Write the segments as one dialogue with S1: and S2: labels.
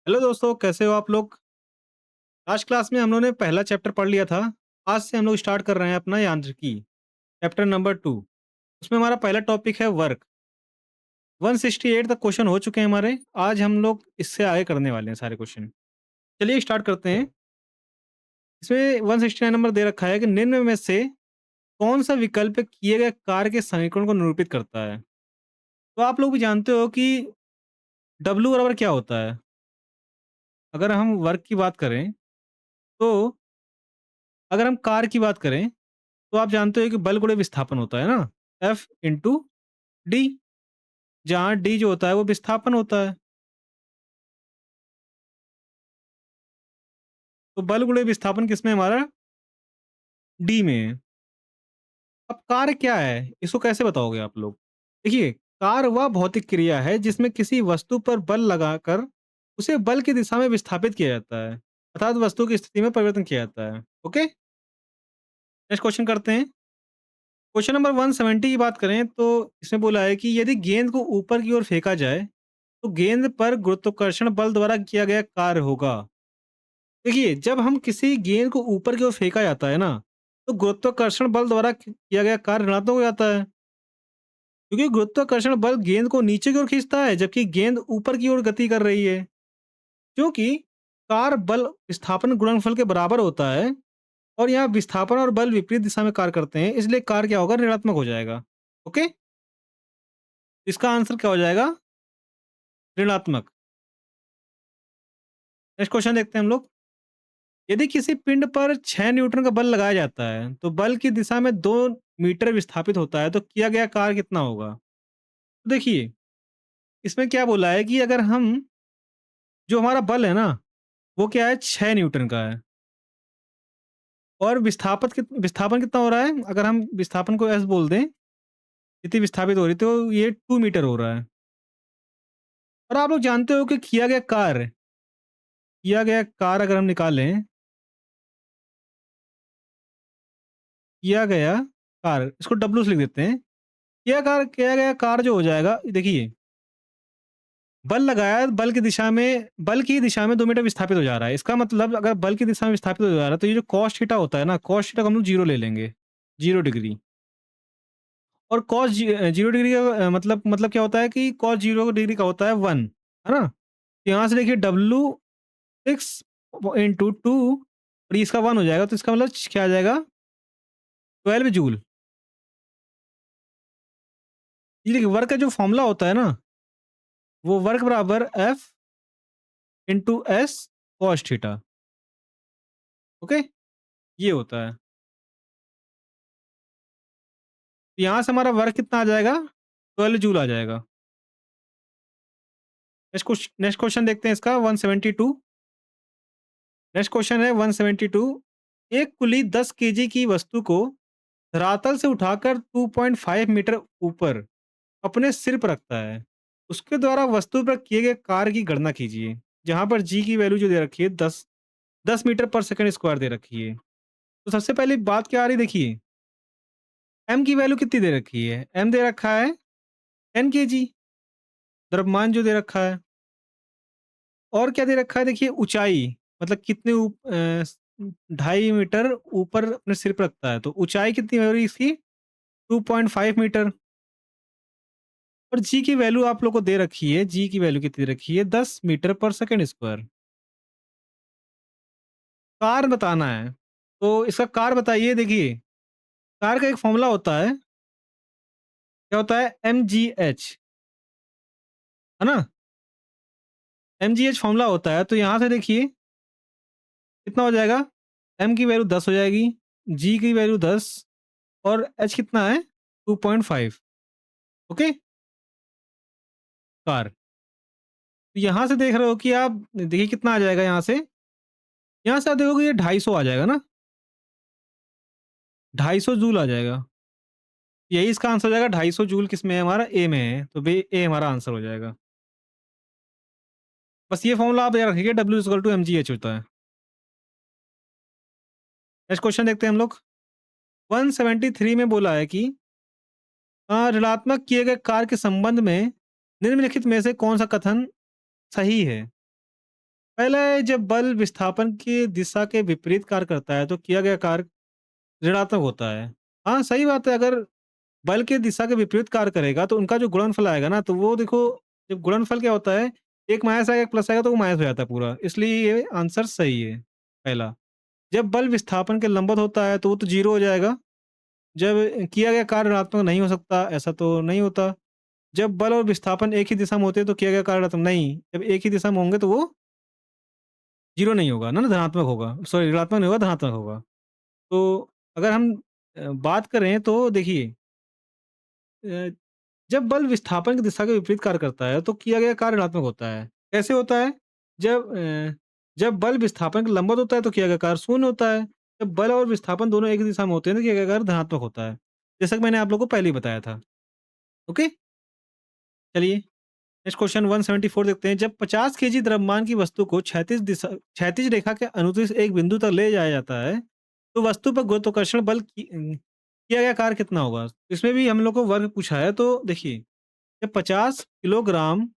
S1: Hello दोस्तों, कैसे हो आप लोग? आज क्लास में हम लोगों ने पहला चैप्टर पढ़ लिया था। आज से हम लोग स्टार्ट कर रहे हैं अपना यांत्रिकी, चैप्टर नंबर 2। उसमें हमारा पहला टॉपिक है वर्क। 168 तक क्वेश्चन हो चुके हैं हमारे। आज हम लोग इससे आगे करने वाले हैं सारे क्वेश्चन। चलिए स्टार्ट करते हैं। इसमें 169 नंबर दे रखा है कि निम्न में से कौन सा विकल्प किए गए कार्य के समीकरण को निरूपित करता है। तो आप लोग भी जानते हो कि डब्ल्यू बराबर क्या होता है। अगर हम वर्क की बात करें तो अगर हम कार्य की बात करें तो आप जानते हो कि बल गुणे विस्थापन होता है ना, एफ इंटू डी। जहाँ डी जो होता है वो विस्थापन होता है। तो बल गुणे विस्थापन किसमें है हमारा? डी में है। अब कार्य क्या है, इसको कैसे बताओगे आप लोग? देखिए, कार्य वह भौतिक क्रिया है जिसमें किसी वस्तु पर बल लगाकर उसे बल की दिशा में विस्थापित किया जाता है, अर्थात वस्तु की स्थिति में परिवर्तन किया जाता है। ओके, नेक्स्ट क्वेश्चन करते हैं। क्वेश्चन नंबर 170 की बात करें तो इसमें बोला है कि यदि गेंद को ऊपर की ओर फेंका जाए तो गेंद पर गुरुत्वाकर्षण बल द्वारा किया गया कार्य होगा। देखिए, जब हम किसी गेंद को ऊपर की ओर फेंका जाता है ना, तो गुरुत्वाकर्षण बल द्वारा किया गया कार्य ऋणात्मक हो जाता है, क्योंकि गुरुत्वाकर्षण बल गेंद को नीचे की ओर खींचता है जबकि गेंद ऊपर की ओर गति कर रही है। क्योंकि कार्य बल विस्थापन गुणनफल के बराबर होता है और यहाँ विस्थापन और बल विपरीत दिशा में कार्य करते हैं, इसलिए कार्य क्या होगा? ऋणात्मक हो जाएगा। ओके, इसका आंसर क्या हो जाएगा? ऋणात्मक। नेक्स्ट क्वेश्चन देखते हैं हम लोग। यदि किसी पिंड पर 6 न्यूटन का बल लगाया जाता है तो बल की दिशा में 2 मीटर विस्थापित होता है, तो किया गया कार्य कितना होगा? तो देखिए, इसमें क्या बोला है कि अगर हम जो हमारा बल है ना, वो क्या है? 6 न्यूटन का है। और विस्थापन कितना हो रहा है? अगर हम विस्थापन को एस बोल दें, इतनी विस्थापित हो रही, तो ये 2 मीटर हो रहा है। और आप लोग जानते हो कि किया गया कार्य अगर हम निकालें, किया गया कार्य, इसको डब्ल्यू से लिख देते हैं। किया गया कार्य जो हो जाएगा, देखिए, बल लगाया, बल की दिशा में 2 मीटर विस्थापित हो जा रहा है। इसका मतलब अगर बल की दिशा में विस्थापित हो जा रहा है तो ये जो कॉस थीटा होता है ना, कॉस थीटा को हम लोग 0 ले लेंगे, 0 डिग्री। और जीरो डिग्री का मतलब क्या होता है कि कॉस 0 डिग्री का होता है 1, है ना? तो यहाँ से देखिए डब्ल्यू 6 इंटू 2 और ये इसका 1 हो जाएगा, तो इसका मतलब क्या आ जाएगा? 12 जूल। ये देखिए, वर्क का जो फॉर्मूला होता है ना, वो वर्क बराबर F into S cos theta. Okay, ये होता है। तो यहाँ से हमारा वर्क कितना आ जाएगा? 12 जूल आ जाएगा। नेक्स्ट क्वेश्चन देखते हैं इसका 172। नेक्स्ट क्वेश्चन है 172। एक कुली 10 केजी की वस्तु को धरातल से उठाकर 2.5 मीटर ऊपर अपने सिर पर रखता है। उसके द्वारा वस्तु पर किए गए कार्य की गणना कीजिए। जहां पर जी की वैल्यू जो दे रखी है 10 मीटर पर सेकंड स्क्वायर दे रखी है। तो सबसे पहले बात क्या आ रही, देखिए, एम की वैल्यू कितनी दे रखी है? एम दे रखा है 10 केजी, द्रव्यमान जो दे रखा है। और क्या दे रखा है? देखिए, ऊंचाई, मतलब कितने 2.5 मीटर ऊपर अपने सिर पर रखता है, तो ऊंचाई कितनी हो रही है इसकी? 2.5 मीटर। और जी की वैल्यू आप लोग को दे रखी है, जी की वैल्यू कितनी दे रखी है? 10 मीटर पर सेकंड स्क्वायर। कार्य बताना है, तो इसका कार्य बताइए। देखिए, कार्य का एक फॉर्मूला होता है, क्या होता है? एम जी एच, है ना? एम जी एच फॉर्मूला होता है। तो यहाँ से देखिए कितना हो जाएगा? एम की वैल्यू 10 हो जाएगी, जी की वैल्यू 10 और एच कितना है? 2.5। ओके, कार्य। तो यहाँ से देख रहे हो कि आप देखिए कितना आ जाएगा यहाँ से आप देखोगे ये 250 आ जाएगा ना, 250 जूल आ जाएगा। यही इसका आंसर हो जाएगा। 250 जूल किस में है? हमारा ए में है, तो बे ए हमारा आंसर हो जाएगा। बस ये फॉर्मूला आप याद रखिए, W equal to M G H होता है। नेक्स्ट क्वेश्चन देखते हैं हम लोग। 173 में बोला है कि ऋणात्मक किए गए कार्य के संबंध में निम्नलिखित में से कौन सा कथन सही है? पहले जब बल विस्थापन की दिशा के विपरीत कार्य करता है, तो किया गया कार्य ऋणात्मक होता है। हाँ, सही बात है, अगर बल के दिशा के विपरीत कार्य करेगा, तो उनका जो गुणनफल आएगा ना, तो वो देखो, जब गुणनफल क्या होता है, एक माइनस आएगा, एक प्लस आएगा, तो वो माइनस हो जाता है पूरा। इसलिए ये आंसर सही है, पहला। जब बल विस्थापन के लंबवत होता है, तो वो तो 0 हो जाएगा। जब किया गया कार्य ऋणात्मक नहीं हो सकता, ऐसा तो नहीं होता। जब बल और विस्थापन एक ही दिशा में होते हैं, तो किया गया कार्य ऋणात्मक नहीं, जब एक ही दिशा में होंगे, तो वो 0 नहीं होगा, ना धनात्मक होगा। सॉरी, ऋणात्मक नहीं होगा, धनात्मक होगा। तो अगर हम बात करें, तो देखिए, अ, जब बल विस्थापन की दिशा के विपरीत कार्य करता है, तो किया गया कार्य ऋणात्मक होता है। कैसे होता है? जब जब बल विस्थापन के लंबवत होता है, तो किया गया कार्य शून्य होता है। जब बल और विस्थापन दोनों एक ही दिशा में होते हैं, तो किया गया कार्य धनात्मक होता है। जैसा कि मैंने आप लोगों को पहले ही बताया था। ओके? चलिए, नेक्स्ट क्वेश्चन 174 देखते हैं। जब 50 केजी द्रव्यमान की वस्तु को क्षैतिज रेखा के अनुदिश एक बिंदु तक ले जाया जाता है, तो वस्तु पर गुरुत्वाकर्षण बल किया गया कार्य कितना होगा? इसमें भी हम लोग को वर्ग पूछा है, तो देखिए, जब 50 किलोग्राम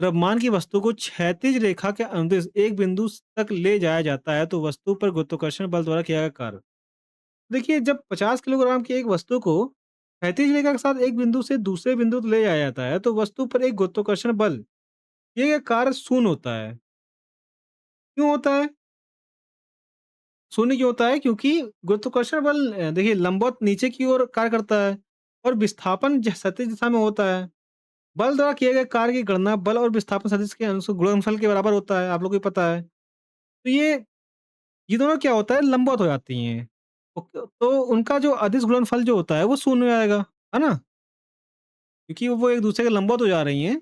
S1: द्रव्यमान की वस्तु को क्षैतिज रेखा के अनुदिश एक बिंदु तक ले जाया जाता है, तो वस्तु पर गुरुत्वाकर्षण बल द्वारा किया गया कार्य। देखिए, जब 50 किलोग्राम की एक वस्तु को क्षैतिज रेखा के साथ एक बिंदु से दूसरे बिंदु तक ले जाया जाता है, तो वस्तु पर एक गुरुत्वाकर्षण बल, ये कार्य शून्य होता है। क्यों होता है? शून्य क्यों होता है? क्योंकि गुरुत्वाकर्षण बल देखिए, लंबवत नीचे की ओर कार्य करता है, और विस्थापन क्षैतिज दिशा में होता है। बल द्वारा किए गए कार्य की गणना बल और विस्थापन सदिश के गुणनफल के बराबर होता है, आप लोगों को पता है। तो ये दोनों क्या होता है, लंबवत हो जाती हैं। तो उनका जो अदिश गुणनफल जो होता है, वो शून्य हो जाएगा, है ना? क्योंकि वो एक दूसरे के लंबवत हो जा रही हैं,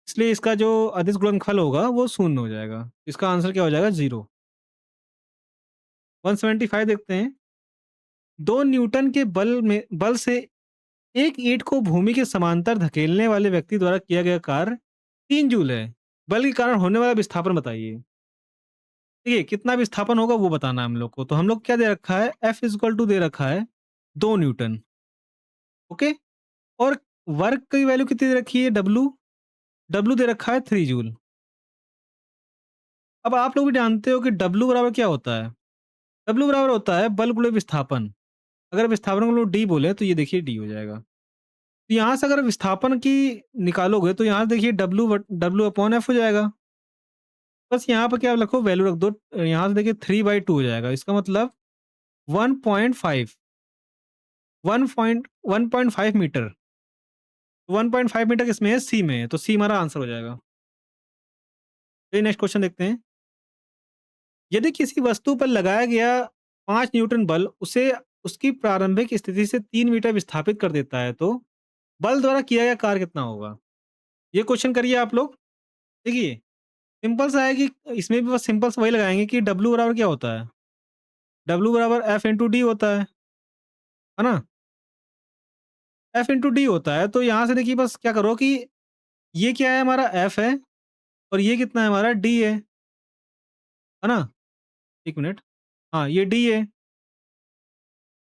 S1: इसलिए इसका जो अदिश गुणनफल होगा, वो शून्य हो जाएगा। इसका आंसर क्या हो जाएगा? 0। 175 देखते हैं। 2 न्यूटन के बल से एक ईंट को भूमि के समांतर धकेलने वाले व्यक्ति द्वारा किया गया कार्य 3 जूल है। बल के कारण होने वाला विस्थापन बताइए। देखिए, कितना विस्थापन होगा वो बताना है हम लोग को। तो हम लोग क्या दे रखा है, F इक्वल टू दे रखा है 2 न्यूटन। ओके? और वर्क की वैल्यू कितनी दे रखी है, W दे रखा है 3 जूल। अब आप लोग भी जानते हो कि W बराबर क्या होता है? W बराबर होता है बल गुणे विस्थापन। अगर विस्थापन को हम लोग D बोले, तो ये देखिए D हो जाएगा। तो यहाँ से अगर विस्थापन की निकालोगे, तो यहाँ से देखिए W अपॉन F हो जाएगा। बस यहाँ पर क्या रखो, वैल्यू रख दो। यहाँ से देखिए 3/2 हो जाएगा। इसका मतलब 1.5 1.5 मीटर। 1.5 मीटर किसमें है? सी में है, तो सी हमारा आंसर हो जाएगा। चलिए, नेक्स्ट क्वेश्चन देखते हैं। यदि किसी वस्तु पर लगाया गया 5 न्यूटन बल उसे उसकी प्रारंभिक स्थिति से 3 मीटर विस्थापित कर देता है, तो बल द्वारा किया गया कार्य कितना होगा? ये क्वेश्चन करिए आप लोग। देखिए, सिंपल सा है कि इसमें भी बस सिंपल सा वही लगाएंगे कि डब्ल्यू बराबर क्या होता है? डब्ल्यू बराबर एफ इंटू डी होता है ना? एफ इंटू डी होता है। तो यहाँ से देखिए, बस क्या करो कि ये क्या है, हमारा एफ है, और ये कितना है, हमारा डी है ना? एक मिनट। हाँ, ये डी है।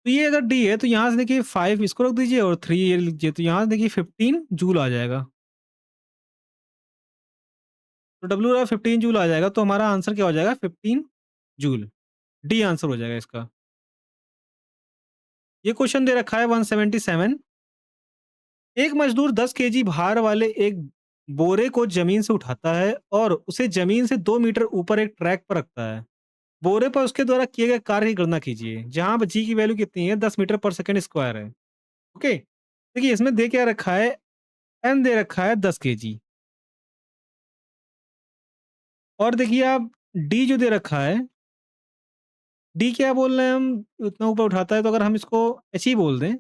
S1: तो ये अगर डी है, तो यहाँ से देखिए 5 इसको रख दीजिए, और 3 ये लिख लीजिए, तो यहाँ से देखिए 15 जूल आ जाएगा। तो डब्ल्यू बराबर 15 जूल आ जाएगा, तो हमारा आंसर क्या हो जाएगा? 15 जूल। डी आंसर हो जाएगा इसका। ये क्वेश्चन दे रखा है 177। एक मजदूर 10 केजी भार वाले एक बोरे को जमीन से उठाता है और उसे जमीन से 2 मीटर ऊपर एक ट्रैक पर रखता है। बोरे पर उसके द्वारा किए गए कार्य की गणना कीजिए, जहां जी की वैल्यू कितनी है, 10 मीटर पर सेकंड स्क्वायर है। ओके, देखिए, इसमें दे क्या रखा है, एन दे रखा है 10 केजी, और देखिए आप डी जो दे रखा है, डी क्या बोल रहे हैं हम, उतना ऊपर उठाता है, तो अगर हम इसको एच ही बोल दें,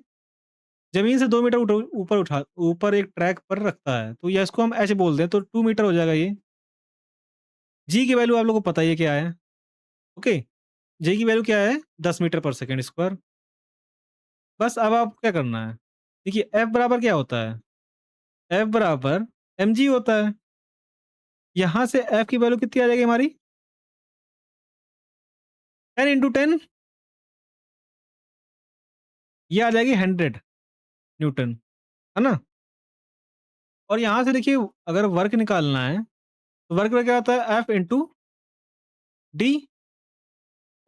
S1: जमीन से 2 मीटर ऊपर एक ट्रैक पर रखता है, तो या इसको हम एच बोल दें, तो 2 मीटर हो जाएगा ये। जी की वैल्यू आप लोगों को पता ही है क्या है। ओके, जी की वैल्यू क्या है, 10 मीटर पर सेकंड स्क्वायर। बस अब आप क्या करना है, देखिए एफ बराबर क्या होता है, एफ बराबर एम जी होता है। यहाँ से एफ की वैल्यू कितनी आ जाएगी हमारी, 10 इंटू 10, ये आ जाएगी 100 न्यूटन, है ना? और यहाँ से देखिए, अगर वर्क निकालना है, वर्क का क्या होता है एफ इंटू डी।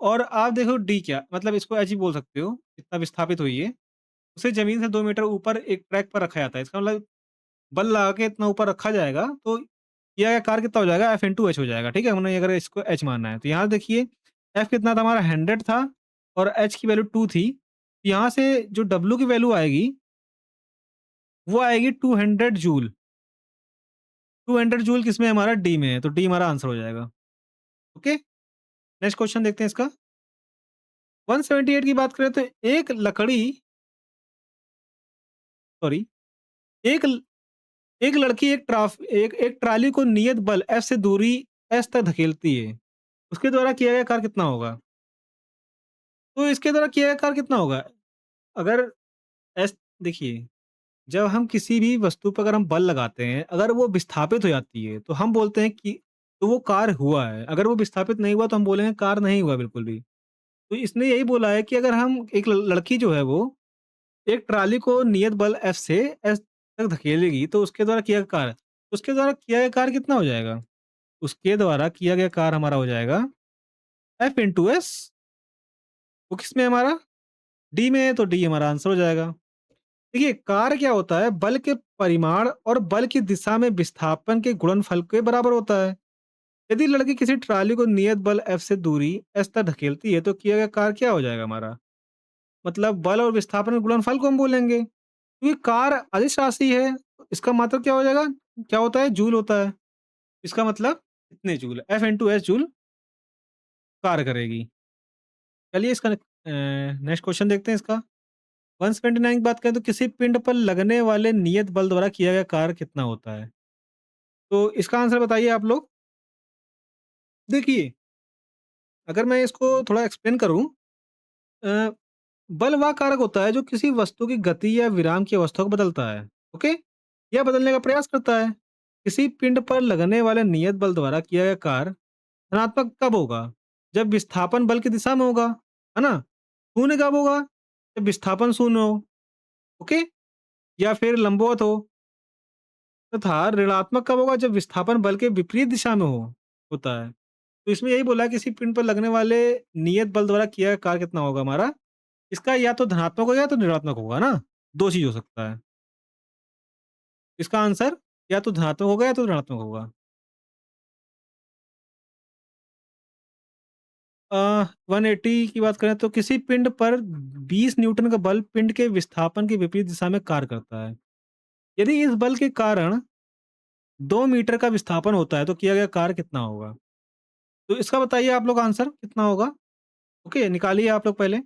S1: और आप देखो डी क्या मतलब इसको एच ही बोल सकते हो, इतना विस्थापित हुई है। उसे ज़मीन से 2 मीटर ऊपर एक ट्रैक पर रखा जाता है। इसका मतलब बल लगा के इतना ऊपर रखा जाएगा तो ये आकार कितना हो जाएगा एफ इंटू एच हो जाएगा। ठीक है, हमने अगर इसको एच मानना है तो यहाँ देखिए एफ कितना था हमारा 100 था और एच की वैल्यू 2 थी। यहाँ से जो डब्ल्यू की वैल्यू आएगी वो आएगी 200 जूल। 200 जूल किसमें है? हमारा डी में है, तो डी हमारा आंसर हो जाएगा। ओके, नेक्स्ट क्वेश्चन देखते हैं इसका। 178 की बात करें तो एक लकड़ी सॉरी एक एक लड़की एक ट्राली को नियत बल एफ से दूरी एस तक धकेलती है। उसके द्वारा किया गया कार्य कितना होगा? तो इसके द्वारा किया गया कार्य कितना होगा? अगर एस देखिए, जब हम किसी भी वस्तु पर अगर हम बल लगाते हैं, अगर वो विस्थापित हो जाती है, तो हम बोलते हैं कि तो वो कार्य हुआ है। अगर वो विस्थापित नहीं हुआ तो हम बोलेंगे कार्य नहीं हुआ बिल्कुल भी। तो इसने यही बोला है कि अगर हम एक लड़की जो है वो एक ट्राली को नियत बल एफ से एस तक धकेलेगी तो उसके द्वारा किया गया कार्य उसके द्वारा किया गया कार्य कितना हो जाएगा? उसके द्वारा किया गया कार्य हमारा हो जाएगा एफ इंटू एस। वो किसमें है हमारा? डी में है, तो डी हमारा आंसर हो जाएगा। देखिए कार्य क्या होता है? बल के परिमाण और बल की दिशा में विस्थापन के गुणनफल के बराबर होता है। यदि लड़की किसी ट्राली को नियत बल एफ से दूरी एस तक धकेलती है तो किया गया कार्य क्या हो जाएगा हमारा? मतलब बल और विस्थापन के गुणनफल को हम बोलेंगे। क्योंकि कार्य अदिश राशि है, इसका मतलब क्या हो जाएगा? क्या होता है? जूल होता है। इसका मतलब इतने joule F into S joule कार्य करेगी। चलिए इसका नेक्स्ट क्वेश्चन देखते हैं इसका। 179 की बात करें तो किसी पिंड पर लगने वाले नियत बल द्वारा किया गया कार्य कितना होता है? तो इसका आंसर बताइए आप लोग। देखिए, अगर मैं इसको थोड़ा एक्सप्लेन करूँ अ, बल वह कारक होता है जो किसी वस्तु की गति या विराम की अवस्था को बदलता है। ओके? या बदलने का प्रयास करता है। किसी पिंड पर लगने वाले नियत बल द्वारा किया गया कार्य धनात्मक कब होगा? जब विस्थापन बल की दिशा में होगा, है ना? शून्य कब होगा? जब विस्थापन शून्य हो। ओके? या फिर लंबवत हो तथा ऋणात्मक कब होगा? जब विस्थापन बल के विपरीत दिशा में होता है। तो इसमें यही बोला है किसी पिंड पर लगने वाले नियत बल द्वारा किया गया कार्य कितना होगा हमारा? इसका या तो धनात्मक होगा या तो ऋणात्मक होगा ना? 2 चीज़ हो सकता है। इसका आंसर या तो धनात्मक होगा या तो ऋणात्मक होगा। 180 की बात करें तो किसी पिंड पर 20 न्यूटन का बल पिंड के विस्थापन के विपरीत दिशा में कार्य करता है। यदि इस बल के कारण 2 मीटर का विस्थापन होता है तो किया गया कार्य कितना होगा? तो इसका बताइए आप लोग आंसर कितना होगा? ओके, निकालिए आप लोग पहले।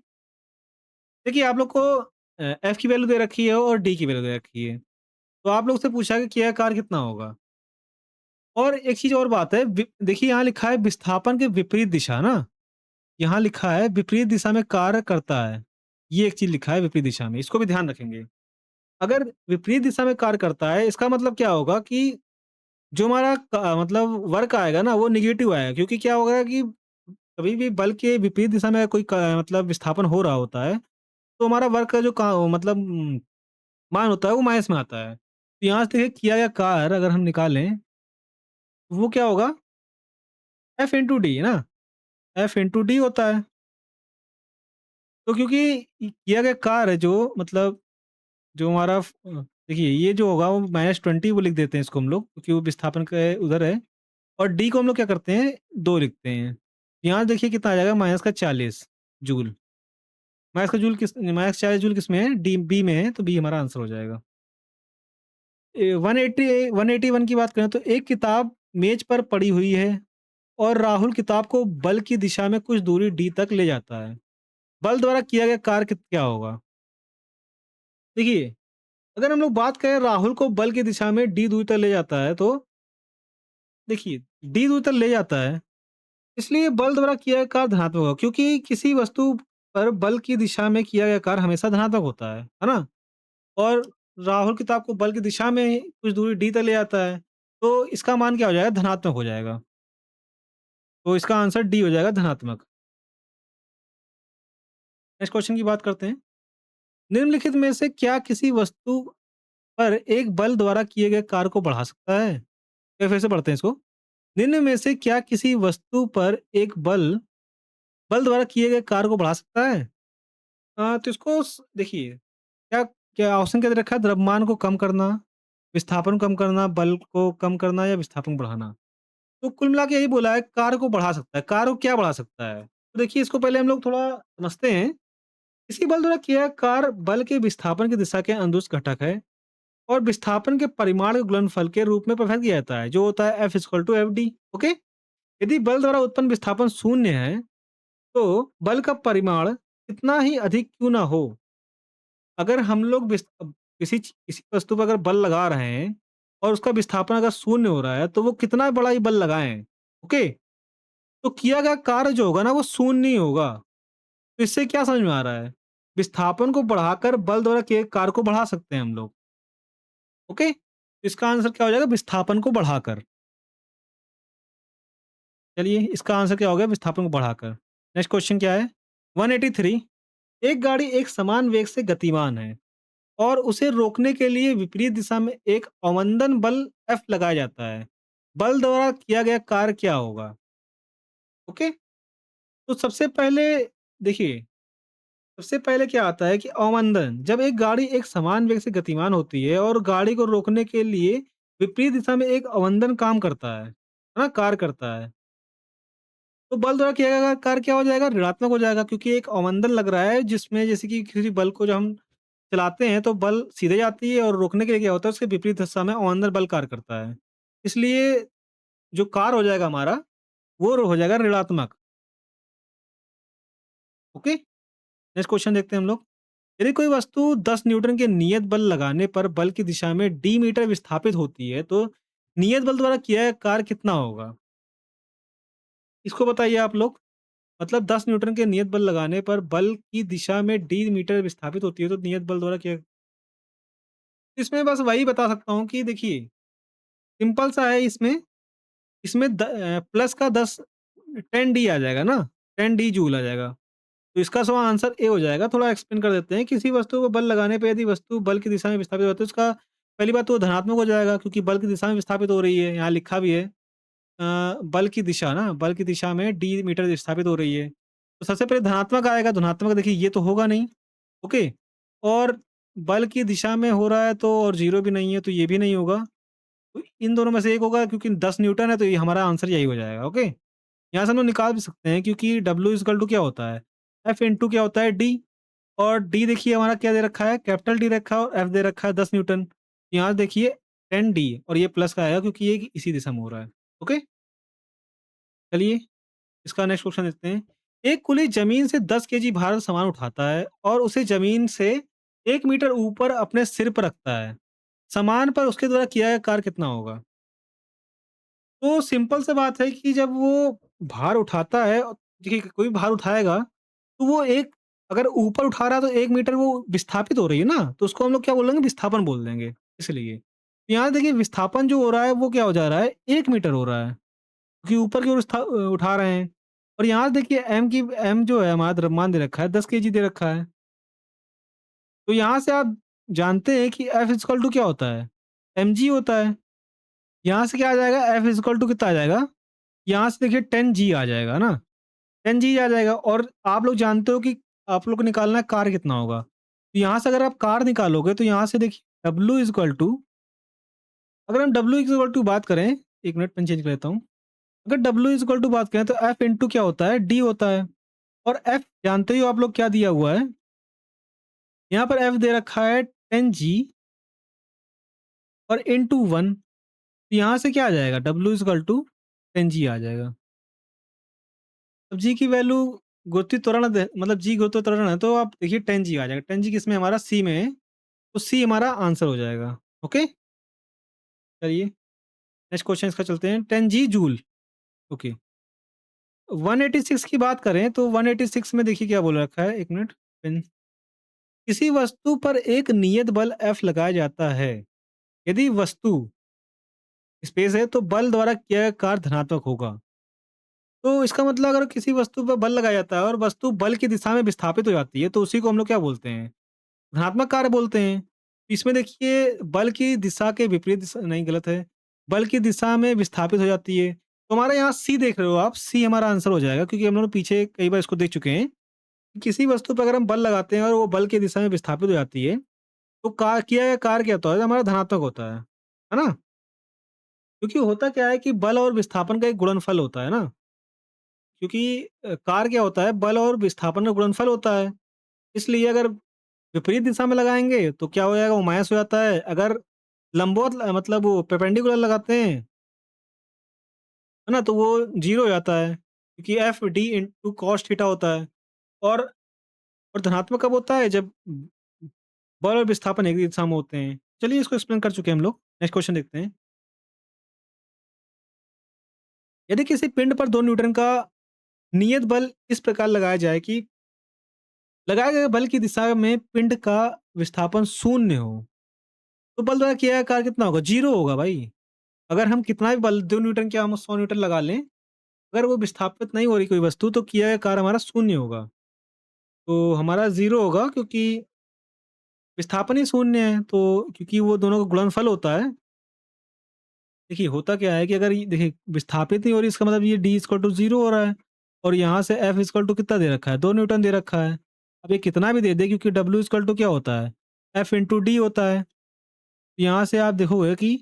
S1: देखिए आप लोग को एफ की वैल्यू दे रखी है और डी की वैल्यू दे रखी है। तो आप लोग से पूछा कि किया गया कार्य कितना होगा? और एक चीज़ और बात है देखिए यहाँ लिखा है विस्थापन के विपरीत दिशा ना? यहाँ लिखा है विपरीत दिशा में कार्य करता है। ये एक चीज़ लिखा है विपरीत दिशा में, इसको भी ध्यान रखेंगे। अगर विपरीत दिशा में कार्य करता है, इसका मतलब क्या होगा कि जो हमारा मतलब वर्क आएगा ना, वो नेगेटिव आएगा क्योंकि क्या होगा कि कभी भी बल के विपरीत दिशा में कोई मतलब विस्थापन हो रहा होता है, तो हमारा वर्क का जो मतलब मान होता है, वो माइनस में आता है। तो यहाँ से देखिए किया गया कार्य अगर हम निकालें, तो वो क्या होगा? एफ इंटू डी है ना? एफ इंटू डी होता है। तो क्योंकि किया गया कार्य जो मतलब जो हमारा देखिए ये जो होगा वो -20 वो लिख देते हैं इसको हम लोग क्योंकि वो विस्थापन के उधर है और डी को हम लोग क्या करते हैं 2 लिखते हैं। यहाँ देखिए कितना आ जाएगा -40 जूल। -40 जूल किसमें है? डी बी में है तो बी हमारा आंसर हो जाएगा। 180 181 की बात करें तो एक किताब मेज पर पड़ी हुई है और राहुल किताब को बल की दिशा में कुछ दूरी डी तक ले जाता है। बल द्वारा किया गया कार्य क्या होगा? देखिए अगर हम लोग बात करें राहुल को बल की दिशा में डी दूरी तक ले जाता है तो देखिए डी दूरी तक ले जाता है इसलिए बल द्वारा किया गया कार्य धनात्मक होगा क्योंकि किसी वस्तु पर बल की दिशा में किया गया कार्य हमेशा धनात्मक होता है ना? और राहुल किताब को बल की दिशा में कुछ दूरी डी तक ले जाता है तो इसका मान क्या हो जाएगा? धनात्मक हो जाएगा। तो इसका आंसर डी हो जाएगा धनात्मक। नेक्स्ट क्वेश्चन की बात करते हैं। निम्नलिखित में से क्या किसी वस्तु पर एक बल द्वारा किए गए कार्य को बढ़ा सकता है? या फिर से पढ़ते हैं इसको। निम्न में से क्या किसी वस्तु पर एक बल बल द्वारा किए गए कार्य को बढ़ा सकता है? तो इसको देखिए, क्या क्या ऑप्शन क्या दे रखा है? द्रव्यमान को कम करना, विस्थापन को कम करना, बल को कम करना या विस्थापन को बढ़ाना। तो कुल मिला के यही बोला है, कार्य को बढ़ा सकता है। कार्य को क्या बढ़ा सकता है? तो देखिए, इसको पहले हम लोग थोड़ा समझते हैं। किसी बल द्वारा किया गया कार्य बल के विस्थापन की दिशा के अनुदिश घटक है और विस्थापन के परिमाण के गुणनफल के रूप में परिभाषित किया जाता है, जो होता है F equal to F D. Okay. यदि बल द्वारा उत्पन्न विस्थापन शून्य है, तो बल का परिमाण कितना ही अधिक क्यों ना हो, अगर हम लोग किसी वस्तु पर अगर बल लगा रहे हैं और उसका विस्थापन अगर शून्य हो रहा है, तो वो कितना बड़ा ही बल लगाएं, ओके, तो किया गया कार्य जो होगा ना, वो शून्य नहीं होगा। तो इससे क्या समझ में आ रहा है? विस्थापन को बढ़ाकर बल द्वारा किए गए कार्य को बढ़ा सकते हैं हम लोग। ओके, तो इसका आंसर क्या हो जाएगा? विस्थापन को बढ़ाकर। चलिए, इसका आंसर क्या हो गया? विस्थापन को बढ़ाकर। नेक्स्ट क्वेश्चन क्या है? 183। एक गाड़ी एक समान वेग से गतिमान है और उसे रोकने के लिए विपरीत दिशा में एक अवमंदन बल F लगाया जाता है। बल द्वारा किया गया कार्य क्या होगा? ओके, तो सबसे पहले देखिए, सबसे पहले क्या आता है कि अवमंदन, जब एक गाड़ी एक समान वेग से गतिमान होती है और गाड़ी को रोकने के लिए विपरीत दिशा में एक अवमंदन काम करता है ना, कार्य करता है, तो बल द्वारा किया गया कार्य क्या हो जाएगा? ऋणात्मक हो जाएगा, क्योंकि एक अवमंदन लग रहा है जिसमें जैसे कि किसी बल को जब हम चलाते हैं तो बल सीधे जाती है और रोकने के लिए क्या होता है, उसके विपरीत दिशा में अवमंदन बल कार्य करता है। इसलिए जो कार्य हो जाएगा हमारा, वो हो जाएगा ऋणात्मक। ओके, नेक्स्ट क्वेश्चन देखते हैं हम लोग। यदि कोई वस्तु 10 न्यूटन के नियत बल लगाने पर बल की दिशा में डी मीटर विस्थापित होती है, तो नियत बल द्वारा किया गया कार्य कितना होगा? इसको बताइए आप लोग। मतलब 10 न्यूटन के नियत बल लगाने पर बल की दिशा में डी मीटर विस्थापित होती है, तो नियत बल द्वारा किया, इसमें बस वही बता सकता हूँ कि देखिए, सिंपल सा है इसमें। इसमें प्लस का 10 10 डी आ जाएगा ना, 10 डी जूल आ जाएगा। तो इसका सवाल आंसर ए हो जाएगा। थोड़ा एक्सप्लेन कर देते हैं। किसी वस्तु को बल लगाने पे यदि वस्तु बल की दिशा में विस्थापित होती है, तो उसका पहली बात तो धनात्मक हो जाएगा, क्योंकि बल की दिशा में विस्थापित हो रही है। यहाँ लिखा भी है बल की दिशा ना, बल की दिशा में डी मीटर विस्थापित हो रही है। तो सबसे पहले धनात्मक आएगा। धनात्मक देखिए, ये तो होगा नहीं। ओके, और बल की दिशा में हो रहा है तो, और जीरो भी नहीं है तो ये भी नहीं होगा। तो इन दोनों में से एक होगा, क्योंकि 10 न्यूटन है तो ये हमारा आंसर यही हो जाएगा। ओके, यहाँ से हम लोग निकाल भी सकते हैं, क्योंकि डब्ल्यू इक्वल टू क्या होता है? एफ इंटू क्या होता है? डी। और डी देखिए हमारा क्या दे रखा है? कैपिटल डी रखा है, और एफ दे रखा है 10 न्यूटन। यहाँ देखिए 10 डी, और ये प्लस का आएगा क्योंकि ये इसी दिशा में हो रहा है। ओके, चलिए इसका नेक्स्ट क्वेश्चन देखते हैं। एक कुली जमीन से 10 केजी भार सामान उठाता है और उसे जमीन से 1 मीटर ऊपर अपने सिर पर रखता है। सामान पर उसके द्वारा किया गया कार्य कितना होगा? तो सिंपल सी बात है कि जब वो भार उठाता है, देखिए कोई भी भार उठाएगा, तो वो एक, अगर ऊपर उठा रहा है तो 1 मीटर वो विस्थापित हो रही है ना, तो उसको हम लोग क्या बोलेंगे? विस्थापन बोल देंगे। इसलिए यहाँ देखिए, विस्थापन जो हो रहा है वो क्या हो जा रहा है? 1 मीटर हो रहा है, क्योंकि ऊपर की ओर उठा रहे हैं। और यहाँ देखिए एम जो है हमारा द्रव्यमान दे रखा है, 10 केजी दे रखा है। तो यहाँ से आप जानते हैं कि एफ इक्वल टू क्या होता है? mg होता है। यहाँ से क्या आ जाएगा? एफ इक्वल टू कितना आ जाएगा? यहाँ से देखिए 10 जी आ जाएगा ना, 10 जी आ जाएगा। और आप लोग जानते हो कि आप लोग को निकालना है कार कितना होगा। तो यहाँ से अगर आप कार निकालोगे, तो यहाँ से देखिए डब्ल्यू इक्वल टू, अगर हम डब्ल्यू इक्वल टू बात करें, एक मिनट पेन चेंज कर लेता हूँ। अगर डब्ल्यू इक्वल टू बात करें तो एफ इंटू क्या होता है? डी होता है। और एफ जानते ही हो आप लोग क्या दिया हुआ है? यहाँ पर एफ दे रखा है 10 जी और इंटू 1। तो यहाँ से क्या आ जाएगा? डब्ल्यू इक्वल टू 10 जी आ जाएगा। अब जी की वैल्यू गुरुत्वीय त्वरण मतलब जी गुरुत्वीय त्वरण है, तो आप देखिए 10 जी आ जाएगा। 10 जी किसमें? हमारा सी में है, तो सी हमारा आंसर हो जाएगा। ओके, चलिए नेक्स्ट क्वेश्चन इसका चलते हैं। 10 जी जूल। ओके, 186 की बात करें तो 186 में देखिए क्या बोल रखा है, एक मिनट पेन। किसी वस्तु पर एक नियत बल F लगाया जाता है। यदि वस्तु स्पेस है, तो बल द्वारा किया गया कार्य धनात्मक होगा। तो इसका मतलब अगर किसी वस्तु पर बल लगाया जाता है और वस्तु बल की दिशा में विस्थापित हो जाती है, तो उसी को हम लोग क्या बोलते हैं? धनात्मक कार्य बोलते हैं। इसमें देखिए बल की दिशा के विपरीत दिशा नहीं, गलत है। बल की दिशा में विस्थापित हो जाती है। तो हमारे यहाँ सी देख रहे हो आप, सी हमारा आंसर हो जाएगा क्योंकि हम लोग पीछे कई बार इसको देख चुके हैं। किसी वस्तु पे अगर हम बल लगाते हैं और वो बल की दिशा में विस्थापित हो जाती है, तो किया गया कार्य क्या होता है? हमारा धनात्मक होता है ना? क्योंकि होता क्या है कि बल और विस्थापन का एक गुणनफल होता है ना? क्योंकि कार्य क्या होता है? बल और विस्थापन का गुणनफल होता है। इसलिए अगर विपरीत दिशा में लगाएँगे तो क्या हो जाएगा? वो माइनस हो जाता है। अगर लंबवत मतलब वो परपेंडिकुलर लगाते हैं, है ना? तो वो 0 हो जाता है क्योंकि F D into cos theta होता है। और और धनात्मक कब होता है? जब बल और विस्थापन एक ही दिशा में होते हैं। चलिए इसको एक्सप्लेन कर चुके हैं हम लोग। नेक्स्ट क्वेश्चन देखते हैं। यदि किसी पिंड पर 2 न्यूटन का नियत बल इस प्रकार लगाया जाए कि लगाए गए बल की दिशा में पिंड का विस्थापन 0 हो, तो बल द्वारा किया गया कार्य कितना होगा? 0 होगा भाई। अगर हम कितना भी बल 2 न्यूटन क्या हम 100 न्यूटन लगा लें, अगर वो विस्थापित नहीं हो रही कोई वस्तु तो किया गया कार्य हमारा 0 होगा। तो हमारा 0 होगा क्योंकि विस्थापन ही 0 है, तो क्योंकि वो दोनों का गुणनफल होता है। देखिए होता क्या है कि अगर ये देखिए विस्थापित नहीं हो रही इसका मतलब ये डी इक्वल टू 0 हो रहा है और यहाँ से एफ इक्वल टू कितना दे रखा है? 2 न्यूटन दे रखा है। अब ये कितना भी दे दे क्योंकि डब्ल्यू इक्वल टू क्या होता है? एफ इंटू डी होता है। यहाँ से आप देखोगे कि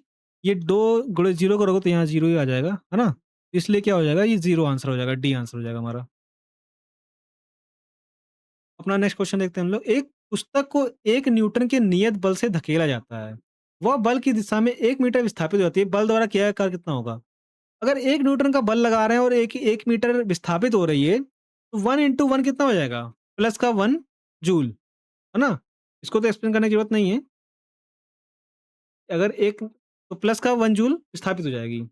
S1: ये 2 गुणे 0 करोगे तो यहाँ 0 ही आ जाएगा, है ना? इसलिए क्या हो जाएगा? ये 0 आंसर हो जाएगा, डी आंसर हो जाएगा हमारा। अपना नेक्स्ट क्वेश्चन देखते हैं हम लोग। एक पुस्तक को 1 न्यूटन के नियत बल से धकेला जाता है। वह बल की दिशा में 1 मीटर विस्थापित हो जाती है। बल द्वारा किया गया कार्य कितना होगा? अगर 1 न्यूटन का बल लगा रहे हैं और 1 मीटर विस्थापित हो रही है, तो 1 इंटू 1 कितना हो जाएगा? प्लस का 1 जूल, है ना? इसको तो एक्सप्लेन करने की जरूरत नहीं है। अगर एक तो प्लस का 1 जूल विस्थापित हो जाएगी।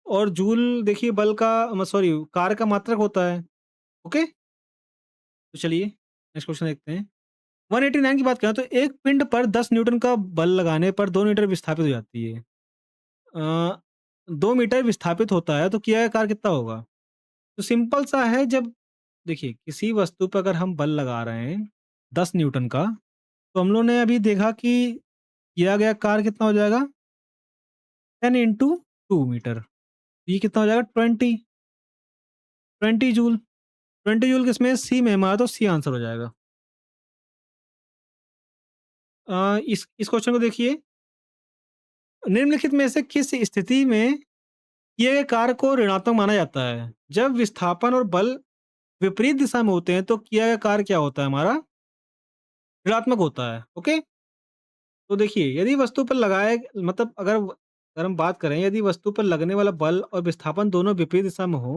S1: और जूल देखिए बल का सॉरी कार्य का मात्रक होता है। ओके? तो चलिए नेक्स्ट क्वेश्चन देखते हैं। 189 की बात करें तो एक पिंड पर 10 न्यूटन का बल लगाने पर 2 मीटर विस्थापित हो जाती है। 2 मीटर विस्थापित होता है तो किया गया कार्य कितना होगा? तो सिंपल सा है। जब देखिए किसी वस्तु पर अगर हम बल लगा रहे हैं 10 न्यूटन का, तो हम लोग ने अभी देखा कि किया गया कार्य कितना हो जाएगा? 10 इंटू 2 मीटर। ये कितना हो जाएगा? 20 जूल। 20 जूल किसमें? सी में हमारा, तो सी आंसर हो जाएगा। इस क्वेश्चन को देखिए। निम्नलिखित में से किस स्थिति में किए गए कार्य को ऋणात्मक माना जाता है? जब विस्थापन और बल विपरीत दिशा में होते हैं तो किया गया कार्य क्या होता है हमारा? ऋणात्मक होता है। ओके? तो देखिए यदि वस्तु पर लगाए मतलब अगर हम बात करें यदि वस्तु पर लगने वाला बल और विस्थापन दोनों विपरीत दिशा में हो,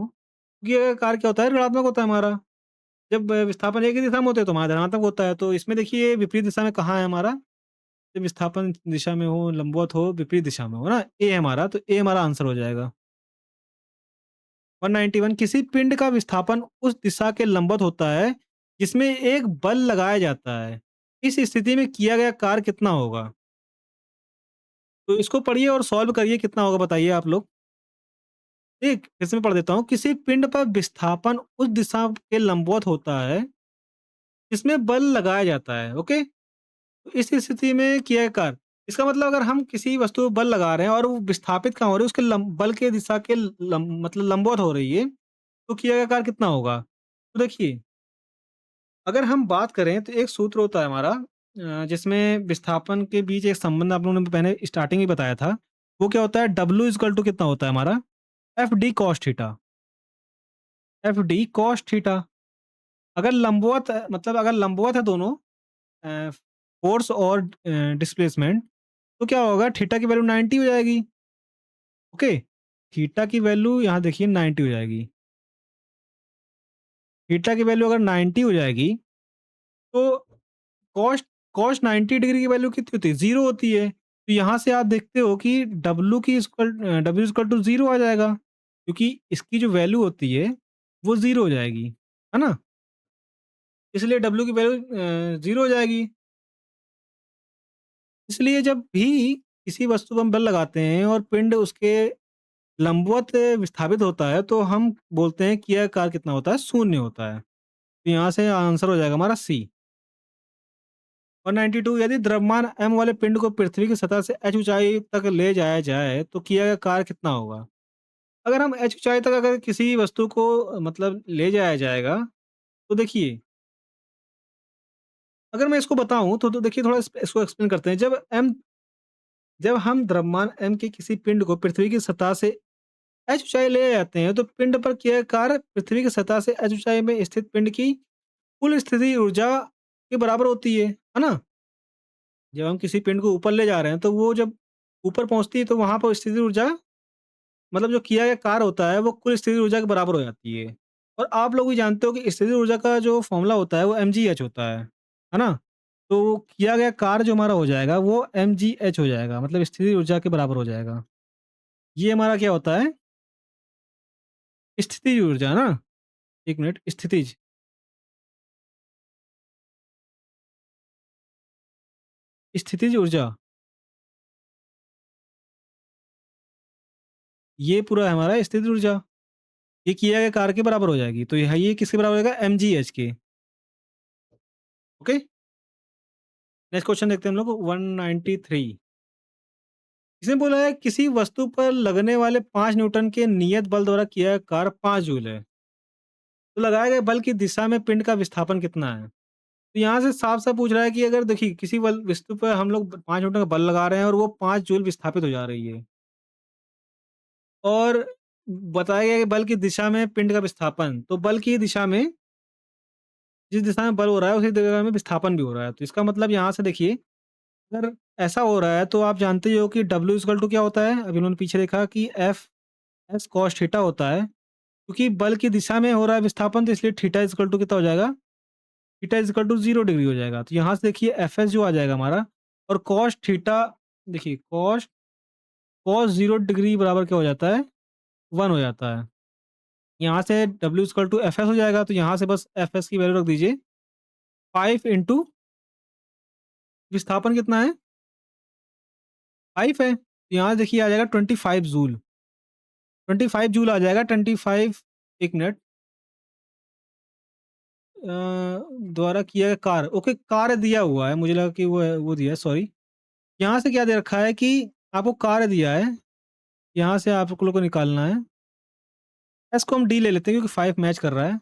S1: तो किया गया कार्य क्या होता है? ऋणात्मक होता है हमारा। जब विस्थापन एक ही दिशा में होते हैं तो हमारा धनात्मक होता है। तो इसमें देखिए विपरीत दिशा में कहाँ है हमारा? जब विस्थापन दिशा में हो, लंबवत हो, विपरीत दिशा में हो ना, ए है हमारा, तो ए हमारा आंसर हो जाएगा। 191 किसी पिंड का विस्थापन उस दिशा के लंबवत होता है जिसमें एक बल लगाया जाता है। इस स्थिति में किया गया कार्य कितना होगा? तो इसको पढ़िए और सॉल्व करिए कितना होगा बताइए आप लोग। ठीक, फिर से मैं पढ़ देता हूँ। किसी पिंड पर विस्थापन उस दिशा के लंबवत होता है जिसमें बल लगाया जाता है। ओके? तो इस स्थिति में किया गया कार्य, इसका मतलब अगर हम किसी वस्तु पे बल लगा रहे हैं और वो विस्थापित कहाँ हो रही है? उसके बल के दिशा के मतलब लंबवत हो रही है, तो किया गया कार्य कितना होगा? तो देखिए अगर हम बात करें तो एक सूत्र होता है हमारा जिसमें विस्थापन के बीच एक संबंध आप लोगों ने पहले स्टार्टिंग में बताया था। वो क्या होता है? डब्ल्यू इक्वल टू कितना होता है हमारा? F D cos theta. F D cos theta. अगर लंबवत मतलब अगर लंबवत है दोनों फोर्स और डिस्प्लेसमेंट, तो क्या होगा? थीटा की वैल्यू 90 हो जाएगी। ओके? थीटा की वैल्यू यहाँ देखिए 90 हो जाएगी। थीटा की वैल्यू अगर 90 हो जाएगी तो कॉस कॉस 90 डिग्री की वैल्यू कितनी होती है? 0 होती है। तो यहाँ से आप देखते हो कि डब्ल्यू इक्वल टू 0 आ जाएगा क्योंकि इसकी जो वैल्यू होती है वो 0 हो जाएगी। है ना? इसलिए डब्ल्यू की वैल्यू 0 हो जाएगी। इसलिए जब भी किसी वस्तु पर हम बल लगाते हैं और पिंड उसके लंबवत विस्थापित होता है तो हम बोलते हैं कि यह कार्य कितना होता है? 0 होता है। तो यहाँ से आंसर हो जाएगा हमारा सी। 192 यदि द्रव्यमान m वाले पिंड को पृथ्वी की सतह से h ऊंचाई तक ले जाया जाए तो किया गया कार्य कितना होगा? अगर हम h ऊँचाई तक अगर किसी वस्तु को मतलब ले जाया जाएगा, तो देखिए, अगर मैं इसको बताऊँ तो देखिए थोड़ा इसको एक्सप्लेन करते हैं। जब हम द्रव्यमान m के किसी पिंड को पृथ्वी की सतह से h ऊँचाई ले जाते हैं, तो पिंड पर किया कार्य पृथ्वी की सतह से h ऊँचाई में स्थित पिंड की कुल स्थितिज ऊर्जा के बराबर होती है ना? जब हम किसी पिंड को ऊपर ले जा रहे हैं, तो वो जब ऊपर पहुँचती है, तो वहाँ पर स्थितिज ऊर्जा मतलब जो किया गया कार्य होता है, वो कुल स्थितिज ऊर्जा के बराबर हो जाती है। और आप लोग भी जानते हो कि स्थितिज ऊर्जा का जो फ़ॉर्मूला होता है, वो mgh होता है ना? तो किया गया कार्य जो हमारा हो जाएगा, वो mgh हो जाएगा, मतलब स्थितिज ऊर्जा के बराबर हो जाएगा। ये हमारा क्या होता है? स्थितिज ऊर्जा ना? 1 मिनट, स्थितिज ऊर्जा, ये पूरा है हमारा स्थितिज ऊर्जा। ये किया गया कार्य के बराबर हो जाएगी। तो ये किसके बराबर हो जाएगा? mgh के। ओके? नेक्स्ट क्वेश्चन देखते हैं हम लोग 193। इसने बोला है किसी वस्तु पर लगने वाले 5 न्यूटन के नियत बल द्वारा किया गया कार्य 5 जूल है। तो लगाए गए बल की दिशा में पिंड का विस्थापन कितना है? तो यहाँ से साफ-साफ पूछ रहा है कि अगर देखिए किसी बल वस्तु पर हम लोग 5 न्यूटन का बल लगा रहे हैं और वो 5 जूल विस्थापित हो जा रही है। और बताया गया कि बल की दिशा में पिंड का विस्थापन, तो बल की दिशा में जिस दिशा में बल हो रहा है उसी दिशा में विस्थापन भी हो रहा है। तो इसका मतलब यहाँ से देखिए, अगर ऐसा हो रहा है तो आप जानते ही हो कि W इक्वल टू क्या होता है? अभी उन्होंने पीछे देखा कि एफ एस कॉस थीटा होता है। क्योंकि बल की दिशा में हो रहा है विस्थापन, तो इसलिए थीटा इक्वल टू कितना हो जाएगा? थीटा इक्वल टू 0 डिग्री हो जाएगा। तो यहाँ से देखिए एफ एस जो आ जाएगा हमारा, और कॉस थीटा, देखिए कॉस कॉस 0 डिग्री बराबर क्या हो जाता है? 1 हो जाता है। यहाँ से W equal to F S हो जाएगा, तो यहाँ से बस एफ एस की वैल्यू रख दीजिए 5 इंटू विस्थापन कितना है? 5 है। तो यहाँ देखिए आ जाएगा 25 जूल। 25 जूल आ जाएगा, 25, 1 मिनट, द्वारा किया गया कार्य। ओके, कार्य दिया हुआ है, मुझे लगा कि वो दिया है, सॉरी। यहाँ से क्या दे रखा है कि आपको कार्य दिया है, यहाँ से आप लोग को निकालना है। एस को हम डी ले लेते हैं क्योंकि 5 मैच कर रहा है।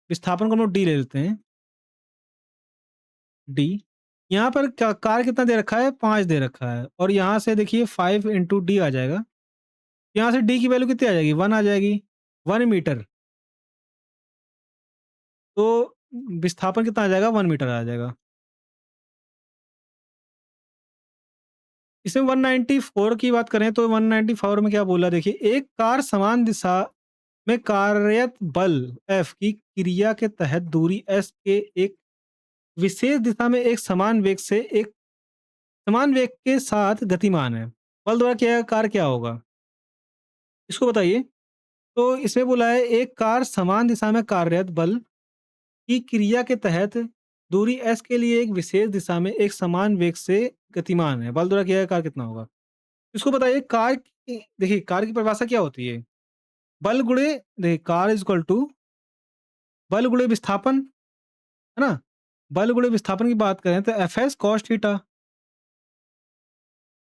S1: विस्थापन को हम लोग डी ले लेते हैं, डी। यहाँ पर कार्य कितना दे रखा है? 5 दे रखा है, और यहाँ से देखिए 5 इंटू डी आ जाएगा। यहाँ से डी की वैल्यू कितनी आ जाएगी? 1 आ जाएगी, 1 मीटर। तो विस्थापन कितना आ जाएगा? 1 मीटर आ जाएगा। इसमें 194 की बात करें तो 194 में क्या बोला देखिए, एक कार समान दिशा में कार्यरत बल F की क्रिया के तहत दूरी S के एक विशेष दिशा में एक समान वेग के साथ गतिमान है। बल द्वारा किया गया कार्य क्या होगा? इसको बताइए। तो इसमें बोला है एक कार समान दिशा में कार्यरत बल की क्रिया के तहत दूरी S के लिए एक विशेष दिशा में एक समान वेग से गतिमान है। बल द्वारा किया गया कार्य कितना होगा? इसको बताइए। देखिए कार्य की परिभाषा क्या होती है? बल गुणे, देखिए कार्य इज इक्वल टू बल गुणे विस्थापन, है ना? बल गुणे विस्थापन की बात करें तो F S cos theta,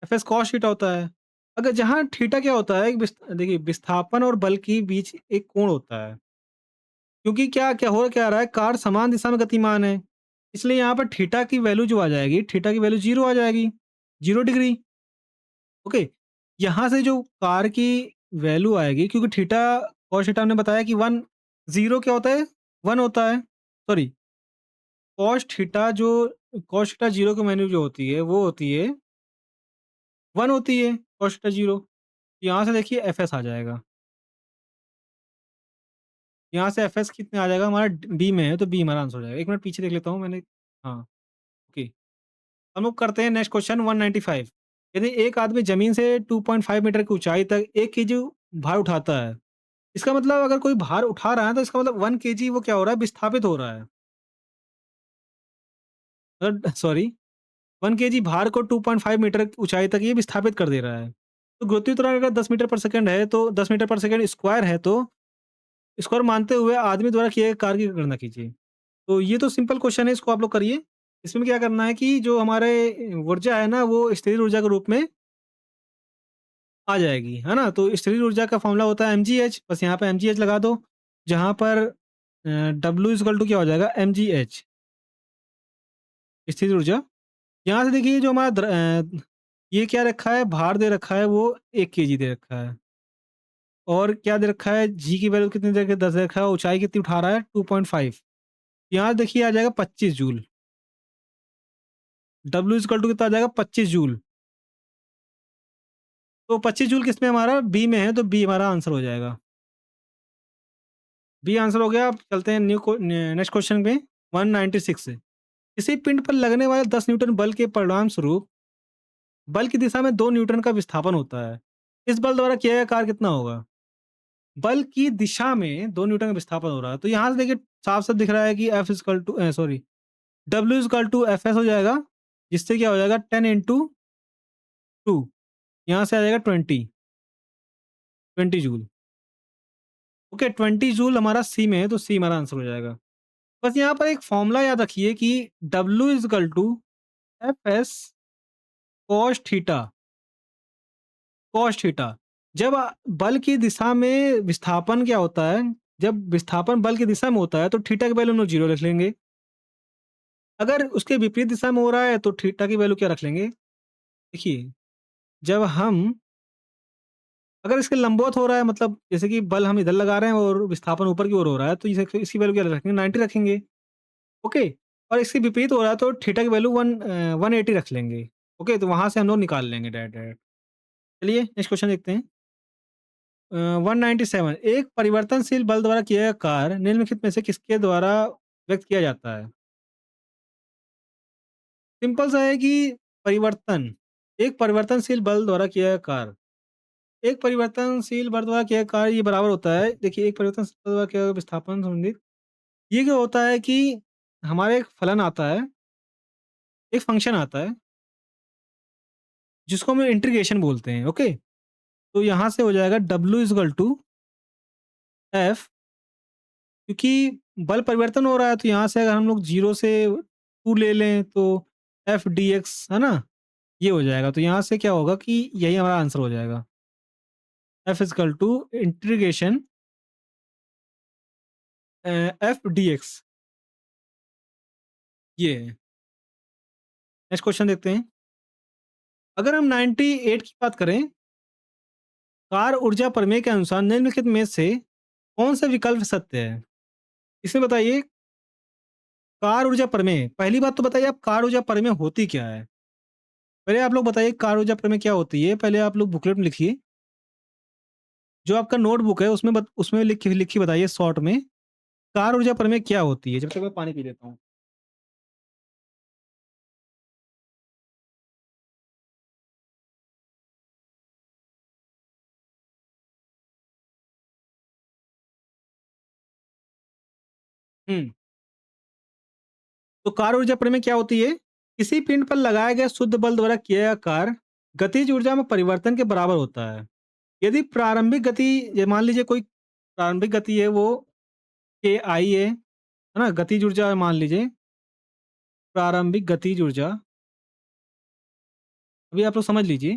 S1: F S cos theta होता है। अगर जहाँ थीटा क्या होता है, देखिए विस्थापन और बल के बीच एक कोण होता है। क्योंकि क्या रहा है, कार समान दिशा में गतिमान है, इसलिए यहाँ पर थीटा की वैल्यू जो आ जाएगी, थीटा की वैल्यू 0 आ जाएगी, 0 डिग्री। ओके, यहाँ से जो कार की वैल्यू आएगी, क्योंकि थीटा कॉस थीटा हमने बताया कि 1 0 क्या होता है? 1 होता है। सॉरी, कॉस थीटा 0 की वैल्यू जो होती है वो होती है 1 होती है, कॉस थीटा 0। यहाँ से देखिए एफएस आ जाएगा। यहाँ से एफएस कितने आ जाएगा हमारा? बी में है, तो बी हमारा आंसर हो जाएगा। 1 मिनट पीछे देख लेता हूँ मैंने। हाँ, ओके। हम लोग करते हैं नेक्स्ट क्वेश्चन 195। यदि एक आदमी जमीन से 2.5 मीटर की ऊंचाई तक 1 केजी भार उठाता है, इसका मतलब अगर कोई भार उठा रहा है तो इसका मतलब 1 केजी वो क्या हो रहा है? विस्थापित हो रहा है। मतलब सॉरी, 1 केजी भार को 2.5 मीटर ऊंचाई तक ये विस्थापित कर दे रहा है। तो गुरुत्वीय त्वरण अगर 10 मीटर पर सेकंड है, तो 10 मीटर पर सेकंड स्क्वायर है, तो स्क्वायर मानते हुए आदमी द्वारा किए गए कार्य की गणना कीजिए। तो ये तो सिंपल क्वेश्चन है, इसको आप लोग करिए। इसमें क्या करना है कि जो हमारे ऊर्जा है ना, वो स्थिर ऊर्जा के रूप में आ जाएगी, है ना? तो स्थिर ऊर्जा का फ़ॉर्मूला होता है mgh, बस यहाँ पे mgh लगा दो, जहाँ पर W इक्वल टू क्या हो जाएगा mgh, स्थिर ऊर्जा। यहाँ से देखिए जो हमारा ये क्या रखा है, भार दे रखा है वो 1 केजी दे रखा है, और क्या दे रखा है, जी की वैल्यू कितनी दे रखी है, 10 दे रखा है, ऊँचाई कितनी उठा रहा है 2.5। यहाँ देखिए आ जाएगा 25 जूल, W इक्वल टू कितना आ जाएगा 25 जूल। तो 25 जूल किसमें हमारा बी में है, तो बी हमारा आंसर हो जाएगा। बी आंसर हो गया। अब चलते हैं नेक्स्ट क्वेश्चन पे 196 से। किसी पिंड पर लगने वाले 10 न्यूटन बल के परिणाम स्वरूप बल की दिशा में 2 न्यूटन का विस्थापन होता है। इस बल द्वारा किया गया कार्य कितना होगा? बल की दिशा में 2 न्यूटन का विस्थापन हो रहा है। तो यहाँ से देखिए साफ-साफ दिख रहा है कि F equal to sorry W equal to Fs हो जाएगा, जिससे क्या हो जाएगा 10 इंटू 2, यहाँ से आ जाएगा 20 जूल। ओके, 20 जूल हमारा सी में है, तो सी हमारा आंसर हो जाएगा। बस यहाँ पर एक फ़ॉर्मूला याद रखिए कि W equal to Fs cos theta, cos theta. जब बल की दिशा में विस्थापन क्या होता है, जब विस्थापन बल की दिशा में होता है तो थीटा की वैल्यू हम लोग 0 रख लेंगे। अगर उसके विपरीत दिशा में हो रहा है तो थीटा की वैल्यू क्या रख लेंगे? देखिए, जब हम अगर इसके लंबवत हो रहा है, मतलब जैसे कि बल हम इधर लगा रहे हैं और विस्थापन ऊपर की ओर हो रहा है, तो इसे इसकी वैल्यू क्या रखेंगे? 90 रखेंगे। ओके? और इसके विपरीत हो रहा है तो थीटा की वैल्यू 180 रख लेंगे। ओके? तो वहाँ से हम लोग निकाल लेंगे डायरेक्ट। चलिए नेक्स्ट क्वेश्चन देखते हैं। 197, एक परिवर्तनशील बल द्वारा किया गया कार्य निम्नलिखित में से किसके द्वारा व्यक्त किया जाता है? सिंपल सा है कि परिवर्तन, एक परिवर्तनशील बल द्वारा किया गया कार्य, एक परिवर्तनशील बल द्वारा किया गया कार्य ये बराबर होता है, देखिए एक परिवर्तनशील बल द्वारा किया गया विस्थापन संबंधित, ये क्या होता है कि हमारे एक फलन आता है, एक फंक्शन आता है, जिसको हम इंटीग्रेशन बोलते हैं। ओके? तो यहाँ से हो जाएगा W इक्वल टू एफ, क्योंकि बल परिवर्तन हो रहा है तो यहाँ से अगर हम लोग 0 से 2 ले लें तो एफ डी एक्स, है ना? ये हो जाएगा। तो यहाँ से क्या होगा कि यही हमारा आंसर हो जाएगा। F equal to integration F D X, ये है। नेक्स्ट क्वेश्चन देखते हैं। अगर हम 98 की बात करें, कार ऊर्जा प्रमेय के अनुसार निम्नलिखित में से कौन सा विकल्प सत्य है? इसमें बताइए, कार ऊर्जा प्रमेय, पहली बात तो बताइए आप कार ऊर्जा प्रमेय होती क्या है? पहले आप लोग बताइए कार ऊर्जा प्रमेय क्या होती है? पहले आप लोग बुकलेट में लिखिए। जो आपका नोटबुक है उसमें लिख के बताइए शॉर्ट में, कार ऊर्जा प्रमेय क्या होती है? जब तक मैं पानी पी लेता हूँ। हुँ। तो कार ऊर्जा प्रमेय क्या होती है? किसी पिंड पर लगाया गया शुद्ध बल द्वारा किया गया कार्य गतिज ऊर्जा में परिवर्तन के बराबर होता है। यदि प्रारंभिक गति, ये मान लीजिए कोई प्रारंभिक गति है वो KI है ना? गतिज ऊर्जा मान लीजिए, प्रारंभिक गतिज ऊर्जा, अभी आप लोग समझ लीजिए।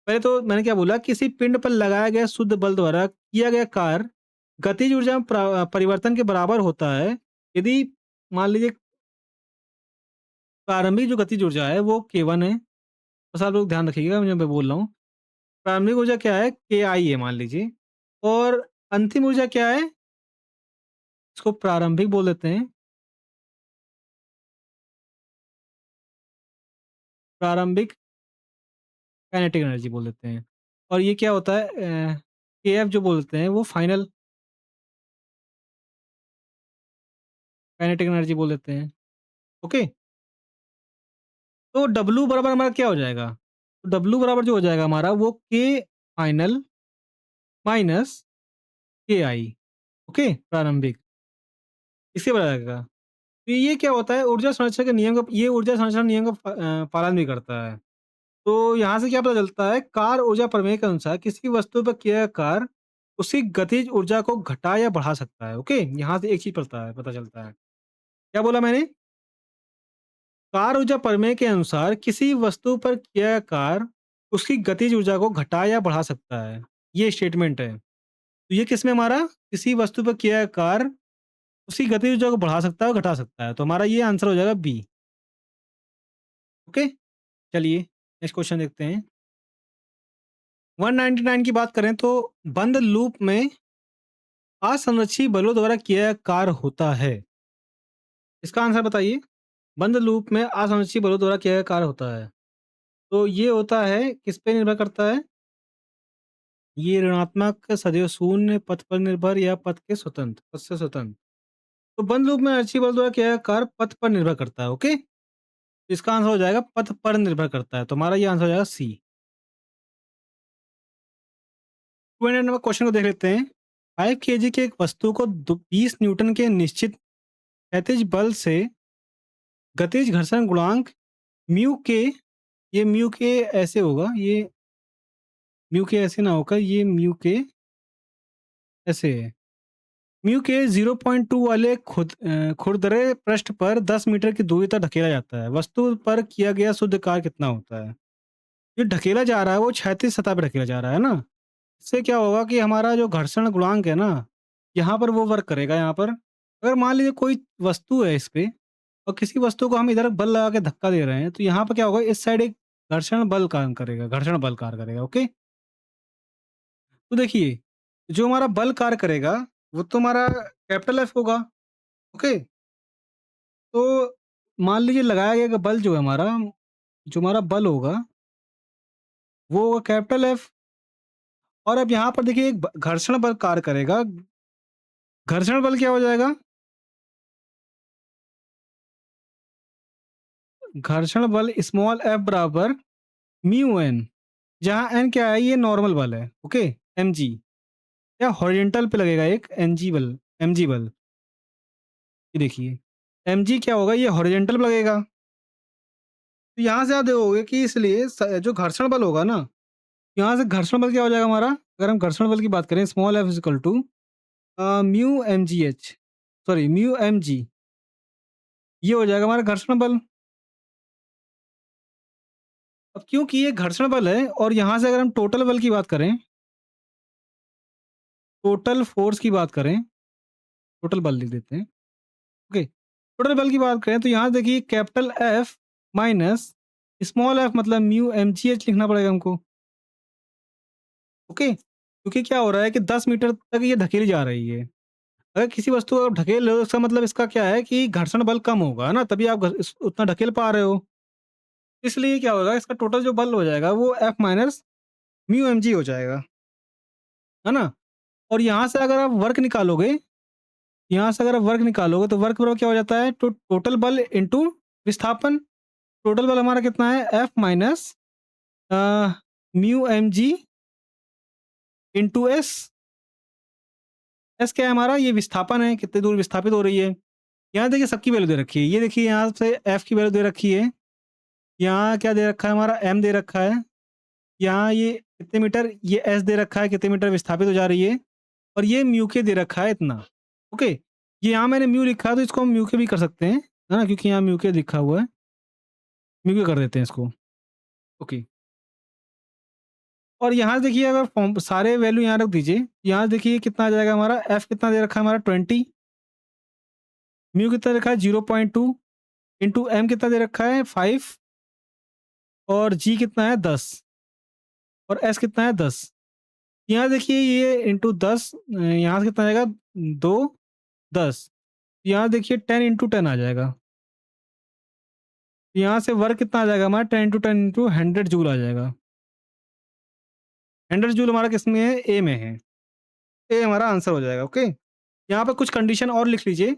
S1: पहले तो मैंने क्या बोला, किसी पिंड पर लगाया गया शुद्ध बल द्वारा किया गया कार्य गतिज ऊर्जा में परिवर्तन के बराबर होता है। यदि मान लीजिए प्रारंभिक जो गतिज ऊर्जा है वो K1 है, बस आप लोग ध्यान रखिएगा मैं बोल रहा हूँ। प्रारंभिक ऊर्जा क्या है? KI है मान लीजिए, और अंतिम ऊर्जा क्या है? इसको प्रारंभिक बोल देते हैं, प्रारंभिक काइनेटिक एनर्जी बोल देते हैं। और ये क्या होता है, KF जो बोलते हैं वो फाइनल काइनेटिक एनर्जी बोल देते हैं। ओके? तो W बराबर हमारा क्या हो जाएगा? तो W बराबर जो हो जाएगा हमारा वो K final minus KI। Okay? प्रारंभिक, इसके बराबर आएगा। तो ये क्या होता है, ऊर्जा संरक्षण के नियम का, ये ऊर्जा संरक्षण नियम का पालन भी करता है। तो यहाँ से क्या पता चलता है, कार ऊर्जा प्रमेय के अनुसार किसी वस्तु पर किया गया कार्य उसकी गतिज ऊर्जा को घटा या बढ़ा सकता है। ओके? यहाँ से एक चीज पता चलता है। क्या बोला मैंने? कार ऊर्जा प्रमेय के अनुसार किसी वस्तु पर किया गया कार्य उसकी गतिज ऊर्जा को घटा या बढ़ा सकता है। ये स्टेटमेंट है। तो ये किसमें हमारा किसी वस्तु पर किया गया कार्य उसकी गतिज ऊर्जा को बढ़ा सकता है और घटा सकता है। तो हमारा ये आंसर हो जाएगा बी। ओके? चलिए नेक्स्ट क्वेश्चन देखते हैं। 199 की बात करें तो बंद लूप में असंरक्षित बलों द्वारा किया गया कार्य होता है। इसका आंसर बताइए। बंद लूप में असंरक्षित बलों द्वारा किया गया कार्य होता है। तो ये होता है किस पे निर्भर करता है? ये ऋणात्मक, सदैव शून्य, पथ पर निर्भर या पथ के स्वतंत्र, पथ से स्वतंत्र। तो बंद लूप में अर्ची बल द्वारा किया गया कार्य पथ पर निर्भर करता है। ओके? इसका आंसर हो जाएगा पथ पर निर्भर करता है। तो हमारा ये आंसर हो जाएगा सी। 200 नंबर क्वेश्चन को देख लेते हैं। 5 केजी के एक वस्तु को 20 न्यूटन के निश्चित क्षैतिज बल से गतिज घर्षण गुणांक म्यू के, ये म्यू के ऐसे होगा, ये म्यू के ऐसे ना होकर ये म्यू के ऐसे है। म्यू के 0.2 वाले खुरदरे पृष्ठ पर 10 मीटर की दूरी तक ढकेला जाता है। वस्तु पर किया गया शुद्ध कार्य कितना होता है? जो ढकेला जा रहा है वो क्षैतिज सतह पे ढकेला जा रहा है ना। इससे क्या होगा कि हमारा जो घर्षण गुणांक है ना, यहाँ पर वो वर्क करेगा यहाँ पर। अगर मान लीजिए कोई वस्तु है इस पे और किसी वस्तु को हम इधर बल लगा के धक्का दे रहे हैं, तो यहाँ पर क्या होगा, इस साइड एक घर्षण बल काम करेगा, घर्षण बल कार्य करेगा। ओके? तो देखिए, जो हमारा बल कार्य करेगा, वो तो हमारा कैपिटल एफ होगा। ओके? तो मान लीजिए लगाया गया बल जो है हमारा, जो हमारा बल होगा, वो होगा कैपिटल एफ। और अब यहाँ पर देखिए एक घर्षण बल कार्य करेगा। घर्षण बल क्या हो जाएगा? घर्षण बल स्मॉल एफ बराबर म्यू एन, जहाँ एन क्या है, ये नॉर्मल बल है। ओके? एम जी, या हॉरिजेंटल पे लगेगा एक एन जी बल, एम जी बल। ये देखिए एम जी क्या होगा, ये हॉरिजेंटल पे लगेगा। तो यहाँ से आप देखोगे कि इसलिए जो घर्षण बल होगा ना, यहाँ से घर्षण बल क्या हो जाएगा हमारा, अगर हम घर्षण बल की बात करें, small F equal to mu M G H, sorry mu M G, ये हो जाएगा हमारा घर्षण बल। अब क्योंकि ये घर्षण बल है और यहाँ से अगर हम टोटल बल की बात करें, टोटल फोर्स की बात करें, टोटल बल लिख देते हैं। ओके? टोटल बल की बात करें तो यहाँ देखिए capital F minus small F, मतलब म्यू एम जी एच लिखना पड़ेगा हमको। ओके? क्योंकि क्या हो रहा है कि 10 मीटर तक ये धकेली जा रही है। अगर किसी वस्तु को आप ढकेल रहे हो, इसका मतलब इसका क्या है कि घर्षण बल कम होगा, है ना? तभी आप उतना ढकेल पा रहे हो। इसलिए क्या होगा, इसका टोटल जो बल हो जाएगा वो F minus mu M G हो जाएगा, है ना? और यहाँ से अगर आप वर्क निकालोगे, यहाँ से अगर आप वर्क निकालोगे तो वर्क बराबर क्या हो जाता है, टोटल बल इंटू विस्थापन। टोटल बल हमारा कितना है, F minus mu M G into S. S क्या है हमारा, ये विस्थापन है, कितनी दूर विस्थापित हो रही है। यहाँ देखिए सबकी वैल्यू दे रखी है। ये देखिए यहाँ से एफ की वैल्यू दे रखी है, यहाँ क्या दे रखा है हमारा, एम दे रखा है। यहाँ ये कितने मीटर, ये एस दे रखा है, कितने मीटर विस्थापित हो जा रही है। और ये म्यू के दे रखा है इतना। ओके? ये यहाँ मैंने म्यू लिखा है तो इसको हम म्यू के भी कर सकते हैं, है ना? क्योंकि यहाँ म्यू के लिखा हुआ है, म्यू के कर देते हैं इसको। ओके? और यहाँ देखिए अगर फॉर्म सारे वैल्यू यहाँ रख दीजिए, यहाँ देखिए कितना आ जाएगा हमारा, एफ कितना दे रखा है हमारा 20, म्यू कितना रखा है 0.2, इंटू एम कितना दे रखा है 5, और जी कितना है 10, और एस कितना है 10। यहाँ देखिए ये इंटू 10, यहाँ से कितना आएगा 2, 10। यहाँ देखिए 10 इंटू 10 आ जाएगा। यहाँ से वर्क कितना आ जाएगा हमारा, 10 इंटू 10 इंटू 100 जूल आ जाएगा। 100 जूल हमारा किस में है, ए में है। ए हमारा आंसर हो जाएगा। ओके? यहाँ पर कुछ कंडीशन और लिख लीजिए।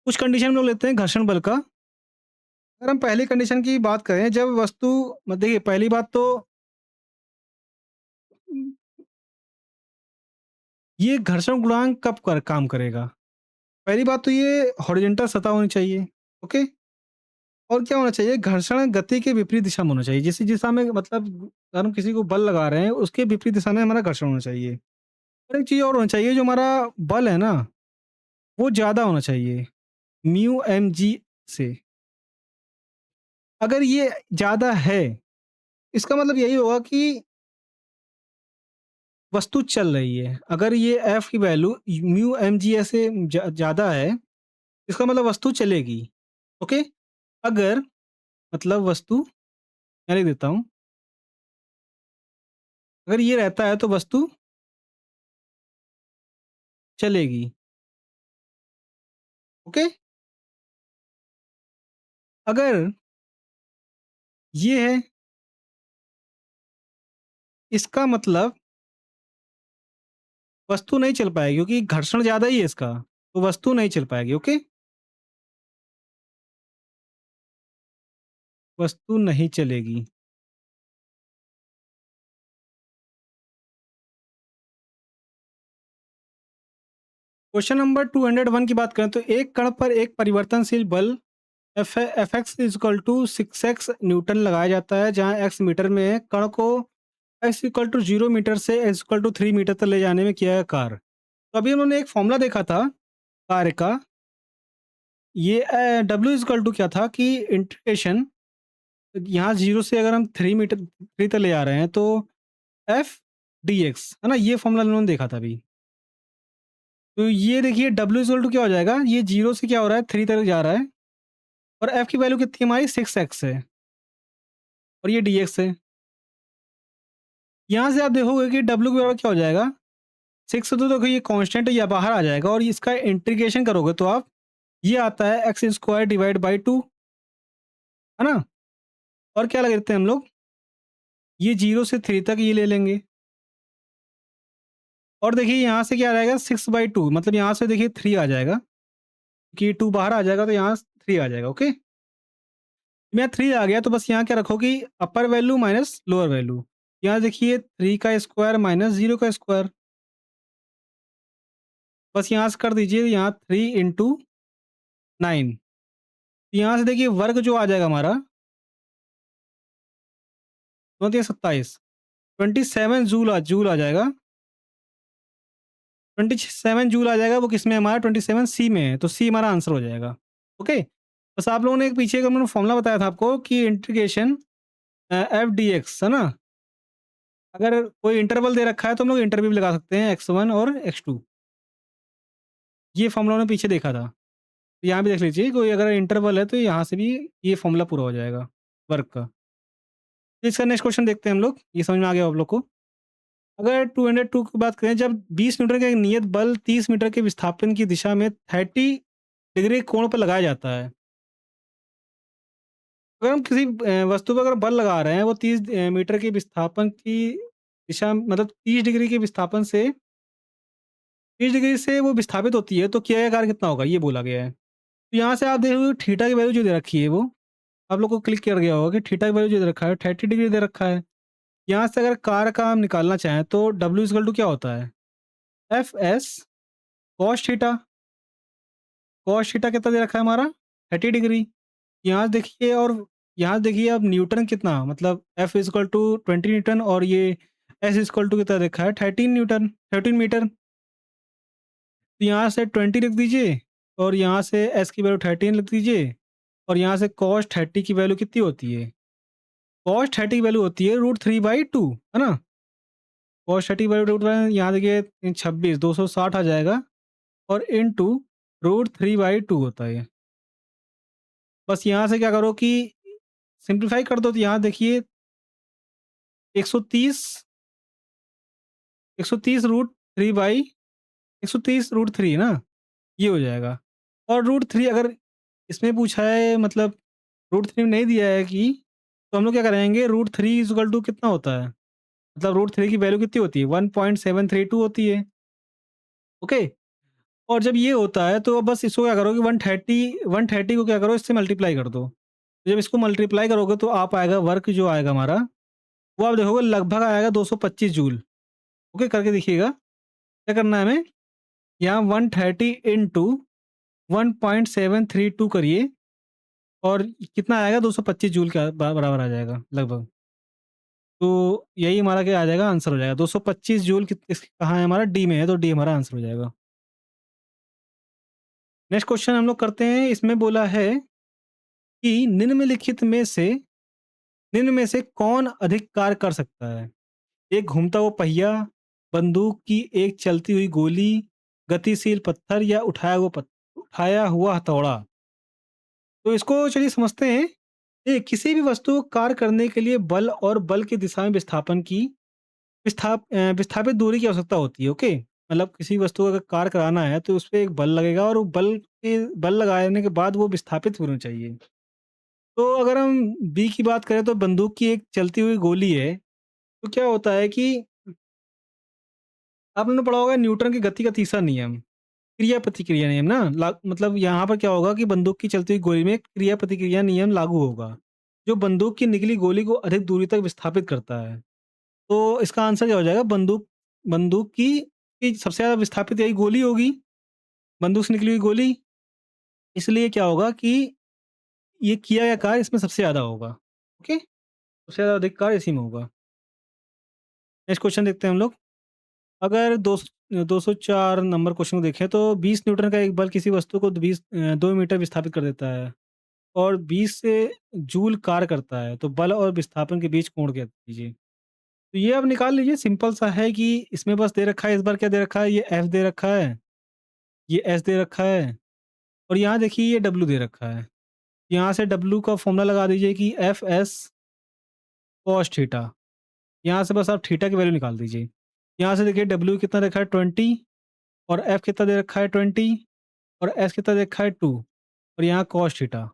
S1: कुछ कंडीशन हम लोग लेते हैं घर्षण बल का। अगर हम पहली कंडीशन की बात करें, जब वस्तु देखिए पहली बात तो ये घर्षण गुणांक कब काम करेगा। पहली बात तो ये हॉरिजॉन्टल सतह होनी चाहिए। ओके? और क्या होना चाहिए, घर्षण गति के विपरीत दिशा में होना चाहिए। जिस दिशा में मतलब अगर हम किसी को बल लगा रहे हैं उसके विपरीत दिशा में हमारा घर्षण होना चाहिए। और एक चीज़ और होना चाहिए, जो हमारा बल है ना, वो ज़्यादा होना चाहिए म्यू एम जी से। अगर ये ज़्यादा है, इसका मतलब यही होगा कि वस्तु चल रही है। अगर ये एफ की वैल्यू म्यू एम जी से ज़्यादा है, इसका मतलब वस्तु चलेगी। ओके? अगर मतलब वस्तु मैं लिख देता हूँ, अगर ये रहता है तो वस्तु चलेगी। ओके? अगर ये है, इसका मतलब वस्तु नहीं चल पाएगी क्योंकि घर्षण ज़्यादा ही है इसका, तो वस्तु नहीं चल पाएगी। ओके? वस्तु नहीं चलेगी। क्वेश्चन नंबर 201 की बात करें तो एक कण पर एक परिवर्तनशील बल F X equal to 6x newton लगाया जाता है, जहां एक्स मीटर में है। कण को एक्स इक्वल टू 0 मीटर से एक्स इक्वल टू 3 मीटर तक ले जाने में किया गया कार्य। तो अभी उन्होंने एक फॉर्मूला देखा था कार्य का। ये डब्ल्यू इक्वल टू क्या था कि इंटीग्रेशन, यहाँ 0 से अगर हम 3 मीटर 3 तक ले जा रहे हैं तो एफ डी एक्स है ना, ये फॉर्मूला उन्होंने देखा था अभी। तो ये देखिए डब्ल्यू इक्वल टू क्या हो जाएगा, ये 0 से क्या हो रहा है 3 तक जा रहा है, और एफ की वैल्यू कितनी हमारी 6x है, और ये डी एक्स है। यहाँ से आप देखोगे कि डब्ल्यू के बराबर क्या हो जाएगा, 6 से तो देखो ये कांस्टेंट या बाहर आ जाएगा, और इसका इंटीग्रेशन करोगे तो आप ये आता है एक्स स्क्वायर डिवाइड बाई 2, है ना। और क्या लग देते हैं हम लोग, ये 0 से 3 तक ये ले लेंगे, और देखिए यहाँ से क्या आ जाएगा 6/2, मतलब यहाँ से देखिए 3 आ जाएगा, कि 2 बाहर आ जाएगा तो यहाँ 3 आ जाएगा। ओके, मैं 3 आ गया तो बस यहाँ क्या रखो कि अपर वैल्यू माइनस लोअर वैल्यू। यहाँ देखिए 3 का स्क्वायर माइनस 0 का स्क्वायर, बस यहाँ से कर दीजिए, यहाँ 3 इंटू 9। यहाँ से देखिए वर्ग जो आ जाएगा हमारा 27, 27 जूल आ जाएगा। 27 जूल आ जाएगा, वो किस में है हमारा 27 सी में है, तो सी हमारा आंसर हो जाएगा। ओके, बस आप लोगों ने एक पीछे का मैंने फॉर्मूला बताया था आपको कि इंटीग्रेशन एफ डी एक्स है ना, अगर कोई इंटरवल दे रखा है तो हम लोग इंटरवल भी लगा सकते हैं x1 और x2। ये फॉर्मूला हमने पीछे देखा था, तो यहाँ भी देख लीजिए, कोई अगर इंटरवल है तो यहाँ से भी ये फॉर्मूला पूरा हो जाएगा वर्क का। तो इसका नेक्स्ट क्वेश्चन देखते हैं हम लोग, ये समझ में आ गया आप लोग को। अगर 202 की बात करें, जब 20 मीटर का एक नियत बल 30 मीटर के विस्थापन की दिशा में 30 डिग्री कोण पर लगाया जाता है। अगर हम किसी वस्तु पर अगर बल लगा रहे हैं, वो 30 मीटर के विस्थापन की दिशा, मतलब 30 डिग्री के विस्थापन से 30 डिग्री से वो विस्थापित होती है, तो किया गया कार्य कितना होगा, ये बोला गया है। तो यहाँ से आप देखोगे थीटा की वैल्यू जो दे रखी है, वो आप लोग को क्लिक कर गया होगा कि थीटा की वैल्यू जो दे रखा है 30 डिग्री दे रखा है। यहाँ से अगर कार्य का हम निकालना चाहें तो डब्ल्यू इक्वल टू क्या होता है, F S cos theta. Cos theta कितना दे रखा है हमारा 30 डिग्री। यहाँ देखिए, और यहाँ देखिए अब न्यूटन कितना, मतलब एफ इक्वल टू 20 न्यूटन, और ये एस इक्वल टू कितना देखा है 13 न्यूटन, 13 मीटर। तो यहाँ से 20 लिख दीजिए, और यहाँ से एस की वैल्यू 13 लिख दीजिए, और यहाँ से कॉस 30 की वैल्यू कितनी होती है, कॉस 30 की वैल्यू होती है √3/2, है ना। कॉस 30 वैल्यू यहाँ देखिए 26 260 आ जाएगा, और इंटू √3/2 होता है। बस यहाँ से क्या करो कि सिंप्लीफाई कर दो, तो यहाँ देखिए 130 130 √3 ना, ये हो जाएगा। और √3 अगर इसमें पूछा है, मतलब √3 नहीं दिया है कि, तो हम लोग क्या करेंगे, √3 इक्वल टू कितना होता है, मतलब √3 की वैल्यू कितनी होती है 1.732 होती है। ओके, और जब ये होता है तो बस इसको क्या करो कि 130 को क्या करो, इससे मल्टीप्लाई कर दो। तो जब इसको मल्टीप्लाई करोगे तो आप आएगा वर्क जो आएगा हमारा, वो आप देखोगे लगभग आएगा 225 जूल। ओके, करके देखिएगा क्या करना है हमें, यहाँ 130 इंटू 1.732 करिए, और कितना आएगा 225 जूल के बराबर आ जाएगा लगभग। तो यही हमारा क्या आ जाएगा, आंसर हो जाएगा 225 जूल। कहाँ है हमारा, डी में है, तो डी हमारा आंसर हो जाएगा। नेक्स्ट क्वेश्चन हम लोग करते हैं, इसमें बोला है कि निम्न में से कौन अधिक कार्य कर सकता है? एक घूमता हुआ पहिया, बंदूक की एक चलती हुई गोली, गतिशील पत्थर या उठाया हुआ हथौड़ा? तो इसको चलिए समझते हैं। ये किसी भी वस्तु को कार्य करने के लिए बल और बल की दिशा में विस्थापन की विस्थापित दूरी की आवश्यकता होती है, ओके? मतलब किसी वस्तु को अगर कार्य कराना है तो उस पे एक बल लगेगा और वो बल लगाने के बाद वो विस्थापित होना चाहिए। तो अगर हम बी की बात करें तो बंदूक की एक चलती हुई गोली है, तो क्या होता है कि आपने पढ़ा होगा न्यूटन की गति का तीसरा नियम, क्रिया-प्रतिक्रिया नियम ना? मतलब यहाँ पर क्या होगा कि बंदूक की चलती हुई गोली में क्रिया-प्रतिक्रिया नियम लागू होगा, जो बंदूक की निकली गोली को अधिक दूरी तक विस्थापित करता है। तो इसका आंसर क्या हो जाएगा? बंदूक बंदूक की सबसे ज़्यादा विस्थापित यही गोली होगी, बंदूक से निकली हुई गोली। इसलिए क्या होगा कि ये किया गया कार्य इसमें सबसे ज़्यादा होगा। ओके? सबसे ज़्यादा अधिक कार्य इसी में होगा। नेक्स्ट क्वेश्चन देखते हैं हम लोग। अगर 204 नंबर क्वेश्चन को देखें तो 20 न्यूटन का एक बल किसी वस्तु को 2 मीटर विस्थापित कर देता है और 20 से जूल कार्य करता है। तो बल और विस्थापन के बीच कोण ज्ञात कीजिए। तो ये आप निकाल लीजिए, सिंपल सा है कि इसमें बस दे रखा है, इस बार क्या दे रखा है, ये F दे रखा है, ये S दे रखा है और यहाँ देखिए ये W दे रखा है। यहाँ से W का फ़ॉर्मूला लगा दीजिए कि FS कॉस थीटा। यहाँ से बस आप थीटा की वैल्यू निकाल दीजिए। यहाँ से देखिए W कितना रखा है 20 और F कितना दे रखा है 20 और S कितना दे रखा है 2 और यहाँ कॉस थीटा।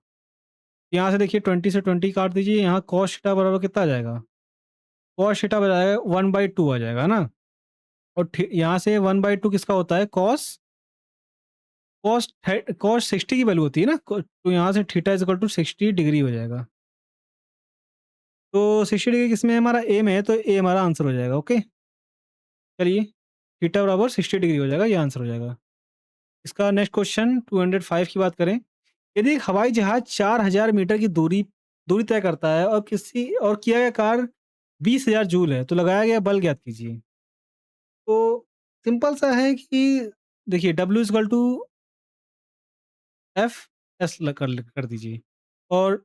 S1: यहाँ से देखिए 20 से 20 काट दीजिए, यहाँ कॉस थीटा बराबर कितना आ जाएगा? कॉस थीटा बराबर 1/2 आ जाएगा ना? और यहाँ से 1/2 किसका होता है? कॉस 60 की वैल्यू होती है ना? तो यहाँ से theta is equal to 60 degree हो जाएगा। तो 60 डिग्री किसमें है? हमारा ए में है, तो ए हमारा आंसर हो जाएगा। ओके, चलिए थीटा बराबर 60 डिग्री हो जाएगा, ये आंसर हो जाएगा। इसका नेक्स्ट क्वेश्चन 205 की बात करें। यदि एक हवाई जहाज 4000 मीटर की दूरी दूरी तय करता है और किया गया कार्य 20,000 जूल है, तो लगाया गया बल ज्ञात कीजिए। तो सिंपल सा है कि देखिए W equal to F S कर दीजिए और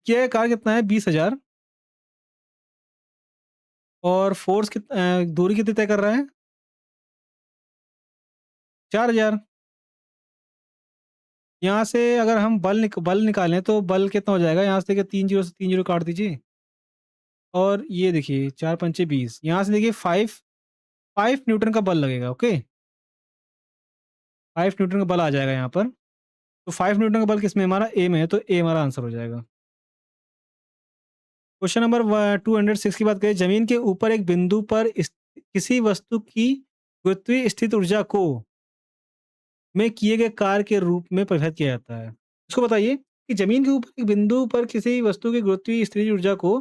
S1: किया गया कार्य कितना है? 20,000 और दूरी कितनी तय कर रहा है? 4,000। यहाँ से अगर हम बल निकालें तो बल कितना हो जाएगा? यहाँ से देखिए 3 जीरो से 3 जीरो काट दीजिए और ये देखिए 4 पंचे 20, यहाँ से देखिए 5 न्यूटन का बल लगेगा। ओके, 5 न्यूटन का बल आ जाएगा यहाँ पर। तो 5 न्यूटन का बल किसमें है? हमारा ए में है, तो ए हमारा आंसर हो जाएगा। क्वेश्चन नंबर 206 की बात करें। जमीन के ऊपर एक बिंदु पर किसी वस्तु की गुरुत्वीय स्थित ऊर्जा को में किए गए कार्य के रूप में परिभाषित किया जाता है। इसको बताइए कि जमीन के ऊपर एक बिंदु पर किसी वस्तु की गुरुत्वीय स्थितिज ऊर्जा को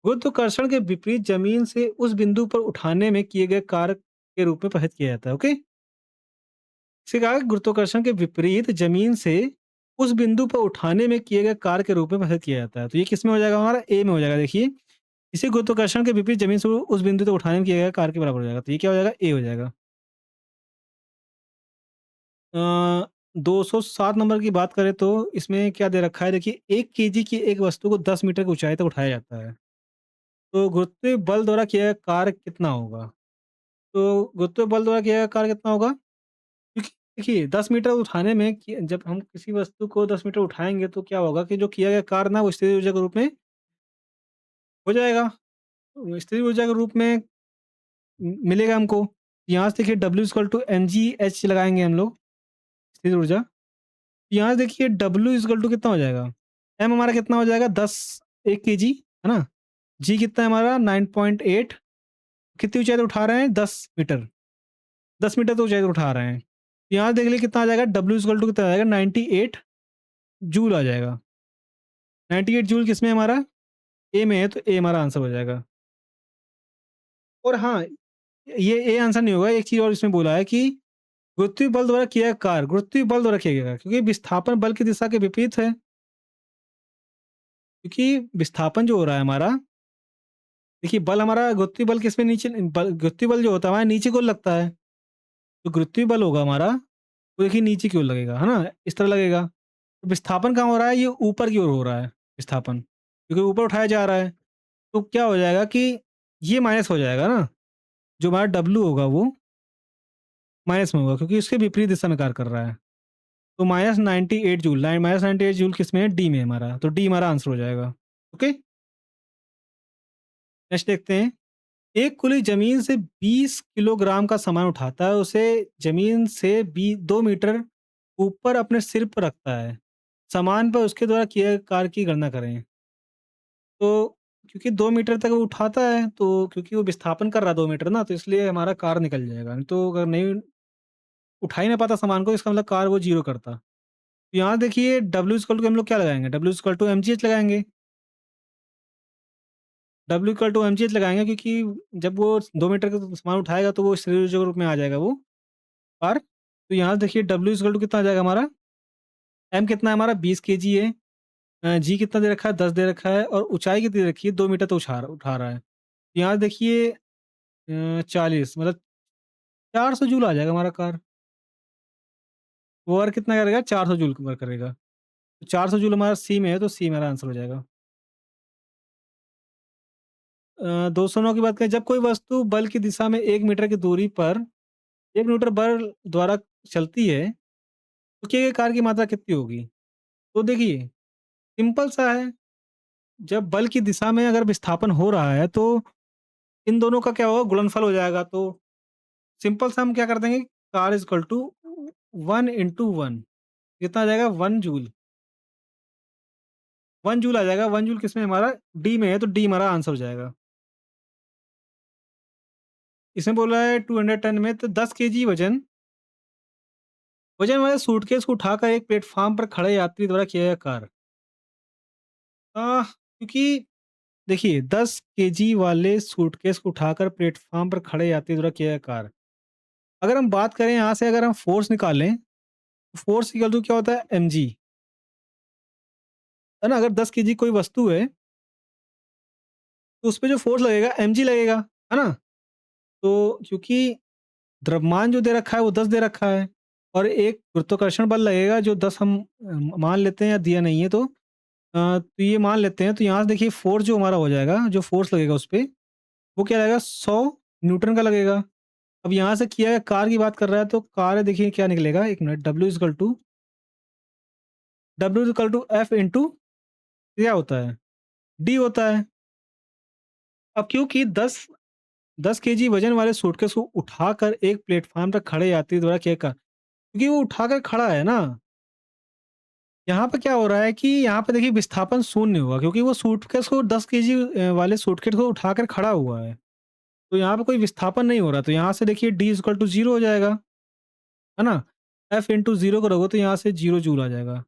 S1: गुरुत्वाकर्षण के विपरीत जमीन से उस बिंदु पर उठाने में किए गए कार्य के रूप में परिभाषित किया जाता है। ओके, इसे कहा कि गुरुत्वाकर्षण के विपरीत जमीन से उस बिंदु पर उठाने में किए गए कार्य के रूप में परिभाषित किया जाता है। तो ये किस में हो जाएगा? हमारा ए में हो जाएगा। देखिए, इसी गुरुत्वाकर्षण के विपरीत जमीन से उस बिंदु तक उठाने में किया गया कार्य के बराबर हो जाएगा। तो ये क्या हो जाएगा? ए हो जाएगा। 207 नंबर की बात करें तो इसमें क्या दे रखा है? देखिए, 1 केजी की एक वस्तु को 10 मीटर की ऊंचाई तक उठाया जाता है। तो गुरुत्वीय बल द्वारा किया गया कार्य कितना होगा? तो गुरुत्वीय बल द्वारा किया गया कार्य कितना होगा? क्योंकि देखिए 10 मीटर उठाने में जब हम किसी वस्तु को 10 मीटर उठाएँगे तो क्या होगा कि जो किया गया कार्य ना वो स्थितिज ऊर्जा के रूप में हो जाएगा। तो स्थितिज ऊर्जा के रूप में मिलेगा हमको। यहाँ से देखिए W इक्वल टू mgh लगाएँगे हम लोग, स्थितिज ऊर्जा। यहाँ से देखिए W इक्वल टू कितना हो जाएगा? m हमारा कितना हो जाएगा? 1 केजी, है ना? g कितना है हमारा? 9.8। कितनी ऊँचाई तक उठा रहे हैं? 10 मीटर। 10 मीटर तक ऊँचाई तक उठा रहे हैं। यहाँ देख लिए कितना आ जाएगा? W इक्वल टू कितना आ जाएगा? 98 जूल आ जाएगा। 98 जूल किसमें है हमारा? ए में है, तो ए हमारा आंसर हो जाएगा। और हाँ, ये ए आंसर नहीं होगा, एक चीज़ और इसमें बोला है कि गुरुत्वीय बल द्वारा किया गया कार्य, गुरुत्वीय बल द्वारा किया गया कार्य, क्योंकि विस्थापन बल की दिशा के विपरीत है। क्योंकि विस्थापन जो हो रहा है हमारा, देखिए बल हमारा गुरुत्वीय बल किसमें नीचे गुरुत्वीय बल जो होता है हमारा नीचे की ओर लगता है। तो गुरुत्वीय बल होगा हमारा, वो देखिए नीचे की ओर लगेगा, है ना? इस तरह लगेगा। तो विस्थापन कहाँ हो रहा है? ये ऊपर की ओर हो रहा है विस्थापन। क्योंकि ऊपर उठाया जा रहा है। तो क्या हो जाएगा कि ये माइनस हो जाएगा ना, जो हमारा डब्ल्यू होगा वो माइनस में होगा क्योंकि उसके विपरीत दिशा में कार्य कर रहा है। तो -98 जूल, -98 जूल किसमें है? डी में है हमारा, तो डी हमारा आंसर हो जाएगा। ओके, नेक्स्ट देखते हैं। एक कुली जमीन से 20 किलोग्राम का सामान उठाता है, उसे जमीन से 2 मीटर ऊपर अपने सिर पर रखता है। सामान पर उसके द्वारा किए गए कार्य की गणना करें। तो क्योंकि 2 मीटर तक वो उठाता है, तो क्योंकि वो विस्थापन कर रहा है 2 मीटर ना, तो इसलिए हमारा कार्य निकल जाएगा। नहीं तो अगर नहीं उठा ही ना पाता सामान को, इसका मतलब कार्य वो 0 करता। तो यहाँ देखिए W इक्वल टू हम लोग क्या लगाएँगे? W इक्वल टू mgh लगाएँगे। W इक्वल टू mgh लगाएँगे क्योंकि जब वो 2 मीटर का सामान उठाएगा तो वो स्थिर ऊर्जा के रूप में आ जाएगा वो पार। तो यहाँ देखिए W इक्वल टू कितना आ जाएगा हमारा? M कितना है हमारा? 20 केजी है। G कितना दे रखा है? 10 दे रखा है और ऊँचाई कितनी दे रखी है? 2 मीटर तो उठा रहा है। यहाँ देखिए 40 मतलब 400 जूल आ जाएगा हमारा कार्य। वो वर्क कितना करेगा? 400 जूल वर्क करेगा। तो 400 जूल हमारा सी में है, तो सी हमारा आंसर हो जाएगा। 209 की बात करें, जब कोई वस्तु बल की दिशा में 1 मीटर की दूरी पर 1 न्यूटन बल द्वारा चलती है, तो किए गए कार्य की मात्रा कितनी होगी? तो देखिए, सिंपल सा है, जब बल की दिशा में अगर विस्थापन हो रहा है, तो इन दोनों का क्या होगा? गुणनफल हो जाएगा। तो सिंपल सा हम क्या कर देंगे? कार्य इज़ इक्वल टू 1 इंटू 1 कितना आ जाएगा? 1 जूल। 1 जूल आ जाएगा। 1 जूल किसमें है हमारा? डी में है, तो डी हमारा आंसर हो जाएगा। इसमें बोला है 200 टन में, तो 10 केजी वजन वाले सूटकेस को उठाकर एक प्लेटफॉर्म पर खड़े यात्री द्वारा किया गया कार्य। क्योंकि देखिए 10 केजी वाले सूटकेस को उठाकर प्लेटफॉर्म पर खड़े यात्री द्वारा किया गया कार्य। अगर हम बात करें यहाँ से, अगर हम फोर्स निकालें, तो फोर्स इक्वल टू क्या होता है? mg, है ना? अगर 10 केजी कोई वस्तु है, तो उस पे जो फोर्स लगेगा mg लगेगा, है ना? तो क्योंकि द्रव्यमान जो दे रखा है वो 10 दे रखा है और एक गुरुत्वाकर्षण बल लगेगा जो 10 हम मान लेते हैं, या दिया नहीं है तो तो ये मान लेते हैं। तो यहाँ से देखिए फोर्स जो हमारा हो जाएगा, जो फोर्स लगेगा उस पे, वो क्या लगेगा? 100 न्यूटन का लगेगा। अब यहाँ से किया गया कार्य की बात कर रहा है, तो कार्य देखिए क्या निकलेगा? 1 minute. W equal to F into क्या होता है? D होता है। अब क्योंकि 10 केजी वजन वाले सूटकेस को उठाकर एक प्लेटफॉर्म पर खड़े यात्री द्वारा किया कार्य, क्योंकि वो उठाकर खड़ा है ना, यहाँ पे क्या हो रहा है कि यहाँ पे देखिए विस्थापन शून्य होगा क्योंकि वो सूटकेस को 10 केजी वाले सूटकेस को उठाकर खड़ा हुआ है। तो यहाँ पे कोई विस्थापन नहीं हो रहा, तो यहाँ से देखिए D इक्वल टू 0 हो जाएगा, है ना? F इंटू 0 करोगे तो यहाँ से 0 जूल आ जाएगा।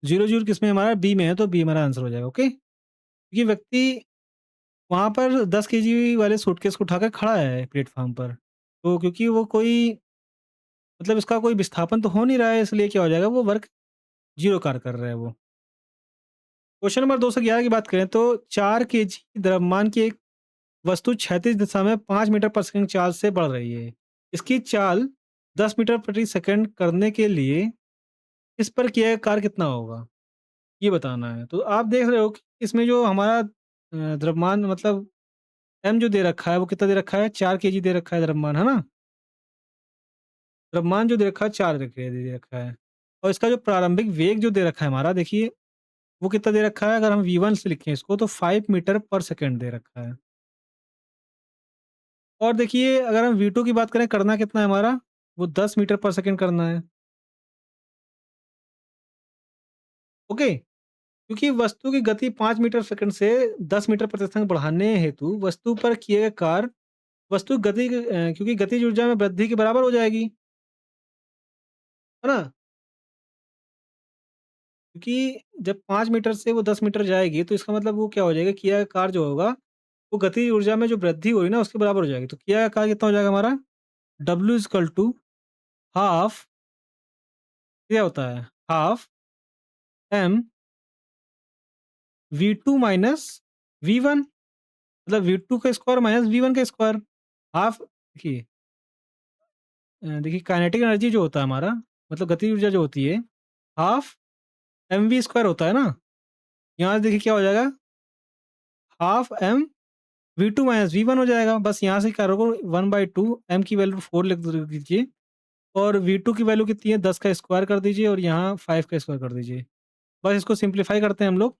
S1: 0 जूल किसमें हमारा? बी में है, तो बी हमारा आंसर हो जाएगा। ओके, क्योंकि व्यक्ति वहाँ पर 10 केजी वाले सूटकेस को उठाकर खड़ा है प्लेटफॉर्म पर, तो क्योंकि वो कोई मतलब इसका कोई विस्थापन तो हो नहीं रहा है, इसलिए क्या हो जाएगा? वो वर्क 0 कार्य कर रहा है वो। क्वेश्चन नंबर 2 से 11 की बात करें, तो 4 केजी द्रव्यमान की एक वस्तु क्षैतिज दिशा में 5 मीटर पर सेकंड चाल से बढ़ रही है। इसकी चाल 10 मीटर प्रति सेकंड करने के लिए इस पर किया गया कार्य कितना होगा? ये बताना है। तो आप देख रहे हो कि इसमें जो हमारा द्रव्यमान मतलब m जो दे रखा है वो कितना दे रखा है? 4 केजी दे रखा है द्रव्यमान, है ना? द्रव्यमान जो दे रखा है 4 दे रखा है और इसका जो प्रारंभिक वेग जो दे रखा है हमारा, देखिए वो कितना दे रखा है? अगर हम v1 से लिखें इसको, तो 5 मीटर पर सेकंड दे रखा है। और देखिए अगर हम v2 की बात करें, करना कितना है हमारा? वो 10 मीटर पर सेकंड करना है। ओके, क्योंकि वस्तु की गति 5 मीटर सेकंड से 10 मीटर प्रति सेकंड बढ़ाने हेतु वस्तु पर किए गए कार्य वस्तु गति क्योंकि गतिज ऊर्जा में वृद्धि के बराबर हो जाएगी, है ना? क्योंकि जब 5 मीटर से वो 10 मीटर जाएगी, तो इसका मतलब वो क्या हो जाएगा? किया गया कार्य जो होगा, वो गतिज ऊर्जा में जो वृद्धि हुई ना, उसके बराबर हो जाएगी। तो किया गया कार्य कितना हो जाएगा हमारा? W इक्वल टू हाफ क्या होता है? Half m v2 minus v1, मतलब v2 का स्क्वायर माइनस v1 का स्क्वायर। हाफ देखिए देखिए काइनेटिक एनर्जी जो होता है हमारा, मतलब गतिज ऊर्जा जो होती है, हाफ mv स्क्वायर होता है ना। यहाँ से देखिए क्या हो जाएगा? Half M V2 minus V1 हो जाएगा। बस यहाँ से क्या करोगे 1/2 m की वैल्यू 4 लिख दीजिए और V2 की वैल्यू कितनी है 10 का स्क्वायर कर दीजिए और यहाँ 5 का स्क्वायर कर दीजिए। बस इसको सिंप्लीफाई करते हैं हम लोग।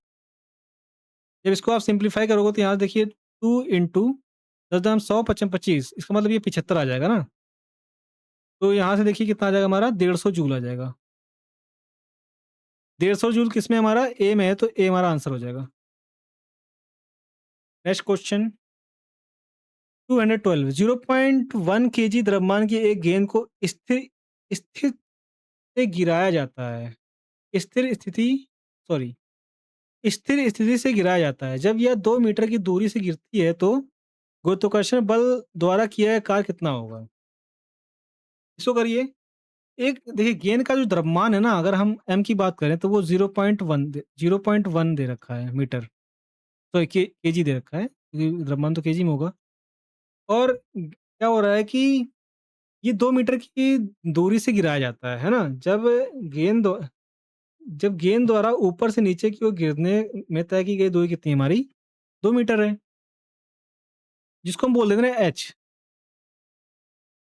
S1: जब इसको आप सिंप्लीफाई करोगे तो यहाँ देखिए 2 इंटू 10 100 55 25 इसका मतलब ये 75 आ जाएगा ना। तो यहाँ से देखिए कितना आ जाएगा हमारा 150 जूल आ जाएगा। 150 जूल किसमें हमारा ए में है तो ए हमारा आंसर हो जाएगा। नेक्स्ट क्वेश्चन 212 0.1 केजी द्रव्यमान की एक गेंद को स्थिर स्थिर से गिराया जाता है। स्थिर स्थिति सॉरी स्थिर स्थिति से गिराया जाता है। जब यह 2 मीटर की दूरी से गिरती है तो गुरुत्वाकर्षण बल द्वारा किया गया कार्य कितना होगा? इसको करिए। एक देखिए गेंद का जो द्रव्यमान है ना अगर हम m की बात करें तो वो 0.1 दे रखा है मीटर। तो केजी दे रखा है क्योंकि द्रव्यमान तो केजी में होगा। और क्या हो रहा है कि ये 2 मीटर की दूरी से गिराया जाता है ना? गेंद द्व जब गेंद द्वारा ऊपर से नीचे की ओर गिरने में तय की गई दूरी कितनी है हमारी? 2 मीटर है, जिसको हम बोल देते हैं एच।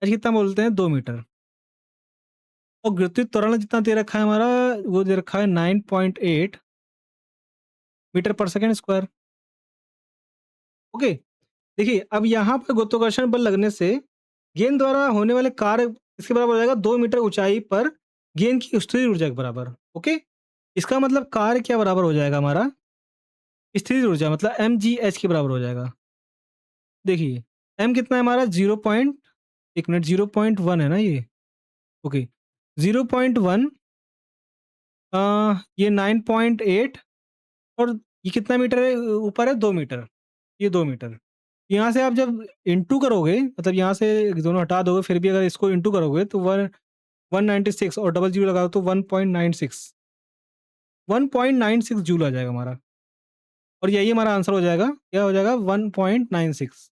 S1: एच कितना बोलते हैं? 2 मीटर। और गुरुत्वीय त्वरण जितना दे रखा है हमारा, वो दे रखा है 9.8 मीटर पर सेकंड स्क्वायर। ओके, देखिए अब यहाँ पर गुरुत्वाकर्षण बल लगने से गेंद द्वारा होने वाले कार्य इसके बराबर हो जाएगा 2 मीटर ऊंचाई पर गेंद की स्थिर ऊर्जा के बराबर। ओके, इसका मतलब कार्य क्या बराबर हो जाएगा हमारा? स्थिर ऊर्जा मतलब mgh के बराबर हो जाएगा। देखिए m कितना है हमारा 0 पॉइंट 1 मिनट 0.1 है ना ये। ओके, 0.1 ये 9.8 और ये कितना मीटर है ऊपर है 2 मीटर, ये 2 मीटर। यहाँ से आप जब इंटू करोगे मतलब यहाँ से दोनों हटा दोगे फिर भी अगर इसको इंटू करोगे तो 196 और डबल जीरो लगाओ तो 1.96 जूल आ जाएगा हमारा। और यही हमारा आंसर हो जाएगा। क्या हो जाएगा 1.96।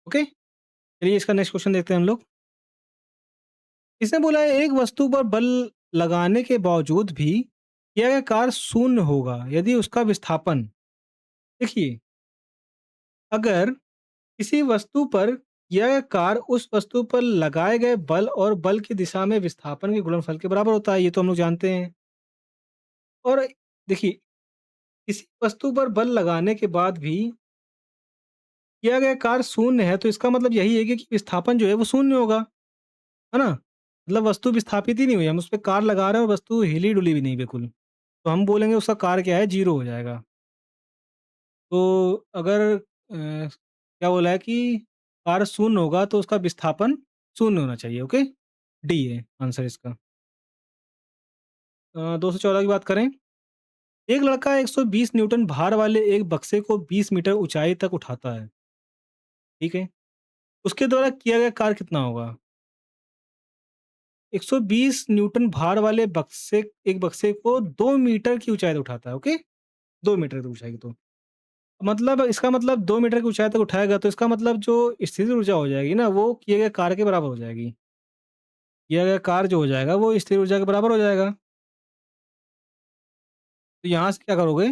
S1: ओके, चलिए इसका नेक्स्ट क्वेश्चन देखते हैं हम लोग। इसने बोला है एक वस्तु पर बल लगाने के बावजूद भी किया गया कार्य शून्य होगा यदि उसका विस्थापन, देखिए अगर किसी वस्तु पर किया गया कार्य उस वस्तु पर लगाए गए बल और बल की दिशा में विस्थापन के गुणनफल के बराबर होता है, ये तो हम लोग जानते हैं। और देखिए किसी वस्तु पर बल लगाने के बाद भी किया गया कार्य शून्य है तो इसका मतलब यही है कि विस्थापन जो है वो शून्य होगा, है ना? मतलब वस्तु विस्थापित ही नहीं हुई, हम उस पे कार्य लगा रहे हैं और वस्तु हिली डुली भी नहीं बिल्कुल। तो हम बोलेंगे उसका कार्य क्या है, जीरो हो जाएगा। तो अगर क्या बोला है कि कार्य शून्य होगा तो उसका विस्थापन शून्य होना चाहिए। ओके, डी है आंसर इसका। 214 की बात करें। एक लड़का 120 न्यूटन भार वाले एक बक्से को 20 मीटर ऊंचाई तक उठाता है, ठीक है? उसके द्वारा किया गया कार्य कितना होगा? 120 न्यूटन भार वाले एक बक्से को 2 मीटर की ऊंचाई तक उठाता है। ओके, 2 मीटर की ऊंचाई तो मतलब इसका मतलब 2 मीटर की ऊंचाई तक उठाएगा तो इसका मतलब जो स्थिर ऊर्जा हो जाएगी ना वो किए गए कार्य के बराबर हो जाएगी। किया गया कार्य जो हो जाएगा वो स्थिर ऊर्जा के बराबर हो जाएगा। तो यहाँ से क्या करोगे,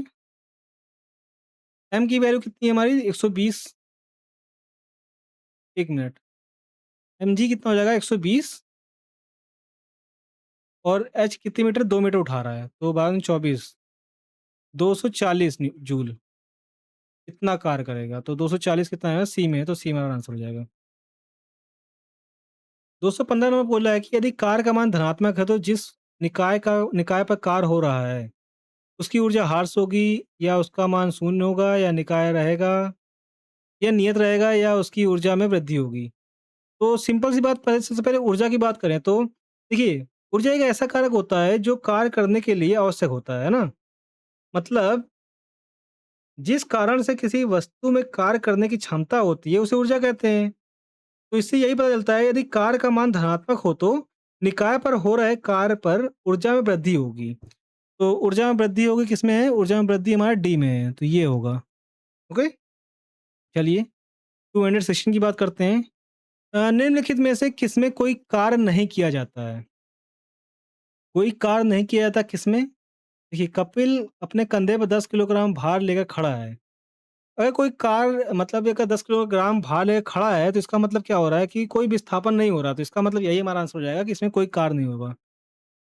S1: m की वैल्यू कितनी है हमारी 120, 1 मिनट, mg कितना हो जाएगा 120 और h कितने मीटर 2 मीटर उठा रहा है तो 12 24 जूल कितना कार्य करेगा? तो 240 कितना है सी में है तो सी हमारा आंसर हो जाएगा। 215 नंबर बोला है कि यदि कार्य का मान धनात्मक है तो जिस निकाय पर कार्य हो रहा है उसकी ऊर्जा ह्रास होगी या उसका मान शून्य होगा या निकाय रहेगा या नियत रहेगा या उसकी ऊर्जा में वृद्धि होगी। तो सिंपल सी बात, पहले सबसे पहले ऊर्जा की बात करें तो देखिए ऊर्जा एक ऐसा कारक होता है जो कार्य करने के लिए आवश्यक होता है ना? मतलब जिस कारण से किसी वस्तु में कार्य करने की क्षमता होती है उसे ऊर्जा कहते हैं। तो इससे यही पता चलता है यदि कार्य का मान धनात्मक हो तो निकाय पर हो रहे कार्य पर ऊर्जा में वृद्धि होगी। तो ऊर्जा में वृद्धि होगी किसमें है? ऊर्जा में वृद्धि हमारा डी में है तो ये होगा। ओके, चलिए 216 की बात करते हैं। निम्नलिखित में से किसमें कोई कार्य नहीं किया जाता है? कोई कार्य नहीं किया जाता किसमें? देखिए, कपिल अपने कंधे पे 10 किलोग्राम भार लेकर खड़ा है। अगर कोई कार मतलब अगर 10 किलोग्राम भार लेकर खड़ा है, तो इसका मतलब क्या हो रहा है कि कोई विस्थापन नहीं हो रहा, तो इसका मतलब यही हमारा आंसर हो जाएगा कि इसमें कोई कार नहीं होगा।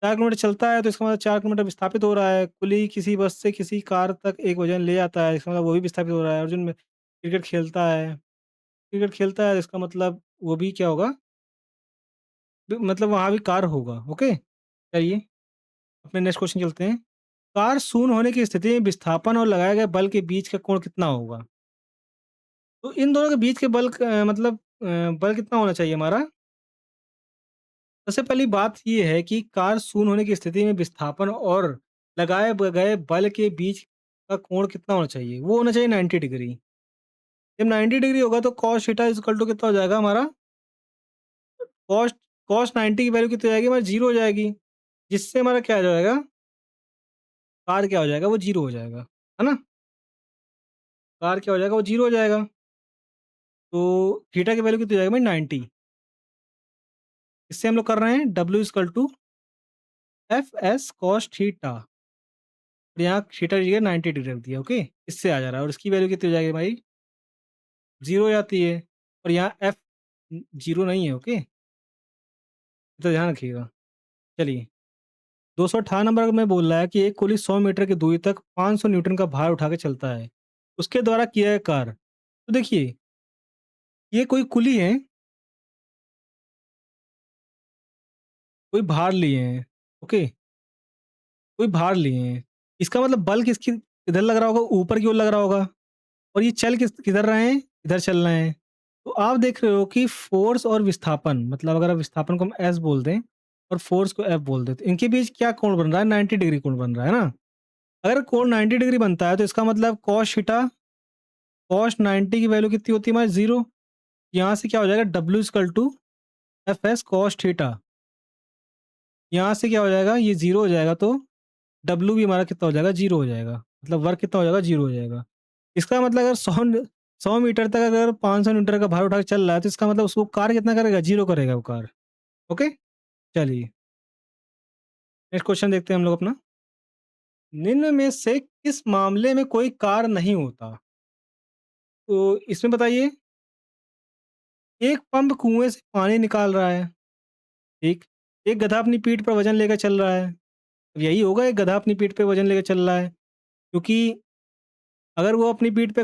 S1: 4 किलोमीटर चलता है, तो इसका मतलब 4 किलोमीटर विस्थापित हो रहा है। कुली किसी बस से किसी कार तक एक वज़न ले जाता है, इसका मतलब वो भी विस्थापित हो रहा है। अर्जुन में क्रिकेट खेलता है, इसका मतलब वो भी क्या होगा, मतलब वहाँ भी कार होगा। ओके, चलिए अपने नेक्स्ट क्वेश्चन चलते हैं। कार शून्य होने की स्थिति में विस्थापन और लगाए गए बल के बीच का कोण कितना होगा? तो इन दोनों के बीच के बल कितना होना चाहिए हमारा? सबसे पहली बात ये है कि कार शून्य होने की स्थिति में विस्थापन और लगाए गए बल के बीच का कोण कितना होना चाहिए? वो होना चाहिए 90 डिग्री। जब 90 डिग्री होगा तो cos थीटा इक्वल टू कितना हो जाएगा हमारा? कॉस कॉस 90 की वैल्यू कितनी हो जाएगी हमारी? 0 हो जाएगी। जिससे हमारा क्या हो जाएगा? कार क्या हो जाएगा? वो 0 हो जाएगा। है ना? कार क्या हो जाएगा? वो 0 हो जाएगा। तो थीटा की वैल्यू कितनी हो जाएगी भाई? 90। इससे हम लोग कर रहे हैं W equal to F S cos theta. और यहाँ थीटा की जगह 90 डिग्री रख दिया। ओके, इससे आ जा रहा है और इसकी वैल्यू कितनी हो जाएगी भाई? 0 हो जाती है। और यहाँ एफ 0 नहीं है। ओके, तो ध्यान रखिएगा। चलिए, 258 नंबर में बोल रहा है कि एक कुली 100 मीटर की दूरी तक 500 न्यूटन का भार उठा के चलता है। उसके द्वारा किया गया कार्य। तो देखिए, ये कोई कुली है, कोई भार लिए हैं। ओके, कोई भार लिए हैं। इसका मतलब बल किसकी किधर लग रहा होगा? ऊपर की ओर लग रहा होगा। और ये चल किधर रहे हैं? इधर चल रहे हैं। तो आप देख रहे हो कि फ़ोर्स और विस्थापन, मतलब अगर आप विस्थापन को हम एस बोल दें और फ़ोर्स को एफ बोल दें, तो इनके बीच क्या कोण बन रहा है? 90 डिग्री कोण बन रहा है ना? अगर कोण 90 डिग्री बनता है, तो इसका मतलब कॉस 90 की वैल्यू कितनी होती है हमारी? 0। यहाँ से क्या हो जाएगा? W equal to F S cos theta. यहाँ से क्या हो जाएगा? ये 0 हो जाएगा, तो W भी हमारा कितना हो जाएगा? 0 हो जाएगा। मतलब वर्क कितना हो जाएगा? 0 हो जाएगा। इसका मतलब अगर 100 मीटर तक अगर 500 न्यूटन का भार उठा के चल रहा है, तो इसका मतलब उसको कार कितना करेगा? 0 करेगा वो कार। ओके? चलिए, नेक्स्ट क्वेश्चन देखते हैं हम लोग अपना। निम्न में से किस मामले में कोई कार नहीं होता? तो इसमें बताइए, एक पंप कुएँ से पानी निकाल रहा है, ठीक? एक गधा अपनी पीठ पर वज़न लेकर चल रहा है। अब यही होगा, एक गधा अपनी पीठ पे वज़न लेकर चल रहा है। क्योंकि अगर वो अपनी पीठ पे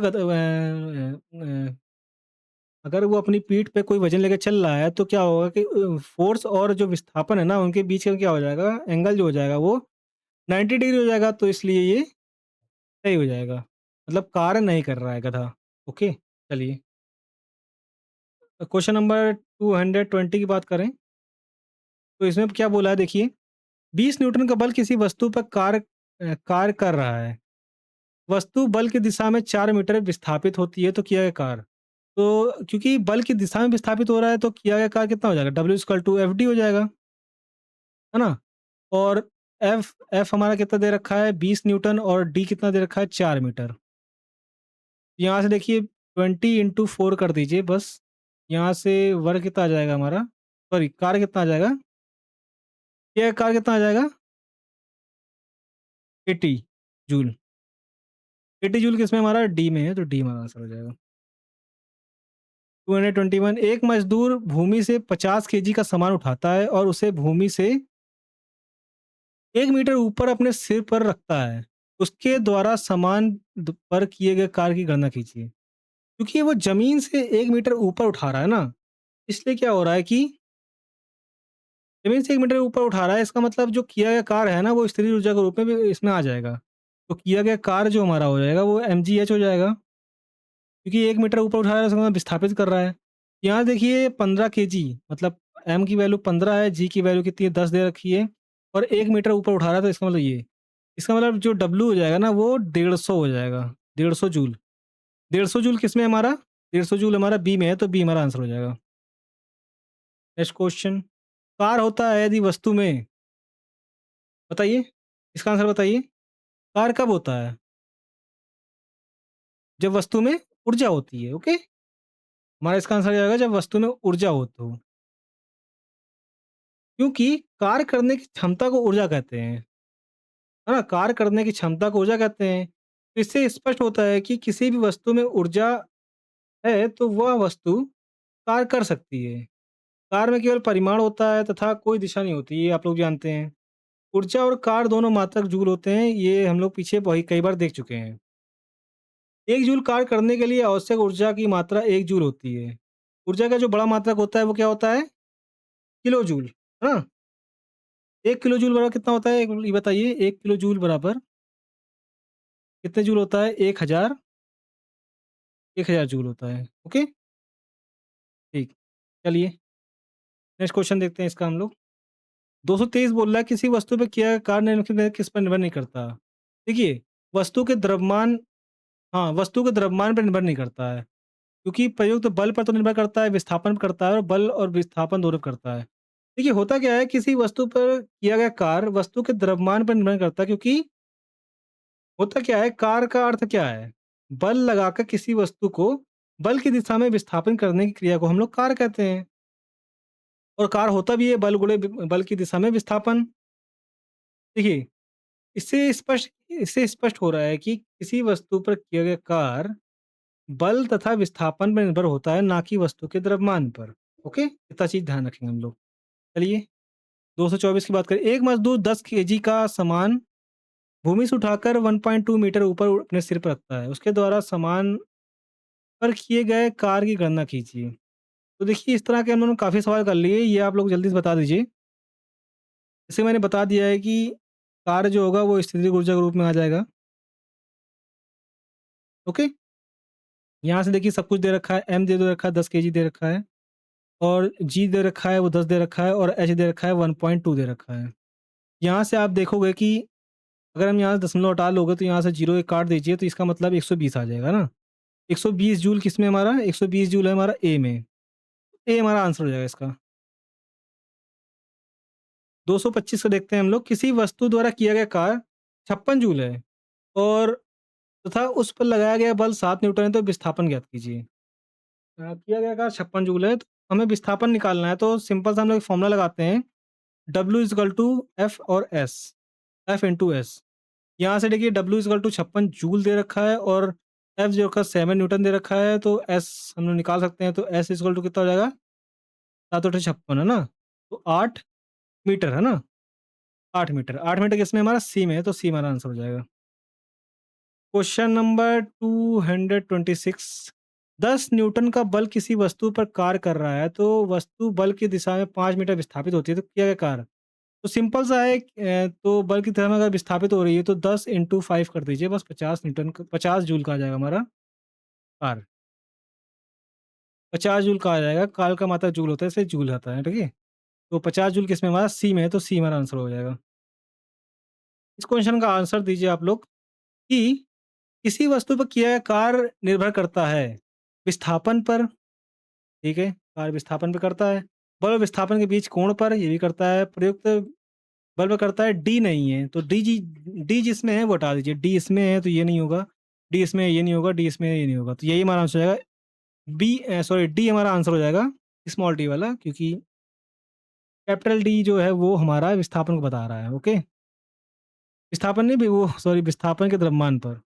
S1: अगर वो अपनी पीठ पे कोई वज़न लेके चल रहा है, तो क्या होगा कि फ़ोर्स और जो विस्थापन है ना, उनके बीच का क्या हो जाएगा, एंगल जो हो जाएगा वो 90 डिग्री हो जाएगा, तो इसलिए ये सही हो जाएगा। मतलब कार्य नहीं कर रहा है गधा। ओके, चलिए। क्वेश्चन नंबर 220 की बात करें, तो इसमें क्या बोला है देखिए, 20 न्यूटन का बल किसी वस्तु पर कार्य कर रहा है। वस्तु बल की दिशा में 4 मीटर विस्थापित होती है, तो किया गया कार्य। तो क्योंकि बल की दिशा में विस्थापित हो रहा है, तो किया गया कार्य कितना हो जाएगा? W equal to F D हो जाएगा। है ना? और एफ एफ हमारा कितना दे रखा है? 20 न्यूटन, और डी कितना दे रखा है? 4 मीटर। यहाँ से देखिए 20 इंटू 4 कर दीजिए बस। यहाँ से वर्ग कितना आ जाएगा हमारा? सॉरी, कार्य कितना आ जाएगा? ये कार्य कितना आ जाएगा? 80 जूल। 80 जूल किसमें हमारा? डी में है, तो डी हमारा आंसर हो जाएगा। 221, एक मजदूर भूमि से 50 केजी का सामान उठाता है और उसे भूमि से 1 मीटर ऊपर अपने सिर पर रखता है। उसके द्वारा समान पर किए गए कार्य की गणना कीजिए। क्योंकि वो ज़मीन से 1 मीटर ऊपर उठा रहा है ना, इसलिए क्या हो रहा है कि ज़मीन से 1 मीटर ऊपर उठा रहा है, इसका मतलब जो किया गया कार्य है ना, वो स्थिर ऊर्जा के रूप में भी इसमें आ जाएगा। तो किया गया कार्य जो हमारा हो जाएगा, वो mgh हो जाएगा। क्योंकि 1 मीटर ऊपर उठा रहा है, इसका मतलब विस्थापित कर रहा है। यहाँ देखिए 15 केजी, मतलब m की वैल्यू 15 है, g की वैल्यू कितनी है? 10 दे रखी है, और 1 मीटर ऊपर उठा रहा है, तो इसका मतलब ये। इसका मतलब जो W हो जाएगा ना, वो 150 हो जाएगा, 150 जूल। 150 जूल किसमें है हमारा? 150 जूल हमारा बी में है, तो बी हमारा आंसर हो जाएगा। नेक्स्ट क्वेश्चन, कार होता है यदि वस्तु में, बताइए, इसका आंसर बताइए। कार कब होता है? जब वस्तु में ऊर्जा होती है। ओके, हमारा इसका आंसर जाएगा जब वस्तु में ऊर्जा हो तो। क्योंकि कार्य करने की क्षमता को ऊर्जा कहते हैं। है ना? कार्य करने की क्षमता को ऊर्जा कहते हैं। तो इससे स्पष्ट होता है कि किसी भी वस्तु में ऊर्जा है, तो वह वस्तु कार्य कर सकती है। कार्य में केवल परिमाण होता है तथा कोई दिशा नहीं होती, ये आप लोग जानते हैं। ऊर्जा और कार्य दोनों मात्रक जूल होते हैं, ये हम लोग पीछे वही कई बार देख चुके हैं। 1 जूल कार्य करने के लिए आवश्यक ऊर्जा की मात्रा 1 जूल होती है। ऊर्जा का जो बड़ा मात्रक होता है, वो क्या होता है? किलो जूल, है ना? 1 किलो जूल बराबर कितना होता है? ये बताइए, 1 किलो जूल बराबर कितने जूल होता है? 1000 जूल होता है। ओके? ठीक। चलिए, नेक्स्ट क्वेश्चन देखते हैं इसका हम लोग। 223 बोल रहा है किसी वस्तु पे किया गया कार्य निम्नलिखित में किस पर निर्भर नहीं करता? देखिए, वस्तु के द्रव्यमान, हाँ, वस्तु के द्रव्यमान पर निर्भर नहीं करता है, क्योंकि प्रयुक्त बल पर तो निर्भर करता है, विस्थापन पर करता है, और बल और विस्थापन दोनों पर करता है। देखिए, होता क्या है, किसी वस्तु पर किया गया कार्य वस्तु के द्रव्यमान पर निर्भर नहीं करता, क्योंकि होता क्या है, कार्य का अर्थ क्या है? बल लगाकर किसी वस्तु को बल की दिशा में विस्थापन करने की क्रिया को हम लोग कार्य कहते हैं। और कार्य होता भी है बल गुणे बल की दिशा में विस्थापन। देखिए, इससे स्पष्ट हो रहा है कि किसी वस्तु पर किया गया कार्य बल तथा विस्थापन पर निर्भर होता है, ना कि वस्तु के द्रव्यमान पर। ओके, इतना चीज ध्यान रखेंगे हम लोग। चलिए, 224 की बात करें। एक मजदूर 10 केजी का सामान भूमि से उठाकर 1.2 मीटर ऊपर अपने सिर पर रखता है। उसके द्वारा सामान पर किए गए कार्य की गणना कीजिए। तो देखिए, इस तरह के हम लोगों ने काफ़ी सवाल कर लिए, ये आप लोग जल्दी से बता दीजिए। जैसे मैंने बता दिया है कि कार्य जो होगा वो स्थितिज ऊर्जा के रूप में आ जाएगा। ओके? यहाँ से देखिए, सब कुछ दे रखा है, एम दे रखा है, 10 केजी दे रखा है, और जी दे रखा है, वो 10 दे रखा है, और एच दे रखा है, 1.2 दे रखा है। यहाँ से आप देखोगे कि अगर हम यहाँ से दशमलव हटा लोगे, तो यहाँ से 0 एक काट दीजिए, तो इसका मतलब 120 आ जाएगा ना? 120 जूल किसमें हमारा? 120 जूल है हमारा ए में। ए हमारा आंसर हो जाएगा इसका। 225 को देखते हैं हम लोग। किसी वस्तु द्वारा किया गया कार्य 56 जूल है, और तथा उस पर लगाया गया बल 7 न्यूटन है, तो विस्थापन ज्ञात कीजिए। किया गया कार्य 56 जूल है, तो हमें विस्थापन निकालना है, तो सिंपल सा हम लोग एक फॉर्मूला लगाते हैं, W इक्वल टू एफ और एस, एफ इंटू एस। यहाँ से देखिए, W इक्वल टू 56 जूल दे रखा है, और एफ जो रखा 7 न्यूटन दे रखा है, तो एस हम लोग निकाल सकते हैं, तो एस इक्वल टू कितना हो जाएगा? 7 बटे 56, है ना? तो 8 मीटर, है ना? 8 मीटर, 8 मीटर किसमें हमारा? सी में है, तो सी हमारा आंसर हो जाएगा। Question number 226। 10 न्यूटन का बल किसी वस्तु पर कार्य कर रहा है, तो वस्तु बल की दिशा में 5 मीटर विस्थापित होती है, तो किया गया कार्य? तो सिंपल सा है, तो बल की दिशा में अगर विस्थापित हो रही है, तो 10 इंटू 5 कर दीजिए, बस 50 न्यूटन का, 50 जूल का आ जाएगा हमारा कार्य। 50 जूल का आ जाएगा, काल का मात्रा जूल होता है, इसलिए जूल आता है, ठीक है? तो 50 जूल किसमें हमारा? सी में है, तो सी हमारा आंसर हो जाएगा। इस क्वेश्चन का आंसर दीजिए आप लोग कि किसी वस्तु पर किया गया कार्य निर्भर करता है विस्थापन पर, ठीक है? कार्य विस्थापन पे करता है। बल और विस्थापन के बीच कोण पर, ये भी करता है। प्रयुक्त बल पे करता है, डी नहीं है, तो डी जिसमें है वो हटा दीजिए। डी इसमें है, तो ये नहीं होगा, डी इसमें है, ये नहीं होगा, डी इसमें है, ये नहीं होगा, तो यही हमारा आंसर हो जाएगा। सॉरी, डी हमारा आंसर हो जाएगा, स्मॉल डी वाला, क्योंकि कैपिटल डी जो है वो हमारा विस्थापन को बता रहा है। ओके? विस्थापन नहीं भी, वो सॉरी, विस्थापन के द्रव्यमान पर,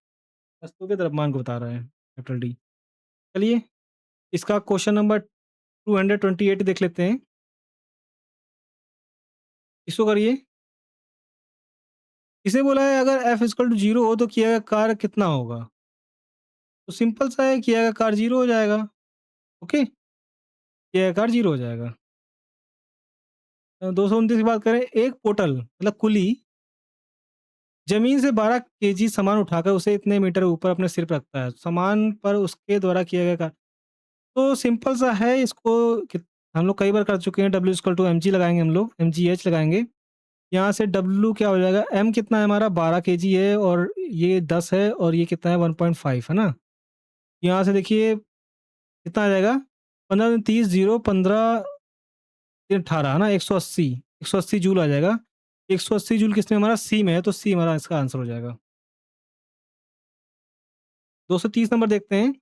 S1: वस्तु के द्रव्यमान को बता रहा है कैपिटल डी। चलिए, इसका क्वेश्चन नंबर 228 देख लेते हैं। इसको करिए। इसे बोला है अगर F इक्वल टू 0 हो, तो किया गया कार्य कितना होगा? तो सिंपल सा है, किया गया कार्य 0 हो जाएगा। ओके? किया गया कार्य 0 हो जाएगा। 229 की बात करें, एक पोर्टल मतलब कुली जमीन से 12 केजी सामान उठाकर उसे इतने मीटर ऊपर अपने सिर पर रखता है। सामान पर उसके द्वारा किया गया कार्य, तो सिंपल सा है, इसको हम लोग कई बार कर चुके हैं। W इक्वल टू mg लगाएँगे हम लोग, mgh लगाएँगे। यहाँ से W क्या हो जाएगा? M कितना है हमारा? 12 केजी है, और ये 10 है, और ये कितना है? 1.5, है ना? यहाँ से देखिए कितना आ जाएगा? 15 दूनी 30, 0 15 तीन 18, है ना? 180, 180 जूल आ जाएगा। 180 जूल किसमें? हमारा सी में है, तो सी हमारा इसका आंसर हो जाएगा। 230 नंबर देखते हैं।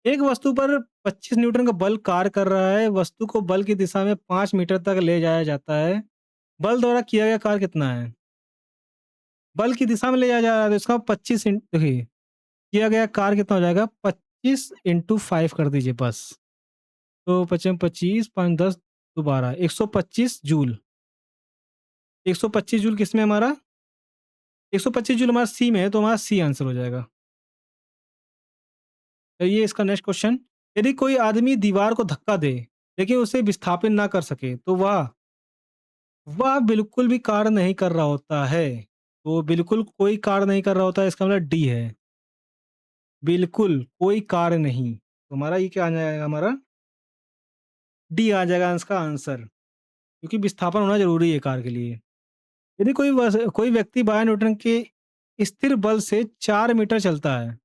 S1: एक वस्तु पर 25 न्यूटन का बल कार्य कर रहा है। वस्तु को बल की दिशा में 5 मीटर तक ले जाया जाता है। बल द्वारा किया गया कार्य कितना है? बल की दिशा में ले जाया जा रहा है तो इसका 25 देखिए किया गया कार्य कितना हो जाएगा 25 इंटू 5 कर दीजिए बस। तो 25 25 5 10 तो 12 125 जूल। 125 जूल किसमें हमारा? 125 जूल हमारा सी में है तो हमारा सी आंसर हो जाएगा। तो ये इसका नेक्स्ट क्वेश्चन, यदि कोई आदमी दीवार को धक्का दे लेकिन उसे विस्थापित ना कर सके तो वह बिल्कुल भी कार्य नहीं कर रहा होता है। तो बिल्कुल कोई कार्य नहीं कर रहा होता है इसका मतलब डी है। बिल्कुल कोई कार्य नहीं। तो हमारा ये क्या आ जाएगा हमारा? डी आ जाएगा इसका आंसर, क्योंकि विस्थापन होना ज़रूरी है कार के लिए। यदि कोई व्यक्ति बायो न्यूटन के स्थिर बल से 4 मीटर चलता है,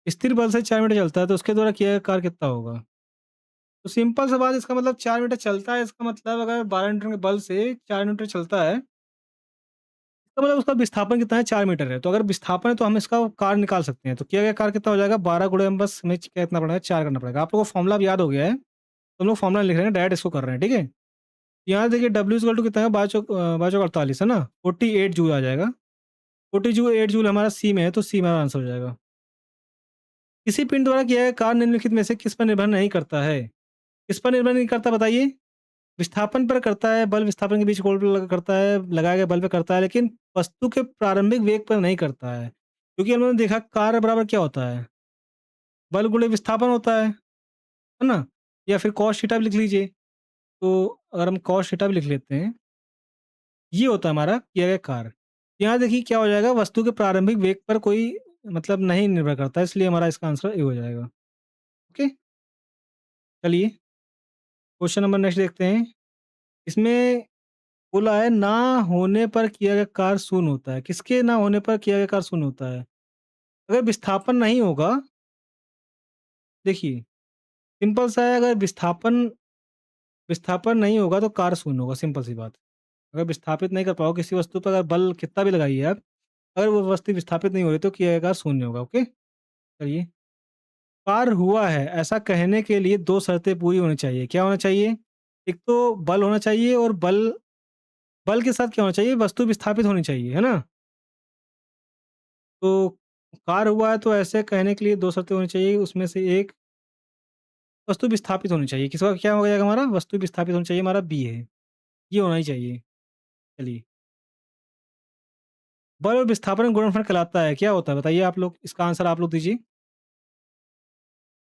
S1: स्थिर बल से 4 मीटर चलता है तो उसके द्वारा किया गया कार्य कितना होगा? तो सिंपल सा बात, इसका मतलब 4 मीटर चलता है, इसका मतलब अगर 12 न्यूटन के बल से 4 मीटर चलता है, इसका मतलब उसका विस्थापन कितना है? 4 मीटर है। तो अगर विस्थापन है तो हम इसका कार्य निकाल सकते हैं। तो किया गया कार्य कितना हो जाएगा? 12 गुणे हम बस हमें क्या कितना पड़ेगा? 4 करना पड़ेगा। आप लोगों को फॉर्मूला अब याद हो गया है। तो हम लोग फॉर्मूला लिख रहे हैं, डायरेक्ट इसको कर रहे हैं, ठीक है? यहाँ देखिए W इक्वल टू कितना है? 12 चौक 48 है ना? 48 जूल आ जाएगा। 48 जूल हमारा सी में है तो सी हमारा आंसर हो जाएगा। किसी पिंड द्वारा किया गया कार्य निम्नलिखित में से किस पर निर्भर नहीं करता है? किस पर निर्भर नहीं करता बताइए? विस्थापन पर करता है, बल विस्थापन के बीच कोण पर करता है, लगाए गए बल पे करता है, लेकिन वस्तु के प्रारंभिक वेग पर नहीं करता है। क्योंकि हमने देखा कार्य बराबर क्या होता है? बल गुणे विस्थापन होता है ना? या फिर कॉस थीटा भी लिख लीजिए। तो अगर हम कॉस थीटा भी लिख लेते हैं, ये होता है हमारा किया गया कार्य। यहाँ देखिए क्या हो जाएगा, वस्तु के प्रारंभिक वेग पर कोई मतलब नहीं निर्भर करता है, इसलिए हमारा इसका आंसर ए हो जाएगा। ओके, चलिए क्वेश्चन नंबर नेक्स्ट देखते हैं। इसमें बोला है ना होने पर किया गया कार्य शून्य होता है। किसके ना होने पर किया गया कार्य शून्य होता है? अगर विस्थापन नहीं होगा, देखिए सिंपल सा है, अगर विस्थापन विस्थापन नहीं होगा तो कार्य शून्य होगा, सिंपल सी बात। अगर विस्थापित नहीं कर पाओ किसी वस्तु पर, अगर बल कितना भी लगाइए आप, अगर वो वस्तु विस्थापित नहीं हो रही तो किया गया कार्य शून्य होगा। ओके, चलिए। कार्य हुआ है ऐसा कहने के लिए 2 शर्तें पूरी होनी चाहिए। क्या होना चाहिए? एक तो बल होना चाहिए, और बल बल के साथ क्या होना चाहिए? वस्तु विस्थापित होनी चाहिए, है ना? तो कार्य हुआ है तो ऐसे कहने के लिए 2 शर्तें होनी चाहिए, उसमें से एक वस्तु विस्थापित होनी चाहिए। किसका क्या हो जाएगा हमारा? वस्तु विस्थापित होनी चाहिए, हमारा बी है। ये होना ही चाहिए। चलिए, बल और विस्थापन गुणनफल कहलाता है, क्या होता है बताइए आप लोग? इसका आंसर आप लोग दीजिए।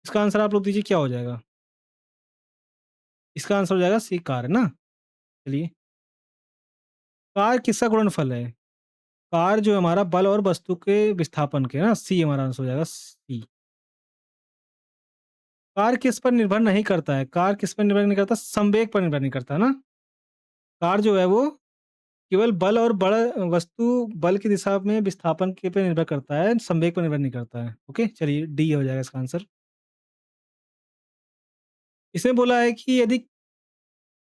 S1: इसका आंसर आप लोग दीजिए, क्या हो जाएगा? इसका आंसर हो जाएगा सी, कार्य ना? चलिए, कार्य किसका गुणनफल है? कार्य जो है हमारा बल और वस्तु के विस्थापन के ना, सी हमारा आंसर हो जाएगा, सी। कार्य किस पर निर्भर नहीं करता है? कार्य किस पर निर्भर नहीं करता? संवेग पर निर्भर नहीं करता, है ना? कार्य जो है वो केवल बल और बल वस्तु बल की दिशा में विस्थापन के पे निर्भर करता है, संवेग पर निर्भर नहीं करता है। ओके, चलिए डी हो जाएगा इसका आंसर। इसमें बोला है कि यदि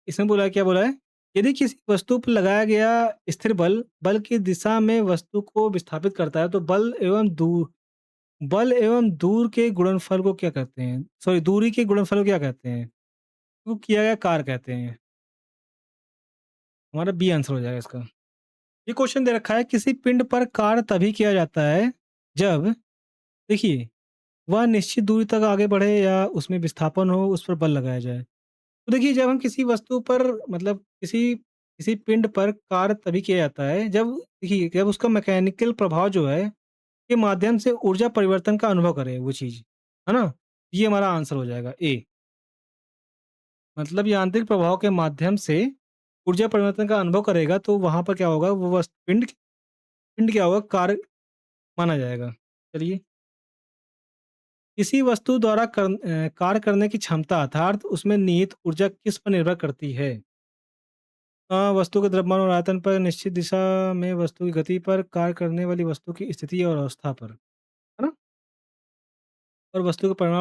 S1: इसमें बोला है, क्या बोला है? यदि किसी वस्तु पर लगाया गया स्थिर बल, बल की दिशा में वस्तु को विस्थापित करता है तो बल एवं दूर के गुणनफल को क्या कहते हैं? सॉरी, दूरी के गुणनफल को क्या कहते हैं? वो किया गया कार्य कहते हैं। हमारा बी आंसर हो जाएगा इसका। ये क्वेश्चन दे रखा है, किसी पिंड पर कार्य तभी किया जाता है जब, देखिए, वह निश्चित दूरी तक आगे बढ़े या उसमें विस्थापन हो, उस पर बल लगाया जाए। तो देखिए, जब हम किसी वस्तु पर मतलब किसी किसी पिंड पर कार्य तभी किया जाता है जब, देखिए, जब उसका मैकेनिकल प्रभाव जो है के माध्यम से ऊर्जा परिवर्तन का अनुभव करे वो चीज़, है ना? ये हमारा आंसर हो जाएगा ए। मतलब यांत्रिक प्रभाव के माध्यम से ऊर्जा परिवर्तन का अनुभव करेगा तो वहाँ पर क्या होगा, वो पिंड पिंड क्या होगा, कार्य माना जाएगा। चलिए, किसी वस्तु द्वारा कार्य करने की क्षमता अर्थात उसमें निहित ऊर्जा किस पर निर्भर करती है? वस्तु के द्रव्यमान और आयतन पर, निश्चित दिशा में वस्तु की गति पर, कार्य करने वाली वस्तु की स्थिति और अवस्था पर, है ना? और वस्तु के परिमाण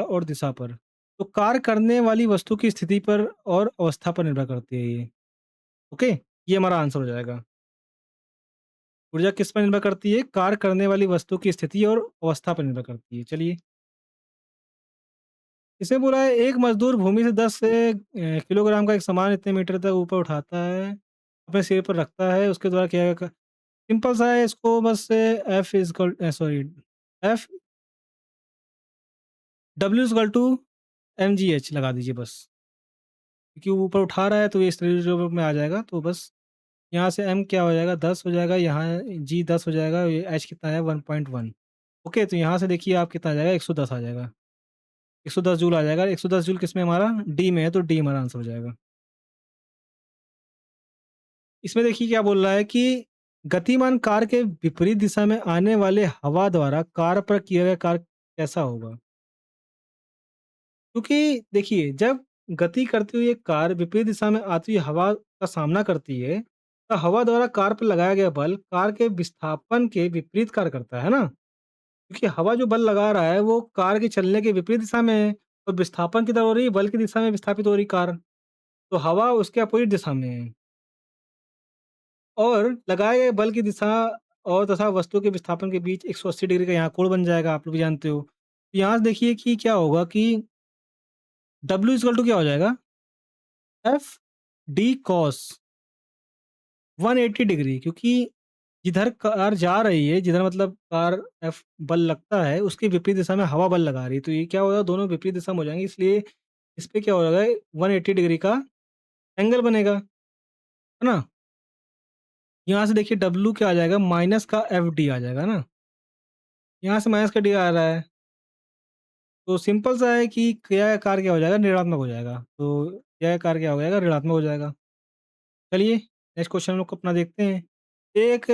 S1: और दिशा पर। तो कार्य करने वाली वस्तु की स्थिति पर और अवस्था पर निर्भर करती है ये। ओके, ये हमारा आंसर हो जाएगा। ऊर्जा किस पर निर्भर करती है? कार्य करने वाली वस्तु की स्थिति और अवस्था पर निर्भर करती है। चलिए, इसे बोला है, एक मजदूर भूमि से 10 किलोग्राम का एक सामान इतने मीटर तक ऊपर उठाता है। अपने सिर पर रखता है, उसके द्वारा किया गया सिंपल सा है, इसको बस F is equal sorry F W is equal to MGH लगा दीजिए बस। क्योंकि वो ऊपर उठा रहा है तो ये स्टेरियो में आ जाएगा, तो बस यहाँ से एम क्या हो जाएगा 10 हो जाएगा, यहाँ जी 10 हो जाएगा, ये एच कितना है 1.1। ओके, तो यहाँ से देखिए आप कितना आ जाएगा 110 आ जाएगा। 110 जूल आ जाएगा, 110 जूल किसमें हमारा डी में है, तो डी हमारा आंसर हो जाएगा। इसमें देखिए क्या बोल रहा है कि गतिमान कार के विपरीत दिशा में आने वाले हवा द्वारा कार पर किया गया कार्य कैसा होगा? क्योंकि देखिए जब गति करती हुई एक कार विपरीत दिशा में आती हुई हवा का सामना करती है, तो हवा द्वारा कार पर लगाया गया बल कार के विस्थापन के विपरीत कार्य करता है ना? क्योंकि हवा जो बल लगा रहा है वो कार के चलने के विपरीत दिशा में है और विस्थापन किधर हो रही है, बल की दिशा में विस्थापित हो रही कार। तो हवा उसके अपोजिट दिशा में है और लगाए गए बल की दिशा और तथा वस्तु के विस्थापन के बीच 180 डिग्री का यहाँ कोण बन जाएगा, आप लोग भी जानते हो। तो यहाँ से देखिए कि क्या होगा कि डब्ल्यू इक्वल टू क्या हो जाएगा, एफ डी कॉस 180 डिग्री, क्योंकि जिधर कार जा रही है, जिधर मतलब कार एफ बल लगता है, उसके विपरीत दिशा में हवा बल लगा रही है। तो ये क्या होगा, दोनों विपरीत दिशा में हो जाएँगे, इसलिए इस पे क्या हो जाएगा 180 डिग्री का एंगल बनेगा, है ना? यहाँ से देखिए डब्ल्यू क्या आ जाएगा, माइनस का एफ डी आ जाएगा ना? यहाँ से माइनस का डी आ रहा है, तो सिंपल सा है कि क्रिया का कार्य क्या हो जाएगा, ऋणात्मक हो जाएगा। तो क्रिया का कार्य क्या हो जाएगा, ऋणात्मक हो जाएगा। चलिए नेक्स्ट क्वेश्चन हम लोग को अपना देखते हैं। एक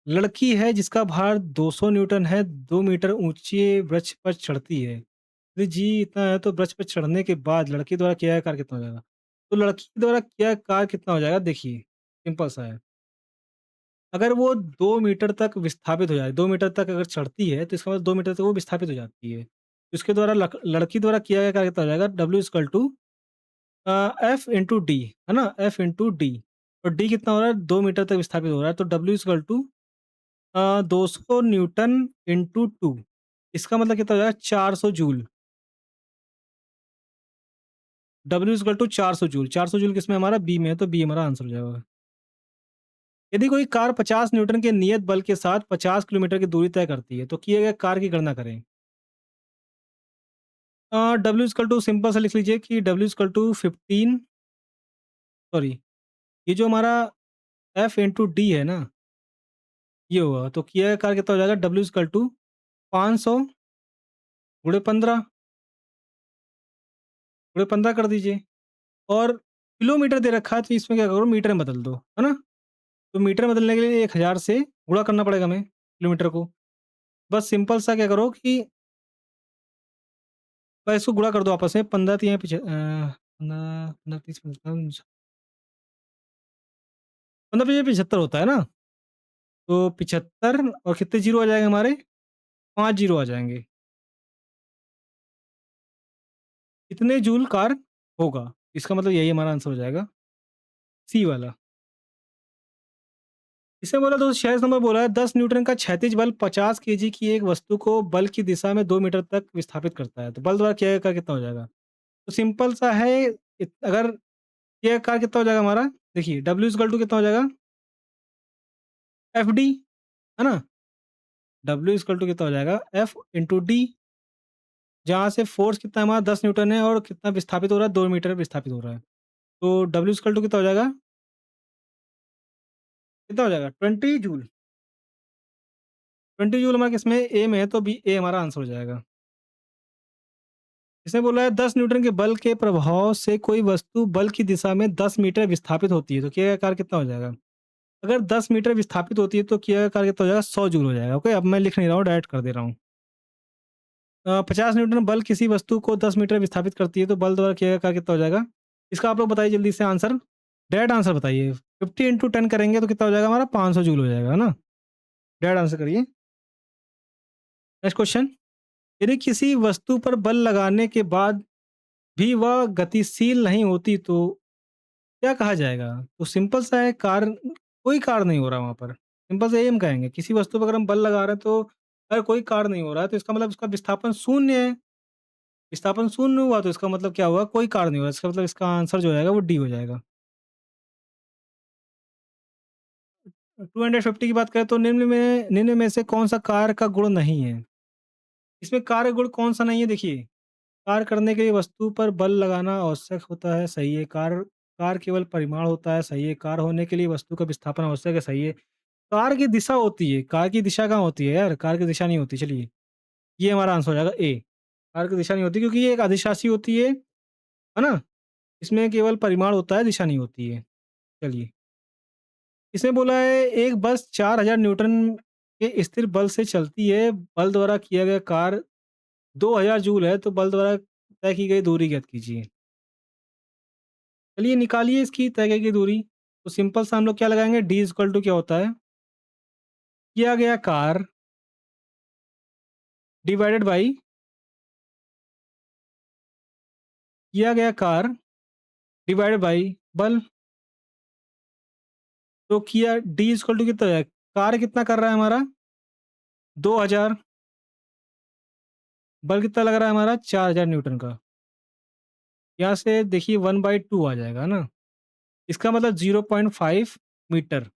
S1: लड़की है जिसका भार 200 न्यूटन है, 2 मीटर ऊँचे वृक्ष पर चढ़ती है। यदि जी इतना है तो वृक्ष पर चढ़ने के बाद लड़की द्वारा किया गया कार्य कितना हो जाएगा? तो लड़की द्वारा किया गया कार्य कितना हो जाएगा, देखिए सिंपल सा है। अगर वो 2 मीटर तक विस्थापित हो जाए, 2 मीटर तक अगर चढ़ती है तो इसका मतलब 2 मीटर तक वो विस्थापित हो जाती है। तो इसके द्वारा लड़की द्वारा किया गया कार्य कितना हो जाएगा, W equal to F into D, है ना? एफ इंटू डी, और डी कितना हो रहा है, 2 मीटर तक विस्थापित हो रहा है, तो W equal to 200 newton into 2, इसका मतलब कितना हो जाएगा 400 joule. W equal to 400 joule, 400 joule किसमें हमारा बी में है, तो बी हमारा आंसर हो जाएगा। यदि कोई कार 50 न्यूटन के नियत बल के साथ 50 किलोमीटर की दूरी तय करती है, तो किए गए कार की गणना करें। डब्ल्यू इक्वल टू सिंपल सा लिख लीजिए कि डब्ल्यू इक्वल टू 15, सॉरी, ये जो हमारा एफ इंटू डी है ना, ये होगा, तो किया गया कार कितना हो जाएगा, डब्ल्यू इक्वल टू 500 गुणे 15 गुणे 15 कर दीजिए, और किलोमीटर दे रखा है तो इसमें क्या करो, मीटर में बदल दो, है ना? तो मीटर में बदलने के लिए 1000 से गुणा करना पड़ेगा हमें किलोमीटर को। बस सिंपल सा क्या करो कि बस इसको गुणा कर दो आपस में, 15 तिया पिछ 15 30 55 15 पीछे 75 होता है ना? तो 75 और कितने जीरो आ जाएँगे हमारे? 5 जीरो आ जाएँगे। कितने जूल कार होगा? इसका मतलब यही हमारा आंसर हो जाएगा, सी वाला। इसमें बोला तो 46 नंबर बोला है 10 न्यूटन का क्षैतिज बल 50 केजी की एक वस्तु को बल की दिशा में 2 मीटर तक विस्थापित करता है। तो बल द्वारा किया गया कार्य कितना हो जाएगा? तो सिंपल सा है, अगर किया गया कार्य कितना हो जाएगा हमारा? देखिए डब्ल्यू इक्वल टू कितना हो जाएगा? एफडी, है ना? डब्ल्यू इक्वल टू कितना हो जाएगा? एफ इंटू डी, जहाँ से फोर्स कितना है हमारा 10 न्यूटन है और कितना विस्थापित हो रहा है, 2 मीटर विस्थापित हो रहा है। तो डब्ल्यू इक्वल टू कितना हो जाएगा? कितना हो जाएगा? 20 जूल। 20 जूल हमारा किसमें ए में है, तो बी ए हमारा आंसर हो जाएगा। इसने बोला है 10 न्यूटन के बल के प्रभाव से कोई वस्तु बल की दिशा में 10 मीटर विस्थापित होती है, तो किया गया कार्य कितना हो जाएगा? अगर 10 मीटर विस्थापित होती है तो किया गया कार्य कितना हो जाएगा? 100 जूल हो जाएगा। ओके, अब मैं लिख नहीं रहा हूँ, डायरेक्ट कर दे रहा हूँ। 50 न्यूटन बल किसी वस्तु को 10 मीटर विस्थापित करती है, तो बल द्वारा किया गया कार्य कितना हो जाएगा? इसका आप लोग बताइए जल्दी से आंसर, डायरेक्ट आंसर बताइए। 50 इंटू 10 करेंगे तो कितना हो जाएगा हमारा? 500 जूल हो जाएगा, है ना? डायरेक्ट आंसर करिए। नेक्स्ट क्वेश्चन, यदि किसी वस्तु पर बल लगाने के बाद भी वह गतिशील नहीं होती तो क्या कहा जाएगा? तो सिंपल सा है, कोई कार्य नहीं हो रहा वहाँ पर। सिंपल से यही हम कहेंगे, किसी वस्तु पर अगर हम बल लगा रहे हैं तो अगर कोई कार्य नहीं हो रहा है तो इसका मतलब उसका विस्थापन शून्य है। विस्थापन शून्य हुआ तो इसका मतलब क्या हुआ? कोई कार्य नहीं हो रहा है। इसका मतलब इसका आंसर जो हो जाएगा वो डी हो जाएगा। 250 की बात करें तो निम्न में से कौन-सा कार का गुण नहीं है? इसमें कार्य गुण कौन-सा नहीं है देखिए, कार्य करने के लिए वस्तु पर बल लगाना आवश्यक होता है, सही है। कार केवल परिमाण होता है, सही है। कार होने के लिए वस्तु का विस्थापन आवश्यक है, सही है। कार की दिशा होती है, कार की दिशा कहाँ होती है यार? कार की दिशा नहीं होती, चलिए। ये हमारा आंसर हो जाएगा ए। कार की दिशा नहीं होती क्योंकि ये एक अधिशासी होती है ना? इसमें केवल परिमाण होता है, दिशा नहीं होती है। चलिए, इसमें बोला है एक बस 4000 न्यूटन के स्थिर बल से चलती है, बल द्वारा किया गया कार्य 2000 जूल है, तो बल द्वारा तय की गई दूरी ज्ञात कीजिए। चलिए निकालिए इसकी तय की गई दूरी। तो सिंपल सा हम लोग क्या लगाएँगे, डी इज़ इक्वल टू क्या होता है? किया गया कार्य डिवाइडेड बाई किया गया कार्य डिवाइडेड बाई बल। तो किया डी इज़ इक्वल टू कितना है? कार्य कितना कर रहा है हमारा? 2000, बल कितना लग रहा है हमारा? 4000 न्यूटन का। यहाँ से देखिए 1/2 आ जाएगा ना? इसका मतलब 0.5 मीटर।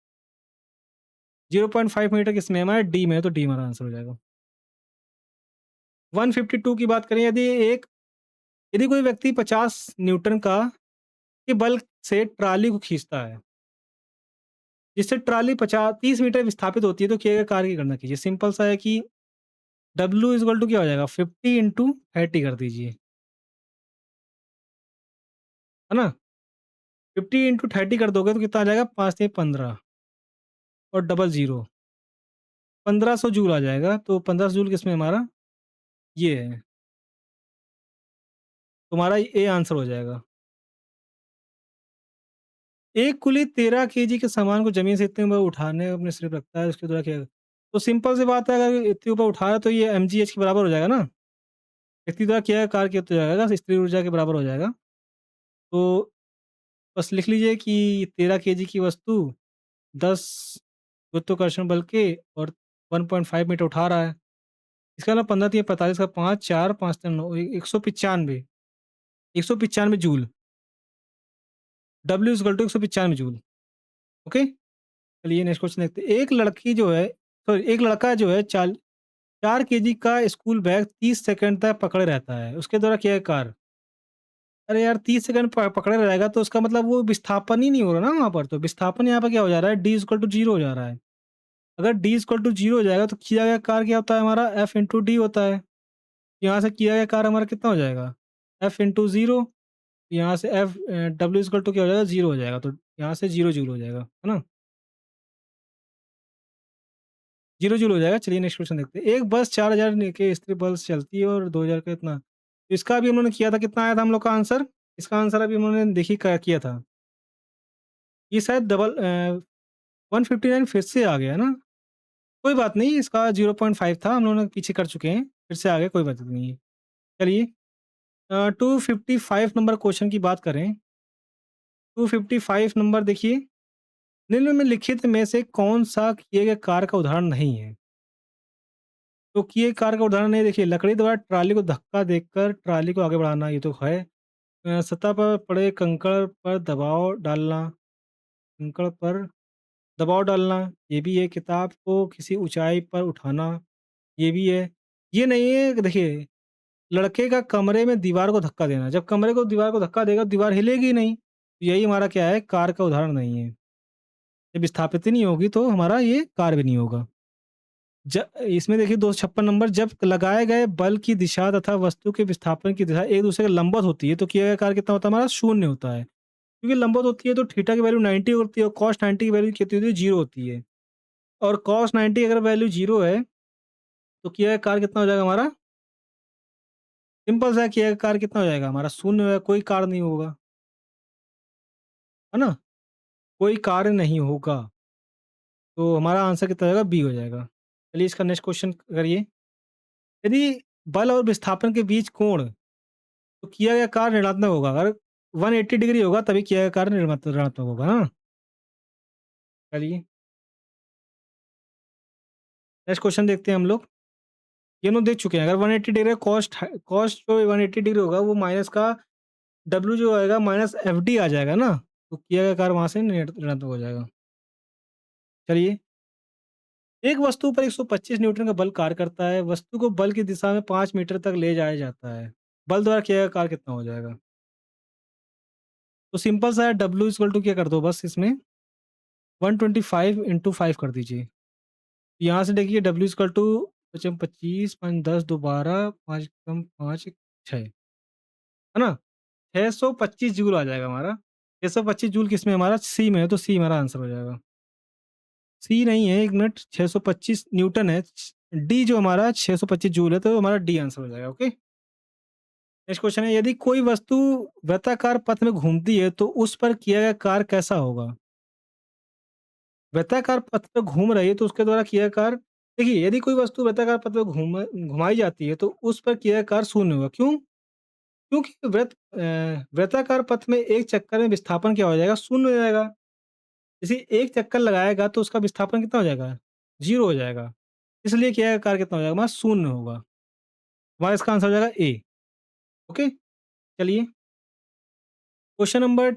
S1: 0.5 मीटर किसमें है हमारा? डी में है, तो डी हमारा आंसर हो जाएगा। 152 की बात करें, यदि कोई व्यक्ति 50 न्यूटन का के बल से ट्रॉली को खींचता है, जिससे ट्रॉली 30 मीटर विस्थापित होती है, तो किए गए कार्य की गणना कीजिए। सिंपल सा है कि W इज़ इक्वल टू क्या हो जाएगा? 50 इंटू 30 कर दीजिए, है ना? 50 इंटू 30 कर दोगे तो कितना आ जाएगा? 5 तिया 15 और डबल 0 1500 जूल आ जाएगा। तो 1500 जूल किसमें है हमारा? ये है। तुम्हारा ए आंसर हो जाएगा। एक कुली 13 केजी के सामान को ज़मीन से इतने ऊपर उठाने अपने सिर पे रखता है, उसके द्वारा क्या तो सिंपल सी बात है, अगर इतने ऊपर उठा रहा है तो ये mgh के बराबर हो जाएगा ना? व्यक्ति द्वारा किया गया कार्य कितना हो जाएगा? स्थिर ऊर्जा के बराबर हो जाएगा। तो बस लिख लीजिए कि 13 केजी की वस्तु 10 गुरुत्वाकर्षण बल के और 1.5 मीटर उठा रहा है। इसका ना 15 तिया 45 का 5 4 5 3 9 195 195 joule. W is equal to 195 joule. Okay? चलिए नेक्स्ट क्वेश्चन देखते हैं। एक लड़का जो है 4 केजी का स्कूल बैग 30 सेकंड तक पकड़े रहता है। उसके द्वारा किया गया कार्य। अरे यार 30 सेकंड पकड़े रहेगा तो उसका मतलब वो विस्थापन ही नहीं हो रहा ना वहाँ पर। तो विस्थापन यहाँ पर क्या हो जा रहा है? D इक्वल टू 0 हो जा रहा है। अगर D इक्वल टू 0 हो जाएगा तो किया गया कार्य क्या होता है हमारा? F इंटू डी होता है। यहाँ से किया गया कार्य हमारा कितना हो जाएगा? F into 0। यहाँ से W इक्वल टू क्या हो जाएगा? 0 हो जाएगा। तो यहाँ से 0 जूल हो जाएगा, है ना? 0 जूल हो जाएगा। चलिए नेक्स्ट क्वेश्चन देखते हैं। एक बस 4000 के स्थिर बल से चलती है और 2000 का इतना। इसका भी उन्होंने किया था, कितना आया था हम लोग का आंसर? इसका आंसर अभी उन्होंने देखिए क्या किया था। ये शायद 159 फिर से आ गया ना? कोई बात नहीं, इसका 0.5 था, हम लोगों ने पीछे कर चुके हैं, फिर से आ गया, कोई बात नहीं है। चलिए 255 नंबर क्वेश्चन की बात करें, 255 नंबर देखिए, निम्न में लिखित में से कौन-सा किए गए कार्य का उदाहरण नहीं है? तो किए कार्य का उदाहरण नहीं, देखिए लकड़ी द्वारा ट्रॉली को धक्का देकर ट्रॉली को आगे बढ़ाना, ये तो है। सतह पर पड़े कंकड़ पर दबाव डालना, कंकड़ पर दबाव डालना, ये भी है। किताब को किसी ऊँचाई पर उठाना, ये भी है। ये नहीं है कि देखिए, लड़के का कमरे में दीवार को धक्का देना, जब कमरे को दीवार को धक्का देगा, दीवार हिलेगी नहीं। यही हमारा क्या है, कार का उदाहरण नहीं है। जब विस्थापित ही नहीं होगी तो हमारा ये कार भी नहीं होगा। ज इसमें देखिए 256 नंबर, जब लगाए गए बल की दिशा तथा वस्तु के विस्थापन की दिशा एक-दूसरे के लंबवत होती है, तो किया गया कार्य कितना होता है हमारा? 0 होता है। क्योंकि लंबवत होती है तो थीटा की वैल्यू 90 होती है और कॉस 90 की वैल्यू कितनी होती है? 0 होती है। और कॉस 90 अगर वैल्यू 0 है, तो किया गया कार्य कितना हो जाएगा हमारा? सिंपल सा है, किया गया कार्य कितना हो जाएगा हमारा? 0 है, कोई कार्य नहीं होगा, है ना? कोई कार्य नहीं होगा। तो हमारा आंसर कितना हो जाएगा? बी हो जाएगा। चलिए इसका नेक्स्ट क्वेश्चन करिए। यदि बल और विस्थापन के बीच कोण, तो किया गया कार्य ऋणात्मक होगा। अगर 180 डिग्री होगा तभी किया गया कार्य ऋणात्मक होगा, हाँ? चलिए नेक्स्ट क्वेश्चन देखते हैं हम लोग। ये हम देख चुके हैं। अगर 180 डिग्री कॉस्ट जो 180 डिग्री होगा वो माइनस का डब्ल्यू जो आएगा माइनस एफ डी आ जाएगा ना, तो किया गया कार्य वहाँ से ऋणात्मक हो जाएगा। चलिए, एक वस्तु पर 125 न्यूटन का बल कार्य करता है। वस्तु को बल की दिशा में 5 मीटर तक ले जाया जाता है। बल द्वारा किया गया कार्य कितना हो जाएगा? तो सिंपल सा है, W इक्वल टू क्या कर दो बस इसमें 125 इंटू 5 कर दीजिए। यहाँ से देखिए W इक्वल टू 25, 5, 10, 2, 12, 5 कम 5, 6 है ना? 625 जूल आ जाएगा हमारा। 625 जूल किसमें है हमारा? सी में है, तो सी हमारा आंसर हो जाएगा। सी नहीं है, 1 मिनट, 625 न्यूटन है। डी जो हमारा 625 जूल है, तो हमारा डी आंसर हो जाएगा। ओके। नेक्स्ट क्वेश्चन है, यदि कोई वस्तु वृत्ताकार पथ में घूमती है तो उस पर किया गया कार्य कैसा होगा? वृत्ताकार पथ पे घूम रही है तो उसके द्वारा किया गया कार्य, देखिए यदि कोई वस्तु वृत्ताकार पथ पे घुमाई जाती है तो उस पर किया गया कार्य शून्य होगा। क्यों? क्योंकि वृत्ताकार पथ में एक चक्कर में विस्थापन क्या हो जाएगा? शून्य हो जाएगा। इसी एक चक्कर लगाएगा तो उसका विस्थापन कितना हो जाएगा? 0 हो जाएगा। इसलिए किया गया कार्य कितना हो जाएगा? हमारा शून्य होगा। हमारा इसका आंसर हो जाएगा ए। ओके। चलिए, क्वेश्चन नंबर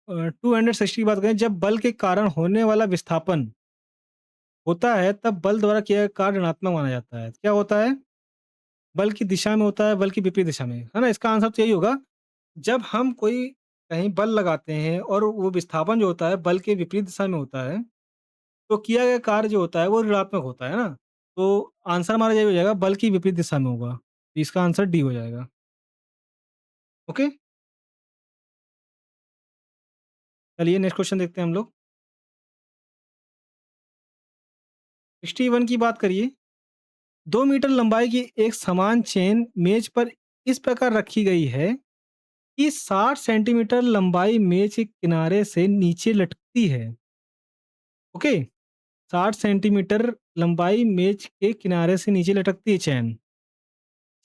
S1: 260 की बात करें, जब बल के कारण होने वाला विस्थापन होता है तब बल द्वारा किया गया कार्य ऋणात्मक माना जाता है। क्या होता है? बल की दिशा में होता है, बल की विपरीत दिशा में, है ना? इसका आंसर तो यही होगा, जब हम कोई कहीं बल लगाते हैं और वो विस्थापन जो होता है बल के विपरीत दिशा में होता है, तो किया गया कार्य जो होता है वो ऋणात्मक होता है ना? तो आंसर हमारा यही हो जाएगा, बल की विपरीत दिशा में होगा। तो इसका आंसर डी हो जाएगा। ओके। चलिए नेक्स्ट क्वेश्चन देखते हैं हम लोग। 61 की बात करिए, 2 मीटर लंबाई की एक समान चेन मेज पर इस प्रकार रखी गई है कि 60 सेंटीमीटर लंबाई मेज के किनारे से नीचे लटकती है। ओके। 60 सेंटीमीटर लंबाई मेज के किनारे से नीचे लटकती है चैन।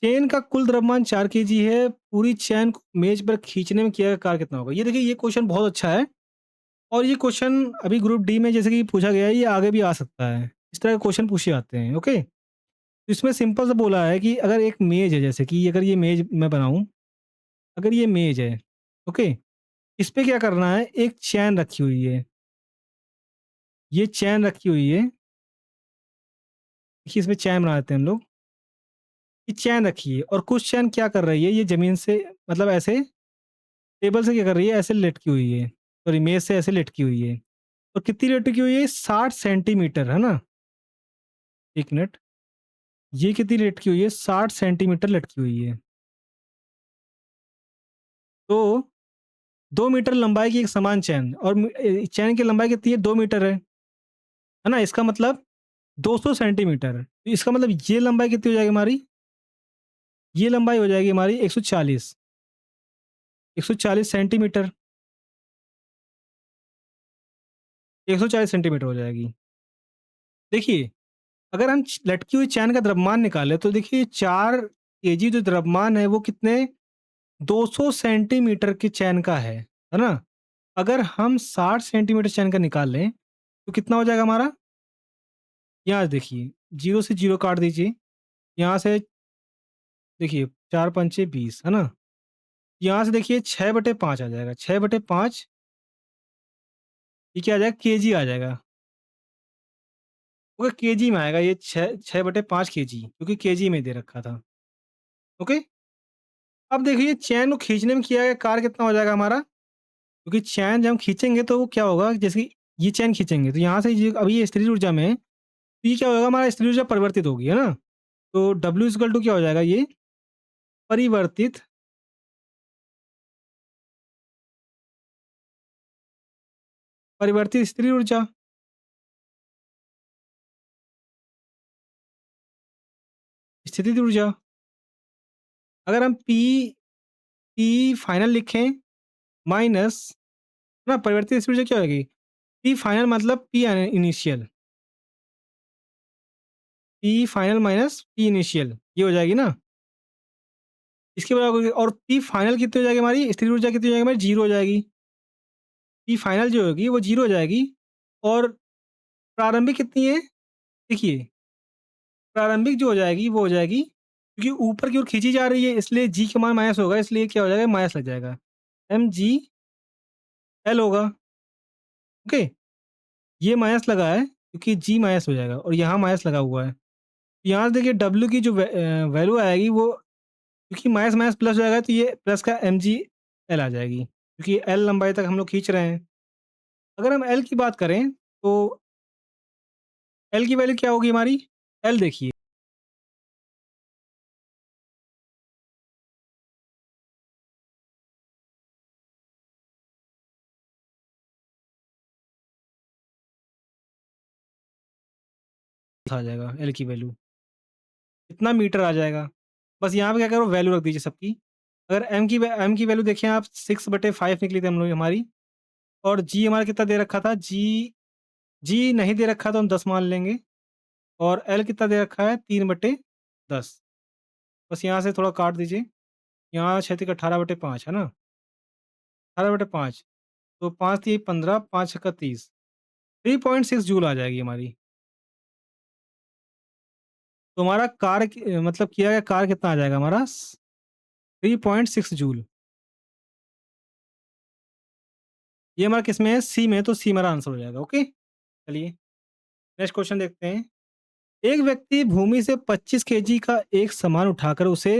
S1: चेन का कुल द्रव्यमान 4 केजी है। पूरी चैन को मेज पर खींचने में किया गया कार्य कितना होगा? ये देखिए, ये क्वेश्चन बहुत अच्छा है और ये क्वेश्चन अभी ग्रुप डी में जैसे कि पूछा गया है, ये आगे भी आ सकता है। इस तरह के क्वेश्चन पूछे जाते हैं। ओके। तो इसमें सिंपल सा बोला है कि अगर एक मेज है, जैसे कि अगर ये मेज मैं बनाऊं, अगर ये मेज है, ओके, इस पे क्या करना है, एक चैन रखी हुई है, ये चैन रखी हुई है। देखिए इसमें चैन बना देते हैं हम लोग। ये चैन रखी है और कुछ चैन क्या कर रही है, ये ज़मीन से, मतलब ऐसे टेबल से क्या कर रही है, ऐसे लटकी हुई है, सॉरी मेज़ से ऐसे लटकी हुई है। और कितनी लटकी हुई है? 60 सेंटीमीटर, है ना? 1 मिनट, ये कितनी लटकी हुई है? 60 सेंटीमीटर लटकी हुई है। तो 2 मीटर लंबाई की एक समान चैन और चैन की लंबाई कितनी है? 2 मीटर है ना? इसका मतलब 200 सेंटीमीटर। तो इसका मतलब ये लंबाई कितनी हो जाएगी हमारी? ये लंबाई हो जाएगी हमारी 140, 140 सेंटीमीटर, 140 सेंटीमीटर हो जाएगी। देखिए, अगर हम लटकी हुई चैन का द्रव्यमान निकालें तो देखिए 4 केजी जो द्रव्यमान है वो कितने? 200 सेंटीमीटर की चैन का है ना? अगर हम 60 सेंटीमीटर चैन का निकाल लें तो कितना हो जाएगा हमारा? यहाँ देखिए, 0 से 0 काट दीजिए। यहाँ से देखिए 4 पंचे 20, है ना? यहाँ से देखिए 6/5 आ जाएगा। 6/5 ये क्या आ जाएगा? केजी आ जाएगा। ओके, केजी में आएगा ये, 6/5 केजी, क्योंकि केजी में दे रखा था। ओके। अब देखिए चैन को खींचने में किया गया कार्य कितना हो जाएगा हमारा? क्योंकि चैन जब हम खींचेंगे तो वो क्या होगा, जैसे कि ये चैन खींचेंगे तो यहाँ से ये, अभी ये स्थिर ऊर्जा में है, तो ये क्या होगा, हमारा स्थिर ऊर्जा परिवर्तित होगी, है ना? तो W इक्वल टू क्या हो जाएगा, ये परिवर्तित परिवर्तित स्थिर ऊर्जा, स्थितिज ऊर्जा। अगर हम पी फाइनल लिखें माइनस, ना परिवर्तित स्थिर ऊर्जा क्या होगी? पी फाइनल मतलब P initial, P final minus P initial, ये हो जाएगी ना? इसके बराबर होगी। और पी फाइनल कितनी हो जाएगी हमारी? स्थिर ऊर्जा कितनी हो जाएगी हमारी? 0 हो जाएगी। पी फाइनल जो होगी वो 0 हो जाएगी। और प्रारंभिक कितनी है? देखिए, प्रारंभिक जो हो जाएगी वो हो जाएगी, क्योंकि ऊपर की ओर खींची जा रही है इसलिए जी का मान माइनस होगा, इसलिए क्या हो जाएगा? माइनस लग जाएगा। mg l होगा। ओके। ये माइनस लगा है क्योंकि जी माइनस हो जाएगा और यहाँ माइनस लगा हुआ है। यहाँ से देखिए डब्ल्यू की जो वैल्यू आएगी वो क्योंकि माइनस माइनस प्लस हो जाएगा तो ये प्लस का mgl आ जाएगी क्योंकि एल लंबाई तक हम लोग खींच रहे हैं। अगर हम एल की बात करें तो एल की वैल्यू क्या होगी हमारी? एल देखिए आ जाएगा एल की वैल्यू कितना मीटर आ जाएगा। बस यहाँ पे क्या करो वैल्यू रख दीजिए सबकी। अगर एम की वैल्यू देखें आप 6/5 निकली थी हम लोग हमारी और जी हमारा कितना दे रखा था? जी जी नहीं दे रखा तो हम 10 मान लेंगे और एल कितना दे रखा है? 3/10। बस यहाँ से थोड़ा काट दीजिए। यहाँ क्षैतिज 18/5 है ना? 18/5 तो 5 तिये 15, 5 छक्का 30, 3.6 जूल आ जाएगी हमारी। तो हमारा कार्य मतलब किया गया कार्य कितना आ जाएगा हमारा? 3.6 जूल। ये हमारा किसमें है? सी में है, तो सी हमारा आंसर हो जाएगा। ओके, चलिए नेक्स्ट क्वेश्चन देखते हैं। एक व्यक्ति भूमि से 25 केजी का एक सामान उठाकर उसे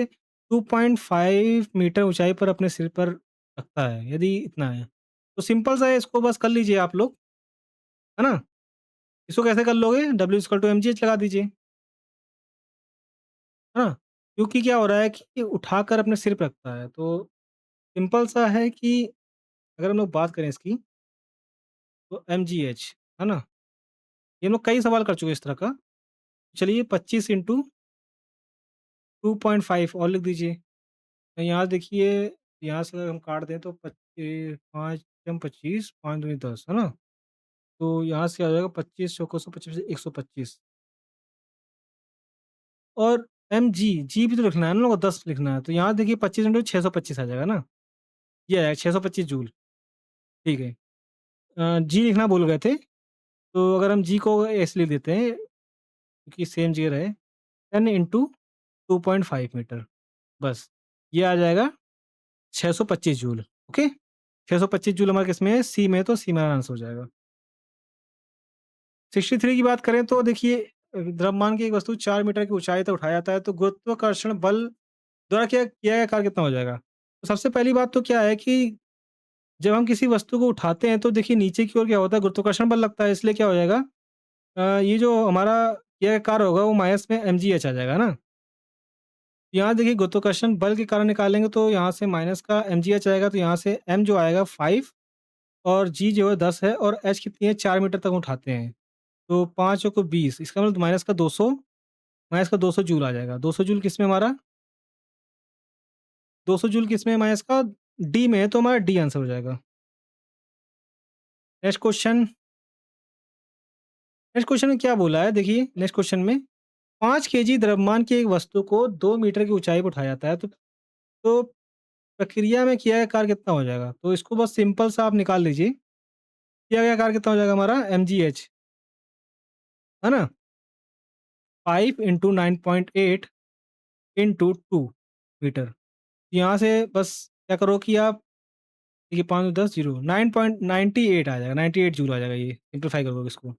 S1: 2.5 मीटर ऊंचाई पर अपने सिर पर रखता है, यदि इतना है तो सिंपल सा है, इसको बस कर लीजिए आप लोग, है ना? इसको कैसे कर लोगे? W = mgh लगा दीजिए, है ना? क्योंकि क्या हो रहा है कि उठाकर अपने सिर पे रखता है, तो सिंपल सा है कि अगर हम लोग बात करें इसकी तो mgh, है ना? ये हम लोग कई सवाल कर चुके हैं इस तरह का। चलिए 25 इंटू 2.5 और लिख दीजिए। तो यहाँ देखिए, यहाँ से अगर हम काट दें तो 5 25, 5 दूनी 10, है ना? तो यहाँ से आ जाएगा 25 चौको 125, 125 और जी भी तो लिखना है ना, लोगों को 10 लिखना है। तो यहाँ देखिए 25 इंटू 625 आ जाएगा ना? ये आएगा 625 जूल, ठीक है। जी लिखना भूल गए थे, तो अगर हम जी को ऐसे लिख देते हैं क्योंकि सेम जी रहे, 10 इंटू 2.5 मीटर, बस ये आ जाएगा 625 जूल। ओके, 625 जूल हमारे किसमें है? सी में है, तो सी हमारा आंसर हो जाएगा। 63 की बात करें तो देखिए द्रव्यमान की एक वस्तु 4 मीटर की ऊंचाई तक उठाया जाता है तो गुरुत्वाकर्षण बल द्वारा क्या किया गया कार्य कितना हो जाएगा? तो सबसे पहली बात तो क्या है कि जब हम किसी वस्तु को उठाते हैं तो देखिए नीचे की ओर क्या होता है? गुरुत्वाकर्षण बल लगता है, इसलिए क्या हो जाएगा? ये जो हमारा किया गया कार्य होगा वो माइनस में mgh आ जाएगा ना? यहाँ देखिए गुरुत्वाकर्षण बल के कारण निकालेंगे तो यहाँ से माइनस का mgh आएगा, तो यहाँ से m जो आएगा 5 और g जो है 10 है और h कितनी है? 4 मीटर तक उठाते हैं। तो 5 को 20, इसका मतलब माइनस का 200 जूल आ जाएगा। 200 जूल किसमें हमारा? 200 जूल किसमें है माइनस का? डी में है, तो हमारा डी आंसर हो जाएगा। नेक्स्ट क्वेश्चन, नेक्स्ट क्वेश्चन में क्या बोला है? देखिए नेक्स्ट क्वेश्चन में 5 केजी द्रव्यमान की एक वस्तु को 2 मीटर की ऊंचाई पर उठाया जाता है तो प्रक्रिया में किया गया कार्य कितना हो जाएगा? तो इसको बस सिंपल सा आप निकाल लीजिए। किया गया कार्य कितना हो जाएगा हमारा? mgh, है ना? 5 इंटू 9.8 इंटू 2 मीटर। यहाँ से बस क्या करो कि आप देखिए 5 10 0 9.98 आ जाएगा, 98 जूल आ जाएगा, ये सिंप्लीफाई करोगे इसको,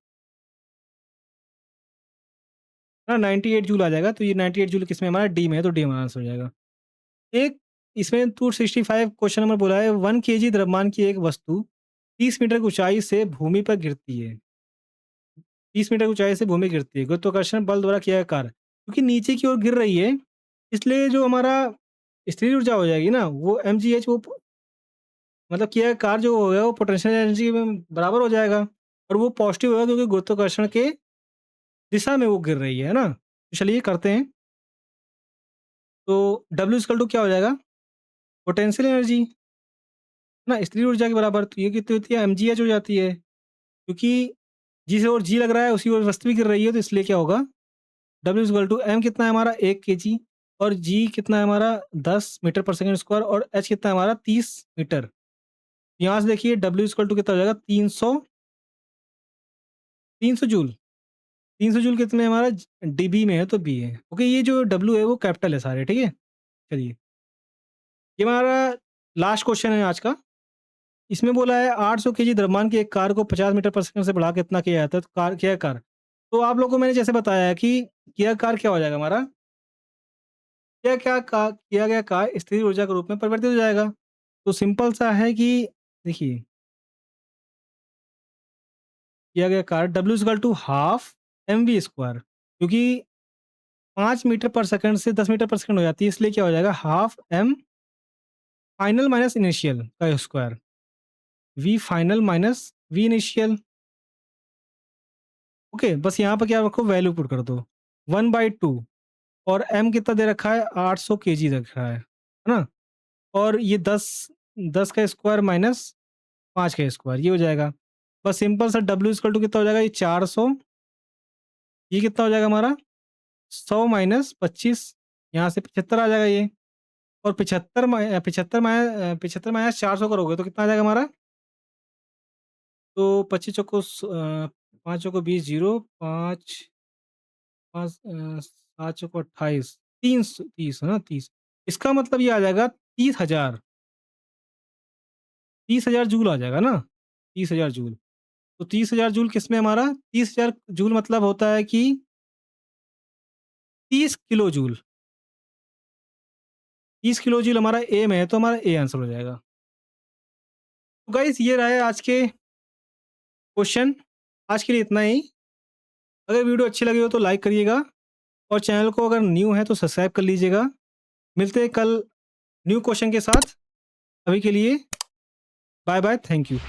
S1: ना 98 जूल आ जाएगा। तो ये 98 जूल किसमें हमारा? डी में है, तो डी हमारा आंसर हो जाएगा। एक इसमें 265 क्वेश्चन नंबर बोला है 1 केजी द्रव्यमान की एक वस्तु 30 मीटर की ऊंचाई से भूमि पर गिरती है। 30 मीटर की ऊंचाई से भूमि गिरती है, गुरुत्वाकर्षण बल द्वारा किया गया कार्य, क्योंकि नीचे की ओर गिर रही है, इसलिए जो हमारा स्थिर ऊर्जा हो जाएगी ना वो mgh, वो मतलब किया गया कार्य जो होगा वो पोटेंशियल एनर्जी में बराबर हो जाएगा और वो पॉजिटिव होगा क्योंकि गुरुत्वाकर्षण के दिशा में वो गिर रही है ना? तो चलिए करते हैं। तो W क्या हो जाएगा? पोटेंशियल एनर्जी ना स्थिर ऊर्जा के बराबर, तो ये कितनी होती है? mgh हो जाती है, क्योंकि जिस ओर जी लग रहा है उसी ओर वस्तु भी गिर रही है, तो इसलिए क्या होगा? M कितना है हमारा? 1 केजी और जी कितना है हमारा? 10 मीटर पर सेकंड स्क्वायर और h कितना है हमारा? 30 मीटर। यहाँ से देखिए W कितना हो जाएगा? 300 जूल। 300 जूल कितने में हमारा? डीबी में है, तो बी है। ओके, ये जो डब्ल्यू है वो कैपिटल है सारे, ठीक है? चलिए, ये हमारा लास्ट क्वेश्चन है आज का। इसमें बोला है 800 केजी द्रव्यमान की एक कार को 50 मीटर पर सेकंड से बढ़ा के इतना किया जाता है, तो कार क्या है कार? तो आप लोगों को मैंने जैसे बताया है कि किया कार क्या हो जाएगा हमारा? किया गया कार्य स्थिर ऊर्जा के रूप में परिवर्तित हो जाएगा। तो सिंपल सा है कि देखिए, किया गया कार्य W equal to half mv square, क्योंकि 5 मीटर पर सेकंड से 10 मीटर पर सेकंड हो जाती है, इसलिए क्या हो जाएगा half m final minus initial का square, v final minus v initial. Okay, बस यहाँ पर क्या रखो, वैल्यू पुट कर दो 1/2, और m कितना दे रखा है 800 केजी रखा है ना? और ये 10 का स्क्वायर माइनस 5 का स्क्वायर, ये हो जाएगा। बस सिंपल सा W इक्वल टू कितना हो जाएगा, ये 400, ये कितना हो जाएगा हमारा 100 माइनस 25, यहाँ से 75 आ जाएगा ये। और 75 माइनस 400 करोगे तो कितना आ जाएगा हमारा? तो 25 चौको 5 चौको 20, जीरो 5 5 7 चौको 28, 30 है ना, 30। इसका मतलब ये आ जाएगा 30,000, 30,000 जूल आ जाएगा ना, 30,000 जूल। तो 30,000 जूल किसमें हमारा, 30,000 जूल मतलब होता है कि 30 किलो जूल। 30 किलो जूल हमारा ए में है, तो हमारा ए आंसर हो जाएगा। तो गाइस ये रहे आज के क्वेश्चन। आज के लिए इतना ही। अगर वीडियो अच्छी लगी हो तो लाइक करिएगा, और चैनल को अगर न्यू है तो सब्सक्राइब कर लीजिएगा। मिलते हैं कल न्यू क्वेश्चन के साथ। अभी के लिए बाय बाय, थैंक यू।